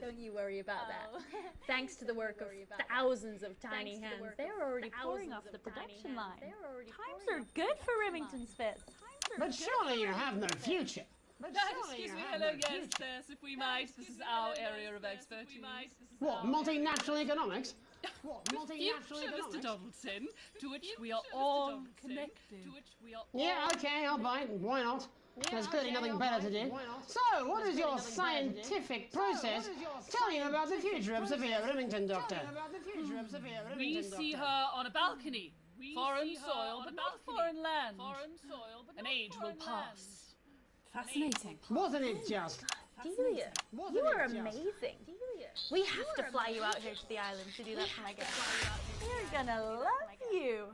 don't you worry about that. Thanks to the work of thousands of tiny hands, they're already pouring off the production line. Times are good for Remington's fist. But surely you have no future. Excuse me, hello, yes, if we might. This is our area of expertise. What, multinational economics? Future, Mr. Donaldson, to which we are all connected. Yeah, okay, I'll bite. Why not? There's clearly nothing better to do. So, what is your scientific process telling you about the future of Sophia Remington, Doctor? We see her on a balcony. Foreign soil, but not foreign land. An age will pass. Fascinating. Wasn't it just? Delia, you are amazing. We have to fly you out here to the island to do that for my guests. They're gonna love you.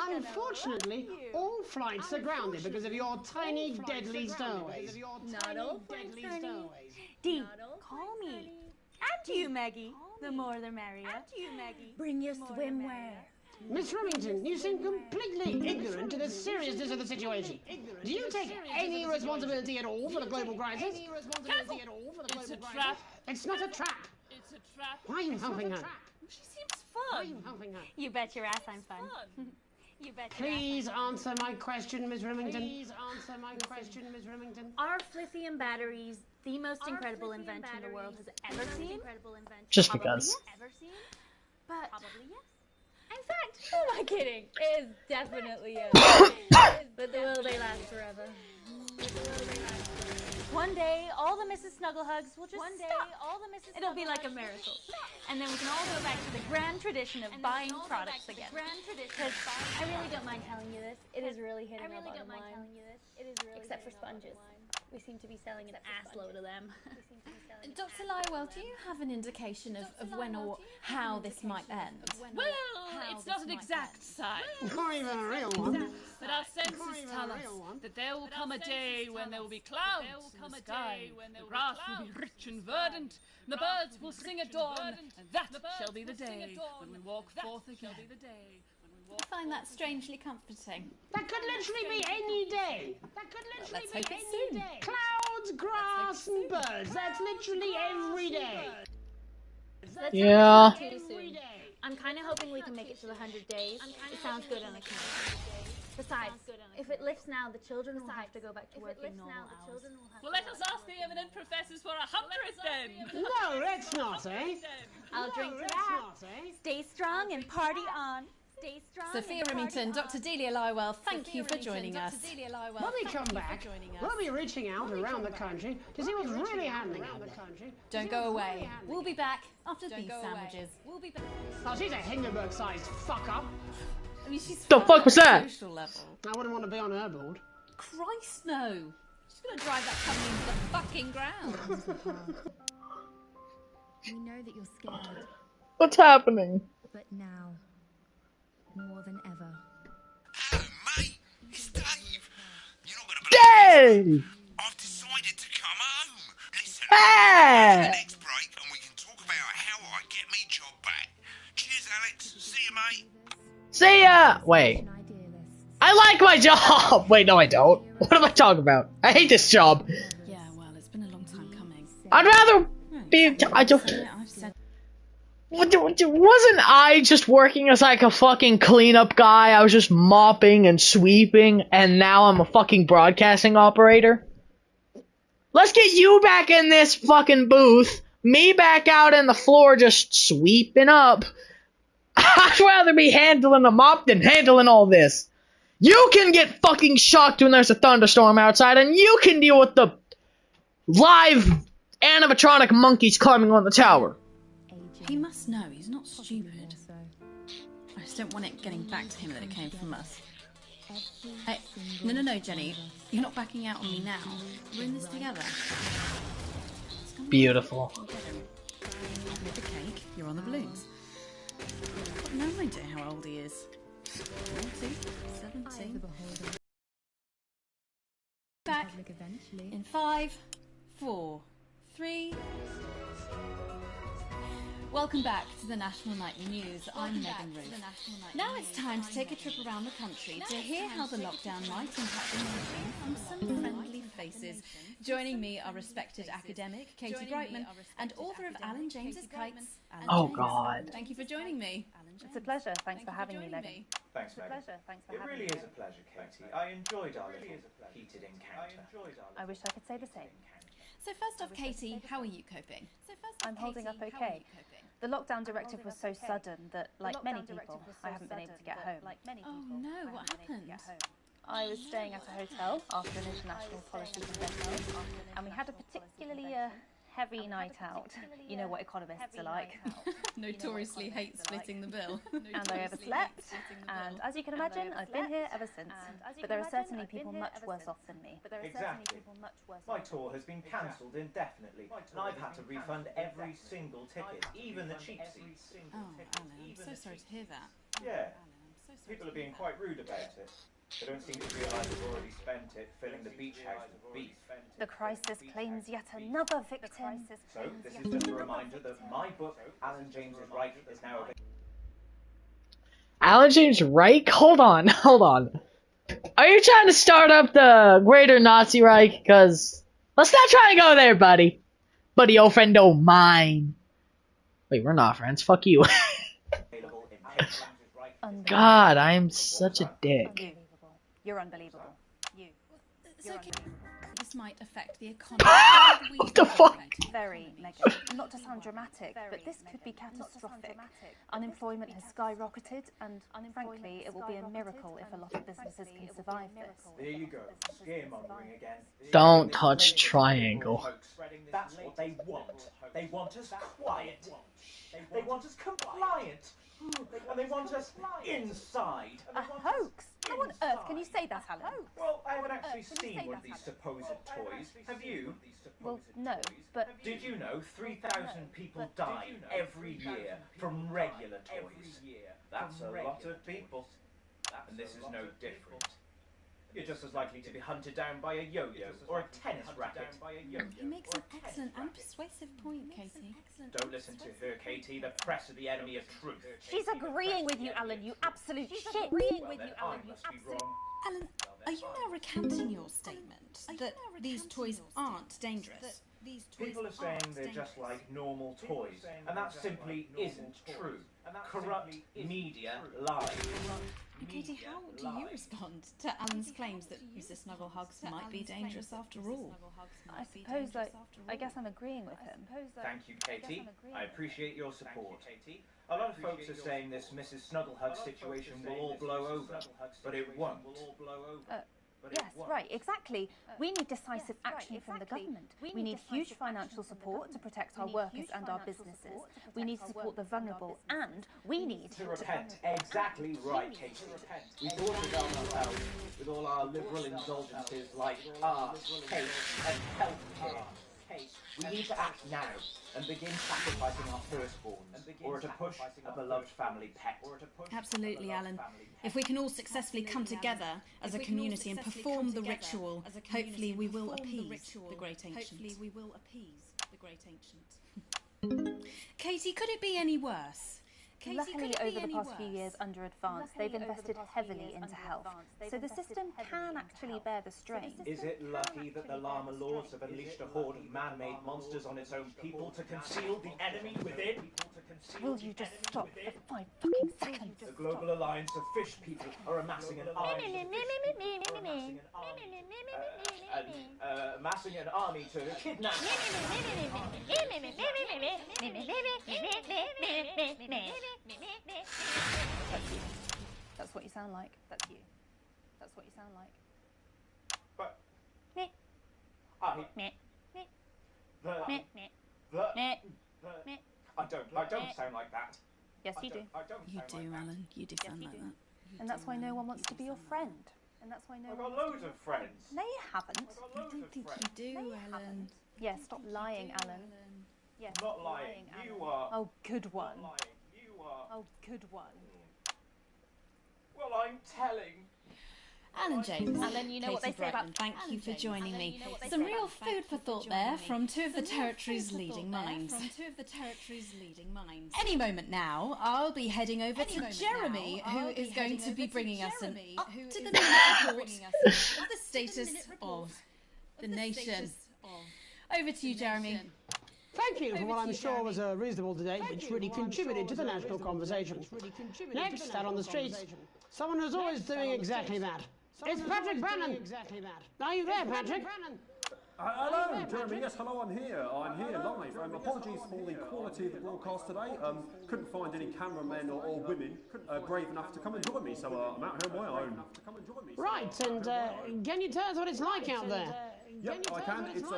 Unfortunately, all flights are grounded because of your tiny, deadly stowaways. Not all flights, Tiny. Dee, call me. And you, Maggie. The more the merrier. And you, Maggie. Bring your swimwear. Miss Remington, you seem completely ignorant to the seriousness of the situation. Do you take any responsibility at all for the global crisis? It's a trap. It's not a trap. It's a trap. Why are you helping her? She seems fun. You bet your ass I'm fun. You bet your Please answer my question, Miss Remington. Please answer my question, Miss Remington. Are lithium batteries the most incredible invention the world has ever seen? Just because. But probably yes. In fact, who am I kidding? It is definitely yes. But will they last forever? One day, all the Mrs. Snugglehugs will just stop. It'll be like a miracle. And then we can all go back to the grand tradition of buying products again. Because I really don't mind telling you this. It is really hitting our bottom line. Except for sponges. We seem to be selling an assload of them. Dr. Lywell, do you have an indication of when or how this might end? Well, it's not an exact science. Not even a real one. But our senses tell us that there will come a day when there will be clouds in the sky, the grass will be rich and verdant, and the birds will sing at dawn, and that shall be the day when we walk forth again. I find that strangely comforting. That could literally be any day. Let's hope it's soon. Clouds, grass, and birds. That's literally every day. Yeah. I'm kind of hoping we can make it to the 100 days. It sounds good on a camera. Besides, if it lifts now, the children will have to go back to work in normal hours. Well, let us ask the eminent professors for 100 then. No, let's not, eh? I'll drink to that. Stay strong and party on. Stay strong. Sophia Remington, Dr. Delia Lywell, thank you for joining us. When we come back, we'll be reaching out around the country to see what's really happening out there. Don't go away. We'll be back after these sandwiches. We'll be back. Oh, she's a Hindenburg-sized fuck-up. I mean, she's The fuck was that? social level. I wouldn't want to be on her board. Christ, no. She's going to drive that company into the fucking ground. We know that you're scared, What's happening? but now, more than ever. It's Dave. You're not gonna Dave! I've decided to come home. Listen, Hey! the next break and we can talk about how I get me job back. Cheers, Alex. See you, mate. See ya! Wait. I like my job! Wait, no I don't. What am I talking about? I hate this job. Yeah, well, it's been a long time coming. I'd rather be... I don't... Wasn't I just working as like a fucking cleanup guy? I was just mopping and sweeping, and now I'm a fucking broadcasting operator? Let's get you back in this fucking booth, me back out on the floor just sweeping up. I'd rather be handling a mop than handling all this. You can get fucking shocked when there's a thunderstorm outside, and you can deal with the live animatronic monkeys climbing on the tower. He must know, he's not stupid. I just don't want it getting back to him that it came from us. Hey, no, Jenny. You're not backing out on me now. We're in this together. Beautiful. With the cake, you're on the balloons. I've got no idea how old he is. 17. Back in 5, 4, 3. Welcome back to the National Nightly News. I'm Megan Ruth. Now it's time to take a trip around the country to hear how the lockdown might impact the nation from some friendly faces. Joining me are respected academic Katie Brightman and author of Alan James's Kites. Oh God. Thank you for joining me. It's a pleasure. Thanks for having me, Megan. Thanks, It's a Megan. pleasure. Thanks for It having really me. is a pleasure, Katie. I enjoyed our little heated encounter. I wish I could say the same. So first off, Katie, how are you coping? I'm holding up okay. The lockdown directive was so sudden that, like many people, I haven't been able to get home. Oh no, what happened? I was staying at a hotel after an international policy convention, and we had a particularly heavy night out. You know what economists are like. Notoriously hate splitting the bill. And I overslept, and as you can imagine, I've been here ever since. But there are certainly people much worse off than me. Exactly. My tour has been cancelled indefinitely, and I've had to refund every single ticket, even the cheap seats. Oh, Alan, I'm so sorry to hear that. Yeah. People are being quite rude about it. They don't seem to realise they've already spent it filling the beach house with beef. The crisis claims yet another victim. So, this is just a reminder that my book, Alan James's Reich, is now available. Alan James Reich? Hold on, hold on. Are you trying to start up the greater Nazi Reich? Because let's not try to go there, buddy. Buddy, your friend don't mind. Wait, we're not friends. Fuck you. God, I am such a dick. You're unbelievable. It's okay. This might affect the economy. What the fuck? Very, Megan. Not to sound dramatic, but this could be catastrophic. Unemployment has skyrocketed, and frankly, it will be a miracle if a lot of businesses can survive this. There you go. Scaremongering again. Don't touch triangle. That's what they want. They want us quiet. They want us compliant. And they want us inside. A hoax? How on earth can you say that, Alan? Well, I haven't actually seen one of these supposed toys. Have you? Well, no, but... Did you know 3,000 people die every year from regular toys? That's a lot of people. And this is no different. You're just as likely to be hunted down by a yo-yo or a tennis racket. He makes an excellent and persuasive point, Katie. Don't listen to her, Katie. The press are the enemy of truth. She's agreeing with you, Alan, you absolute shit. I must be wrong. Alan, are you now recanting your statement that these toys aren't dangerous? People are saying they're just like normal toys, and that simply isn't true. Corrupt media lies. Katie, how do you respond to Alan's claims that Mrs. Snugglehugs might be dangerous after all? I suppose, I guess I'm agreeing with him. Thank you, Katie. I appreciate your support. A lot of folks are saying this Mrs. Snugglehug situation will all blow over, but it won't. Yes, right, exactly. We need decisive action from the government. We need huge financial support to protect our workers and our businesses. We need to support the vulnerable, and we need to repent. Exactly right, Katie. We brought it on ourselves with all our liberal indulgences like art, cake, and healthcare. We need to act now and begin sacrificing our firstborns, or to push a beloved family pet. Absolutely, Alan. If we can all successfully come together as a community and perform the ritual, hopefully we will appease the great ancient. Katie, could it be any worse? Luckily, over the past few years under Advance, they've invested heavily into health, so the system can actually bear the strain. Is it lucky that the Llama Lords have unleashed a horde of man-made monsters on its own people to conceal the enemy within? Will you just stop for 5 fucking seconds? The Global Alliance of Fish People are amassing an army. Amassing an army to kidnap. That's what you sound like. That's you. That's what you sound like. But I don't sound like that. Yes, you do. You do, Alan. You do sound like that. And that's why no one wants to be your friend. And that's why no I've one got wants loads of friends. No, you haven't. I don't think you do, Alan. Yeah, stop lying, Alan. Yeah, Not lying. You are. Oh, good one. Not lying. You are. Oh, good one. Well, I'm telling. Alan James. And then you know what they say about thank you for joining me. Some real food for thought there from two of the territory's leading minds. Any moment now, I'll be heading over to Jeremy, who is going to be bringing us an up-to-the-minute report of the status of the nation. Over to you, Jeremy. Thank you for what I'm sure was a reasonable debate which really contributed to the national conversation. Next, out on the streets, someone who's always doing exactly that. It's Patrick Bannon. Are you there, Patrick? Hello, Jeremy. Yes, hello, I'm here live. Apologies for the quality of the broadcast today. Couldn't find any cameramen or women brave enough to come and join me, so I'm out here on my own. Right, and can you tell us what it's like out there? Yep, I can. It's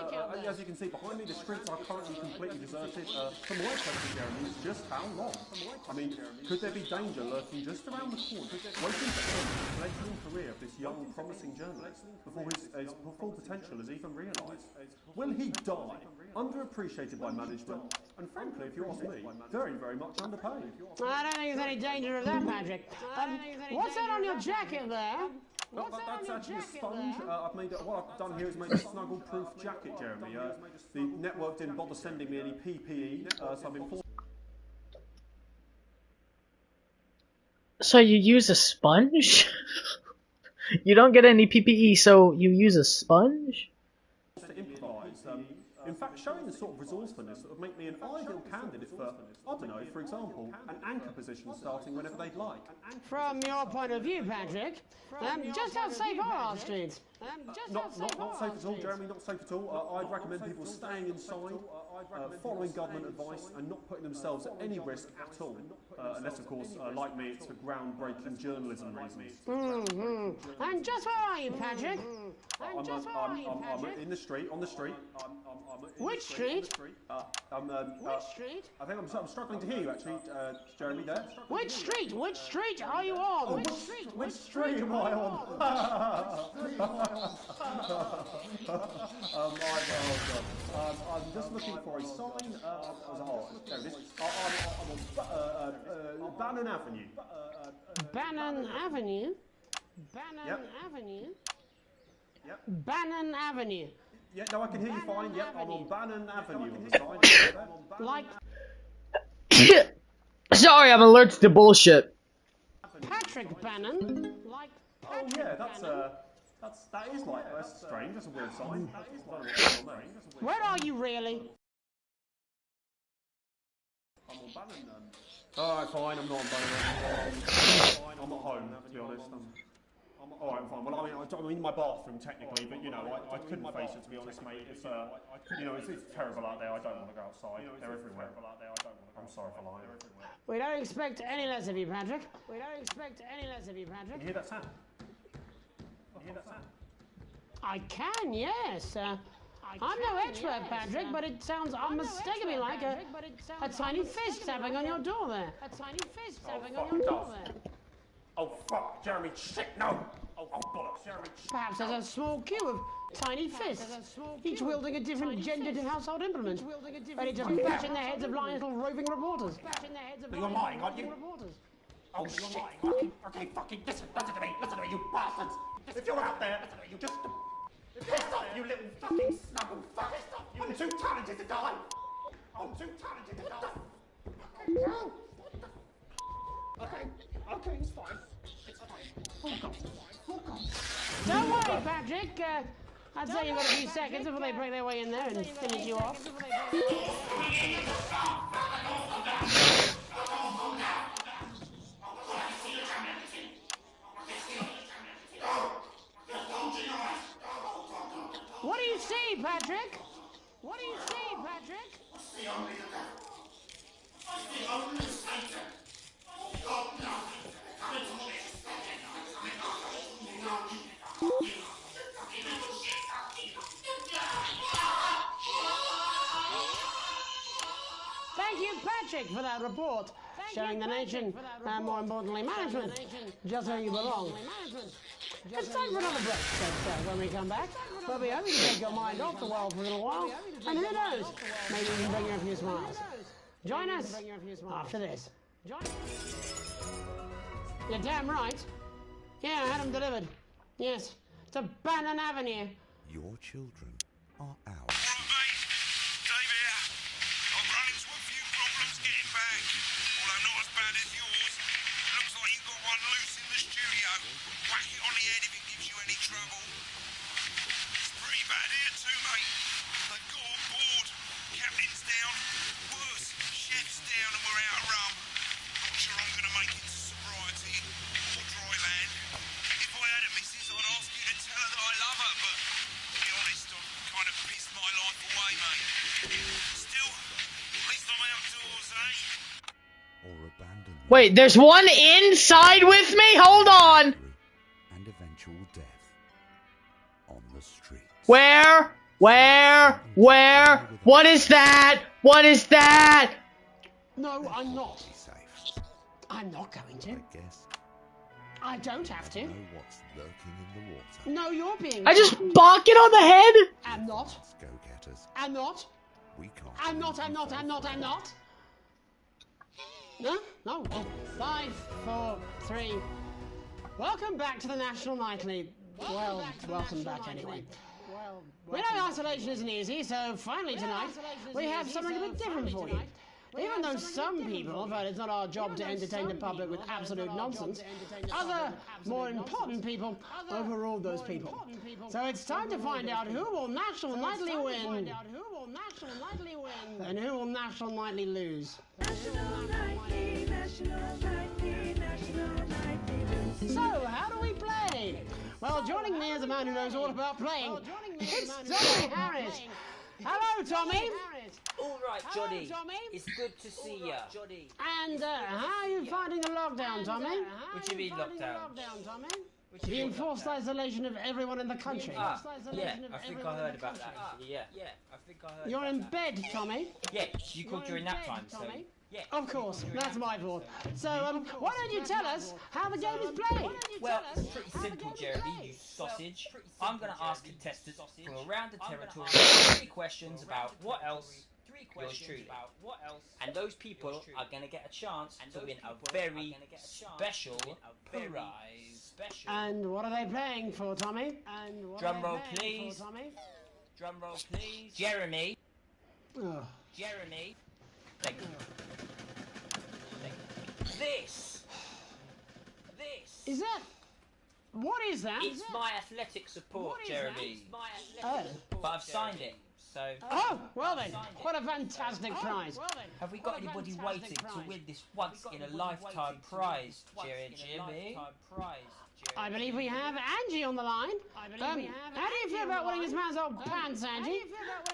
as you can see behind me, the streets are currently completely deserted. From my question, Jeremy, is just how long? I mean, could there be danger lurking just around the corner, waiting to end the fledgling career of this young, promising journalist before his full potential is even realised? Will he die, underappreciated by management, and frankly, if you ask me, very, very much underpaid? I don't think there's any danger of that, Patrick. What's that on your jacket there? That's actually a sponge. What I've done here is made a snuggle-proof jacket, Jeremy. The network didn't bother sending me any PPE, so I've been forced. So you use a sponge? You don't get any PPE, so you use a sponge? To improvise. In fact, showing the sort of resourcefulness that would make me an ideal candidate for, I don't know, for example, an anchor position starting whenever they'd like. From your point of view, Patrick, just how safe are our streets? Not safe at all, Jeremy, not safe at all. I'd recommend people staying inside, following government advice and not putting themselves at any risk at all. Unless, of course, like me, it's for groundbreaking journalism reasons. And just where are you, Patrick? I'm in the street, on the street. Which street? Which street? I think I'm struggling to hear you, actually, Jeremy, there. Which street? Which street are you on? Which street am I on? I'm just looking for a sign. There it is. I'm on Bannon Avenue. Bannon Avenue? Bannon Avenue? Yep. Bannon Avenue. Yeah, no, I can hear you fine. Yep, I'm on Bannon Avenue on the sign. Like... Sorry, I'm allergic to bullshit. Patrick Bannon? Like... Oh yeah, that is like, that's strange, that's a weird sign. Where are you really? I'm on Bannon. Alright, fine, I'm not on Bannon. I'm at home, to be honest. Alright, fine. Well, I'm in my bathroom technically, but you know, I couldn't face it, to be honest, mate. It's you know, it's terrible out there. I don't want to go outside. They're everywhere. I'm sorry for lying. We don't expect any less of you, Patrick. We don't expect any less of you, Patrick. Can you hear that sound? I can, yes. I'm no expert, Patrick, but it sounds unmistakably like a tiny fist tapping on your door there. A tiny fist tapping on your door there. Oh, fuck, Jeremy, shit, no! Oh, bollocks, Jeremy, shit. Perhaps there's a small queue of tiny fists, each wielding a different gendered household implement, ready to bash in the heads of lying little roving reporters. You're lying, aren't you? Oh, shit. Okay, fucking listen to me, you bastards! If you're out there, you just... Piss off, you little fucking snuggle fuck! I'm too talented to die! I'm too talented to die! Okay, it's fine. Don't worry, Patrick. I'd say you've got a few seconds before they break their way in there and finish you off. What do you see, Patrick? What do you see, Patrick? Thank you, Patrick, for that report, showing the nation, and more importantly, management, just where you belong. It's time for another break, so when we come back, we'll be hoping to take your mind off the world for a little while, and who knows, maybe we can bring you a few smiles. Join us after this. You're damn right. Yeah, I had them delivered. Yes, to Bannon Avenue. Your children are ours. Dave here. I've run into a few problems getting back, although not as bad as yours. Looks like you've got one loose in the studio. Whack it on the head if it gives you any trouble. It's pretty bad here too, mate. They've got on board. Captain's down. Worse, chef's down and we're out of rum. Not sure I'm going to make it to sobriety or dry land. If I had a missus, I'd ask you to tell her that I love her, but to be honest, I've kind of pissed my life away, mate. Still, at least I'm outdoors, eh? Or abandonment. Wait, there's one inside with me? Hold on! And eventual death. On the street. Where? Where? What is that? What is that? No, I'm not. I'm not going to. I don't have to. Know what's lurking in the water. No, you're being. I just bonk it on the head? I'm not. Go-getters. I'm not. We can't. I'm not. No? No. Oh, 5, 4, 3. Welcome back to the National Nightly. Well, welcome back anyway. We know isolation isn't easy, so finally tonight we have something a bit different for you. Even though some people felt it's not our job to entertain the public with absolute nonsense, other, more important people overruled those people. So it's time to find out who will National Nightly win and who will National Nightly lose. So, how do we play? Well, joining me is a man who knows all about playing. It's Tommy Harris. Hello, Tommy. All right, Johnny. It's good to see ya. And how are you finding the lockdown, Tommy? What do you mean lockdown? The enforced isolation of everyone in the country. Yeah, I think I heard about that. Yeah, I think I heard. You're in bed, Tommy. Yeah, you called during that time, so. Yeah. Of course, that's my fault. So, why don't you tell us how the game is played? Well, it's pretty simple, Jeremy, you sausage. I'm going to ask contestants from around the territory 3 questions about what else yours truly. And those people are going to get a chance to win a very special prize. And what are they playing for, Tommy? Drum roll, please. Drum roll, please. Jeremy. Oh. Jeremy. Thank you. This is that? What is that? It's my athletic support, Jeremy. Oh. But I've signed it, so. Oh, well then, what a fantastic prize. Have we got anybody waiting to win this once in a lifetime prize, Jimmy? I believe we have Angie on the line. How do you feel about winning this man's old pants, Angie?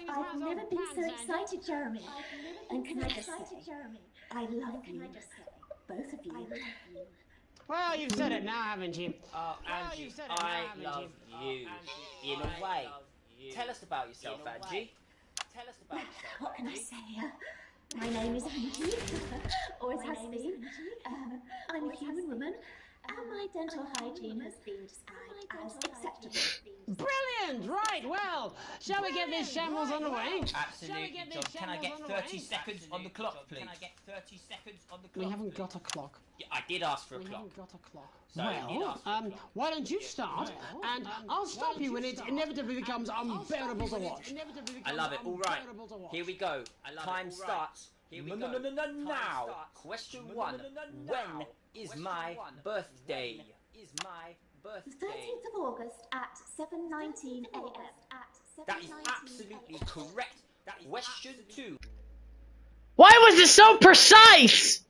I've never been so excited, Jeremy. And can I just say, I love you, both of you. Well, you've said it now, haven't you? Oh, Angie, I love you. In a way. Tell us about yourself, Angie. Tell us about yourself. What can I say? My name is Angie. Always has been. I'm a human woman. And my dental hygiene has been described as acceptable. Brilliant! Right, well, shall we get this shambles on the way? Absolutely, John. Can I get 30 seconds on the clock, please? We haven't got a clock. Yeah, I did ask for a We clock. haven't got a clock. So Well, why don't you start, and I'll stop you when it inevitably becomes unbearable to watch. I love it. All right, here we go. Time starts. Now. Question 1. When is my birthday? The 13th of August at 7:19 a.m. That is absolutely correct. Question 2. Why was it so precise?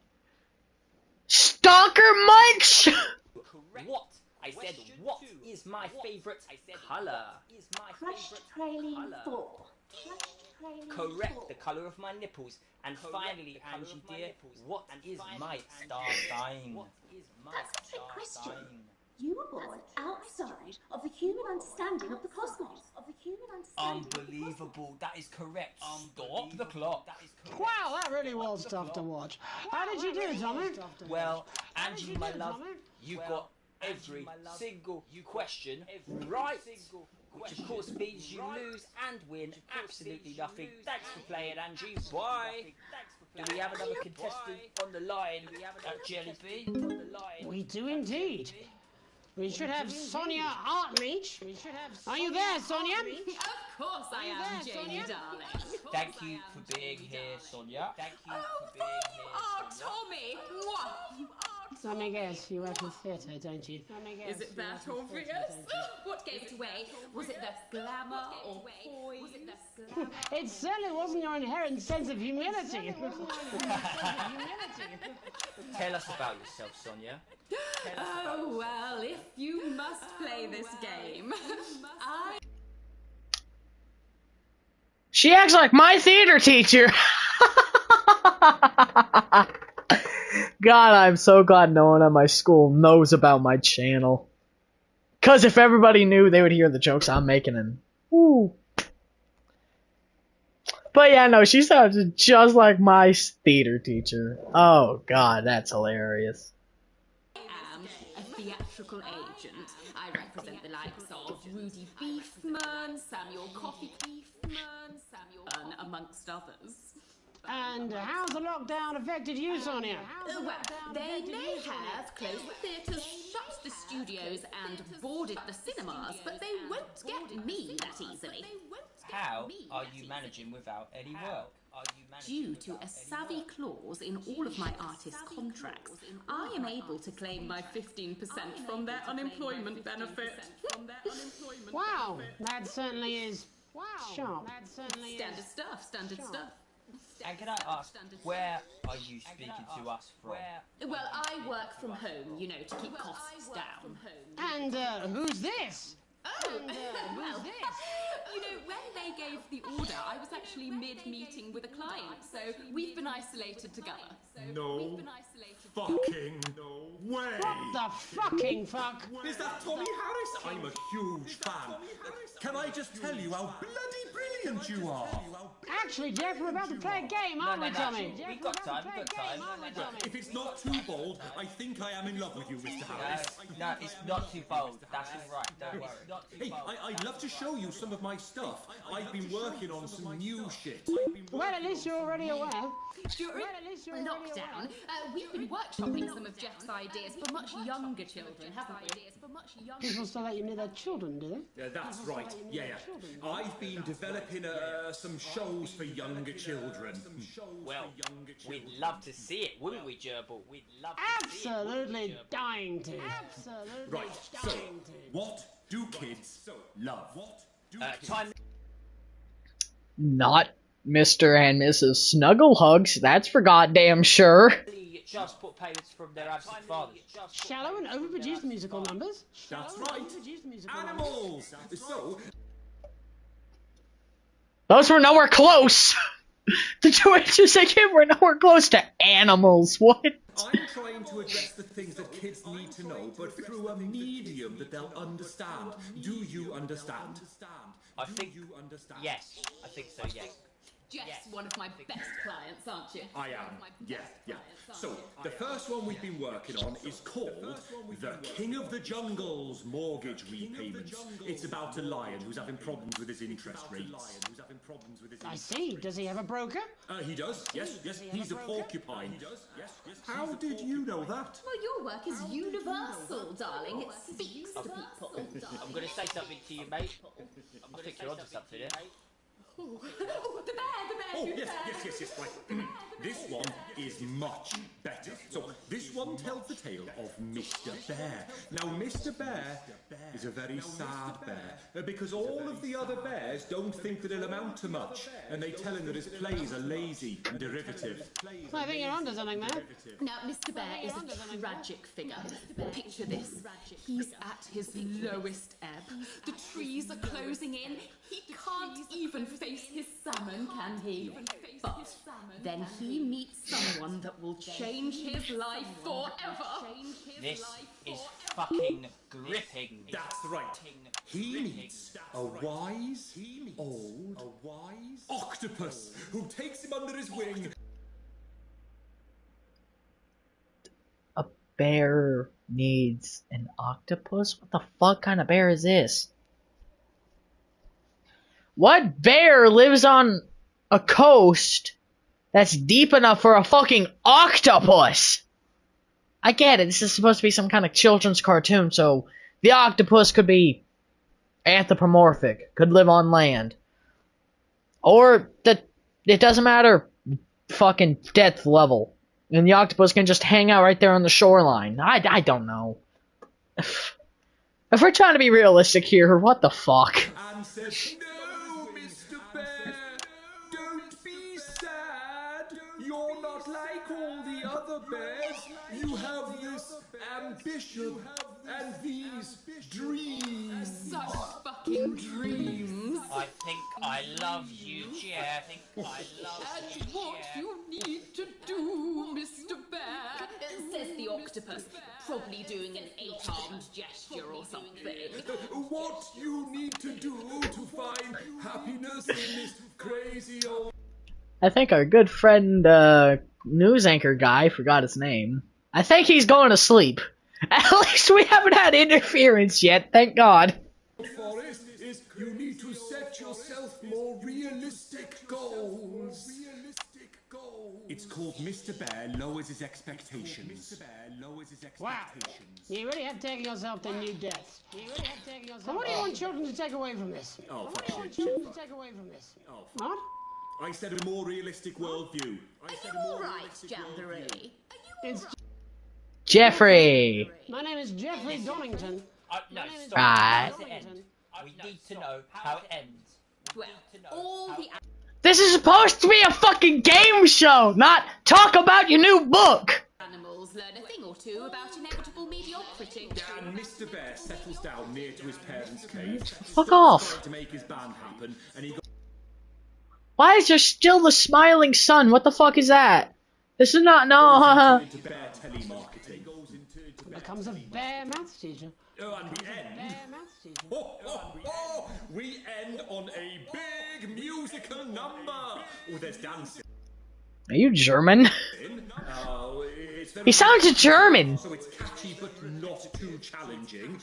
Stalker Munch? What? I said what is my favourite colour? Crushed praline 4. Correct, the colour of my nipples. And finally, Angie dear, what is my star sign? That's a trick question. You were born outside of the human understanding of the cosmos. Unbelievable, that is correct. Stop the clock. Wow, that really was tough to watch. How did you do, Tommy? Well, Angie, my love, you got every single question right. Which of course means you lose and win absolutely nothing. Thanks for playing, Angie. Bye. Do we have another contestant on the line at Jelly Bee? We do indeed. We should have Sonia Artleach. Are you there, Sonia? Of course I am, Janie, darling. Thank you for being here, Sonia. Thank you for being here, Oh, Sonia. Tommy! Mwah. Let me guess, you work in theatre, don't you? Is it that obvious? What gave it away? Was it the glamour or poise? It certainly wasn't your inherent sense of humility. Tell us about yourself, Sonia. Oh, well, if you must play this game, She acts like my theater teacher. God, I'm so glad no one at my school knows about my channel. Cause if everybody knew, they would hear the jokes I'm making and woo. But yeah, no, she sounds just like my theater teacher. Oh God, that's hilarious. I am a theatrical agent. I represent the likes of Rudy Beefman, Samuel Coffey Beefman, amongst others. And how's the lockdown affected you, Sonia? Well, they may have closed the theatres, shut the studios, and boarded the cinemas, but they won't get me that easily. How are you managing without any work? Due to a savvy clause in all of my artist contracts, I am able to claim my 15% from their unemployment benefit. Wow, that certainly is sharp. Standard stuff. And can I ask, where are you speaking to us from? Well, I work from home, you know, to keep costs down. And who's this? Oh, well, you know, when they gave the order, I was actually mid-meeting with a client, so we've been isolated together. No fucking way! What the fucking fuck? Is that Tommy Harris? I'm a huge fan. Can I just tell you how bloody brilliant you are? Actually, Jeff, we're about to play a game, aren't we, Tommy? We've got time, If it's not too bold, I think I am in love with you, Mr. Harris. No, it's not too bold. That's all right. Don't worry. Hey, I'd love to show you some of my stuff. I've been working on some new shit. Well, at least you're already aware. During lockdown, we've been workshopping some of Jeff's ideas for much younger children, haven't we? People still let you near their children, do they? Yeah, that's right. Yeah. I've been developing some shows for younger children. Well, we'd love to see it, wouldn't we, Gerbil? We'd love to see it. Absolutely dying to. Absolutely Right, so, dying to. what do kids love? Time. Not Mr. and Mrs. Snugglehugs, that's for goddamn sure. Child support payments from their absent fathers. Shallow and overproduced musical numbers. That's right. Animals. So. Those were nowhere close. The two answers I gave were nowhere close to animals. What? I'm trying to address the things that kids need to know, but through a medium that they'll understand. Do you understand? I think. Yes, I think so. Yes. Jeff's one of my best clients, aren't you? I am. Yeah. So, the first one we've been working on is called The King of the Jungle's Mortgage Repayments. It's about a lion who's having problems with his interest rates. I see. Does he have a broker? He does. Yes. He's a porcupine. How did you know that? Well, your work is universal, darling. It speaks to people. I'm going to say something to you, mate. I think you're onto something here. Oh, the bear! Oh, yes, right. This one is much better. So, this one tells the tale of Mr. Bear. Now, Mr. Bear is a very sad bear, because all of the other bears don't think that he'll amount to much, and they tell him that his plays are lazy and derivative. So I think you're onto something there. Now, Mr. Bear is a tragic figure. Picture this. He's at his lowest ebb. The trees are closing in. He can't even face his salmon, can he? But then he meets someone that will change his life forever. This is fucking gripping. That's right. He meets a wise old octopus who takes him under his wing. A bear needs an octopus? What the fuck kind of bear is this? What bear lives on a coast that's deep enough for a fucking octopus? I get it, this is supposed to be some kind of children's cartoon, so The octopus could be anthropomorphic, could live on land. Or that it doesn't matter fucking depth level. And the octopus can just hang out right there on the shoreline. I don't know. If we're trying to be realistic here, what the fuck? And said, no, Mr. Bear, don't be sad. You're not like all the other bears. You have this ambition and these dreams. Such fucking dreams. I think I love you, Jeff. And what you need to do, Mr. Bear, says the octopus, probably doing an 8-armed gesture or something. What you need to do to find happiness in this crazy old... I think our good friend, news anchor guy, forgot his name. I think he's going to sleep. At least we haven't had interference yet, thank God. Forest is you need to set yourself more realistic goals. It's called Mr. Bear Lowers His Expectations. Wow, you really have taken yourself to new depths. So what do you want children to take away from this? Oh, What do you want children to take away from this? What? I said a more realistic worldview. All right, Jamboree. It's Jeffrey! My name is Jeffrey Donington. No, stop. Right. How does it end? We need to know how it ends. Well, all the... This is supposed to be a fucking game show, not talk about your new book! animals learn a thing or two about inevitable mediocrity. And Mr. Bear settles down near to his parents' cave. Fuck off. To make his band happen, and he got... Why is there still the smiling sun? What the fuck is that? This is not, no, into bear telemarketing. Becomes a bear maths teacher. Oh, and we end. We end on a big musical number. Oh, there's dancing. Are you German? He sounds German. So it's catchy but not too challenging.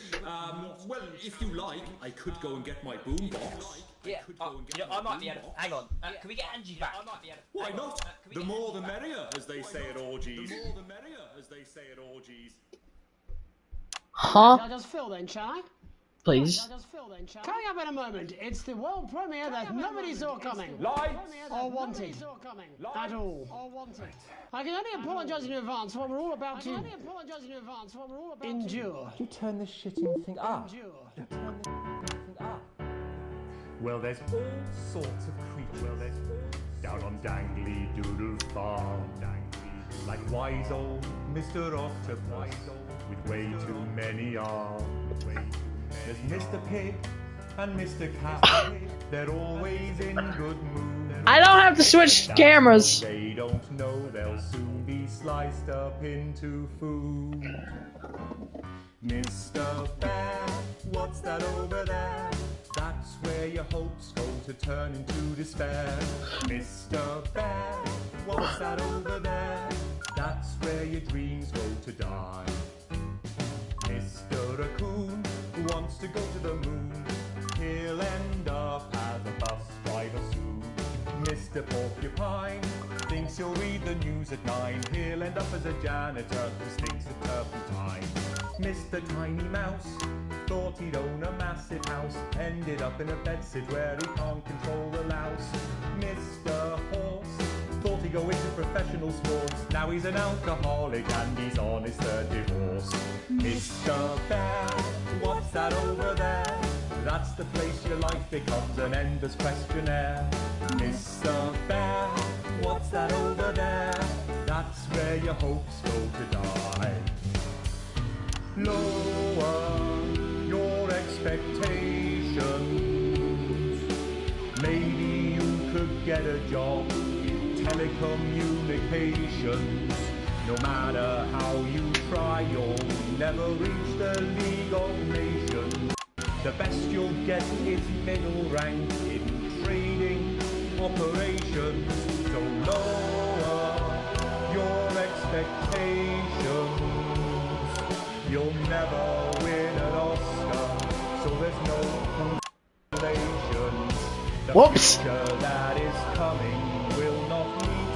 Well, if you like, I could go and get my boombox. Yeah, I might be able to... Hang on, can we get Angie back? Why not? The more the merrier, as they say at orgies. The more the merrier, as they say at orgies. Huh? I'll just fill then, shall I? Please. Coming up in a moment, it's the world premiere that nobody saw coming. Lights or wanted at all. I can only apologise in advance for what we're all about to endure. You turn this shitting thing up. Well, there's all sorts of creatures down on Dangly Doodle Farm. Like wise old Mr. Octopus with way too many arms. There's Mr. Pig and Mr. Cat. They're always in good mood. I don't have to switch cameras. They don't know they'll soon be sliced up into food. Mr. Bear, what's that over there? That's where your hopes go to turn into despair. Mr. Bear, what's that over there? That's where your dreams go to die. Mr. Raccoon wants to go to the moon. He'll end up as a bus driver soon. Mr. Porcupine thinks he'll read the news at 9. He'll end up as a janitor who stinks of turpentine. Mr. Tiny Mouse thought he'd own a massive house. Ended up in a bedsit where he can't control the louse. Mr. Horse thought he'd go into professional sports. Now he's an alcoholic and he's on his 3rd divorce. Mr. Bear, what's that over there? That's the place your life becomes an endless questionnaire. Mr. Bear, what's that over there? That's where your hopes go to die. Lower your expectations. Maybe you could get a job in telecommunications. No matter how you try, you'll never reach the League of Nations. The best you'll get is middle rank in trading operations. So lower your expectations. You'll never win an Oscar, so there's no congratulations. The Whoops. future that is coming will not meet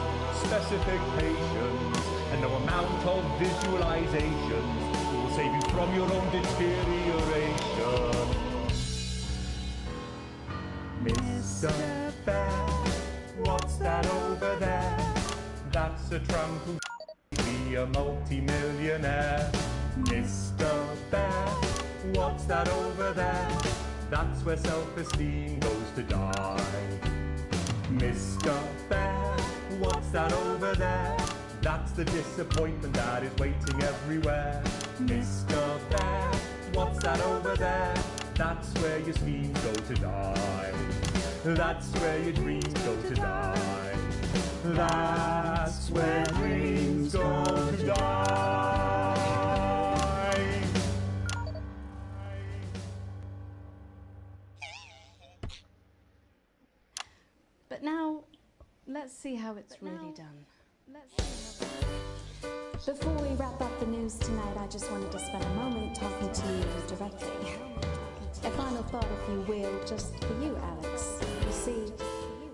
specifications, and no amount of visualizations will save you from your own deterioration. Mr. Bear, what's that over there? That's a tramp who be a multi-millionaire. Mr. Bear, what's that over there? That's where self-esteem goes to die. Mr. Bear, what's that over there? That's the disappointment that is waiting everywhere. Mr. Bear, what's that over there? That's where your schemes go to die. That's where your dreams go to die. That's where dreams go to die. But now, let's see how it's really done. Before we wrap up the news tonight, I just wanted to spend a moment talking to you directly. A final thought, if you will, just for you, Alex. You see,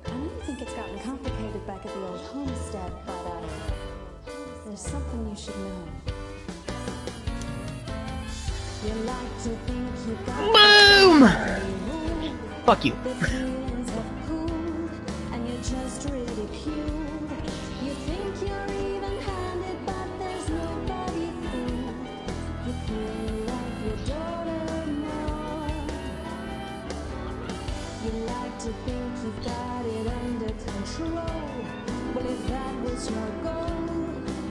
I know you think it's gotten complicated back at the old homestead, but there's something you should know. You like to think you got Boom! Fuck you. And you're just ridiculed. You think you're even-handed, but there's nobody fooled. You clearly love your daughter more. You like to think you've got it under control. Well, if that was your goal,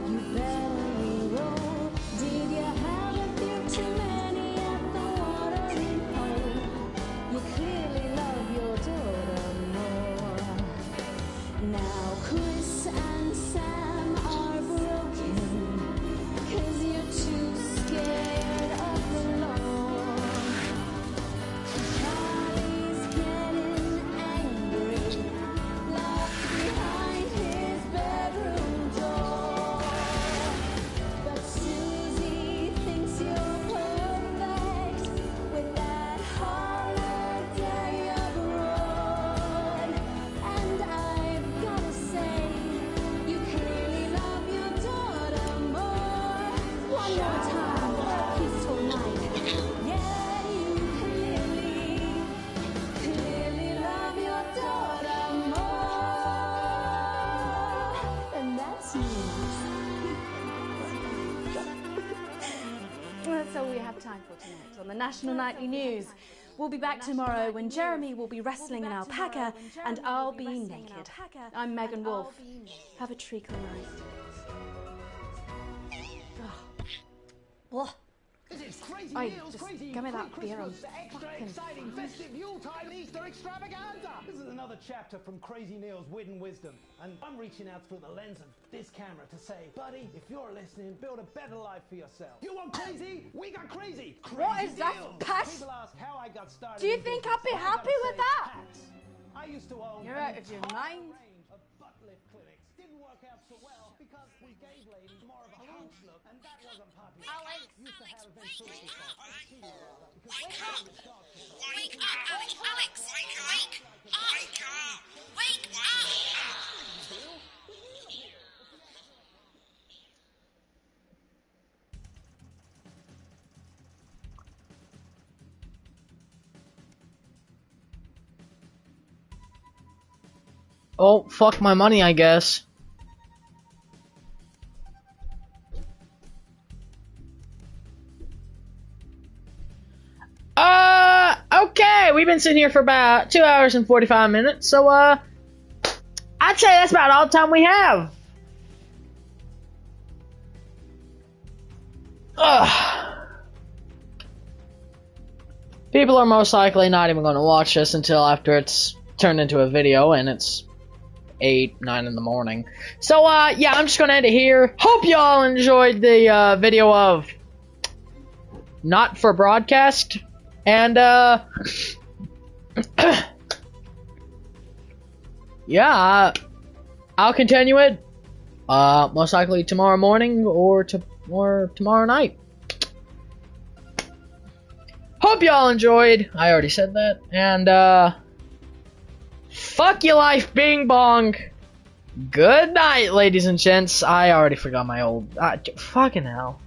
you better enroll. Did you have a few too many at the watering hole? You clearly love your daughter more. Now Chris and Sam are broken, 'cause you're too scared of the law. Charlie's getting angry, locked behind his bedroom door. But Susie thinks you're perfect with that holiday abroad. And I've gotta say, you clearly love your daughter more. One more time for a peaceful night. Yeah, you clearly love your daughter more. And that's news. That's all we have time for tonight on the National Nightly News. We'll be back tomorrow when Jeremy will be wrestling an alpaca and I'll be naked. I'm Megan Wolf. Have a treacle night. Oh. It's crazy Oi, meals, just crazy give me that food beer, Christmas, I'm extra fucking exciting festive Yuletide and Easter extravaganza. This is another chapter from Crazy Neil's Wit and Wisdom, and I'm reaching out through the lens of this camera to say, buddy, if you're listening, build a better life for yourself. You want crazy? We got crazy. What is that, deals. Pat? People ask how I got started. Do you in think business. I'd be I happy gotta with say, that? hats. I used to own You're out of your mind. of butt lift clinics. Didn't work out so well because we gave ladies more of a hunch look, and that wasn't popular. Alex, Used to have ventriloquist Wake up! because Wake up! Wake up, Alex! Alex! Wake up! Wake up! Wake up! Oh, fuck my money, I guess. Okay, we've been sitting here for about 2 hours and 45 minutes, so, I'd say that's about all the time we have. Ugh. People are most likely not even going to watch this until after it's turned into a video, and it's 8, 9 in the morning. So, yeah, I'm just gonna end it here. Hope y'all enjoyed the, video of Not for Broadcast. And, yeah, I'll continue it, most likely tomorrow morning or tomorrow night. Hope y'all enjoyed. I already said that. And, fuck your life, Bing Bong. Good night, ladies and gents. I already forgot my old... fucking hell.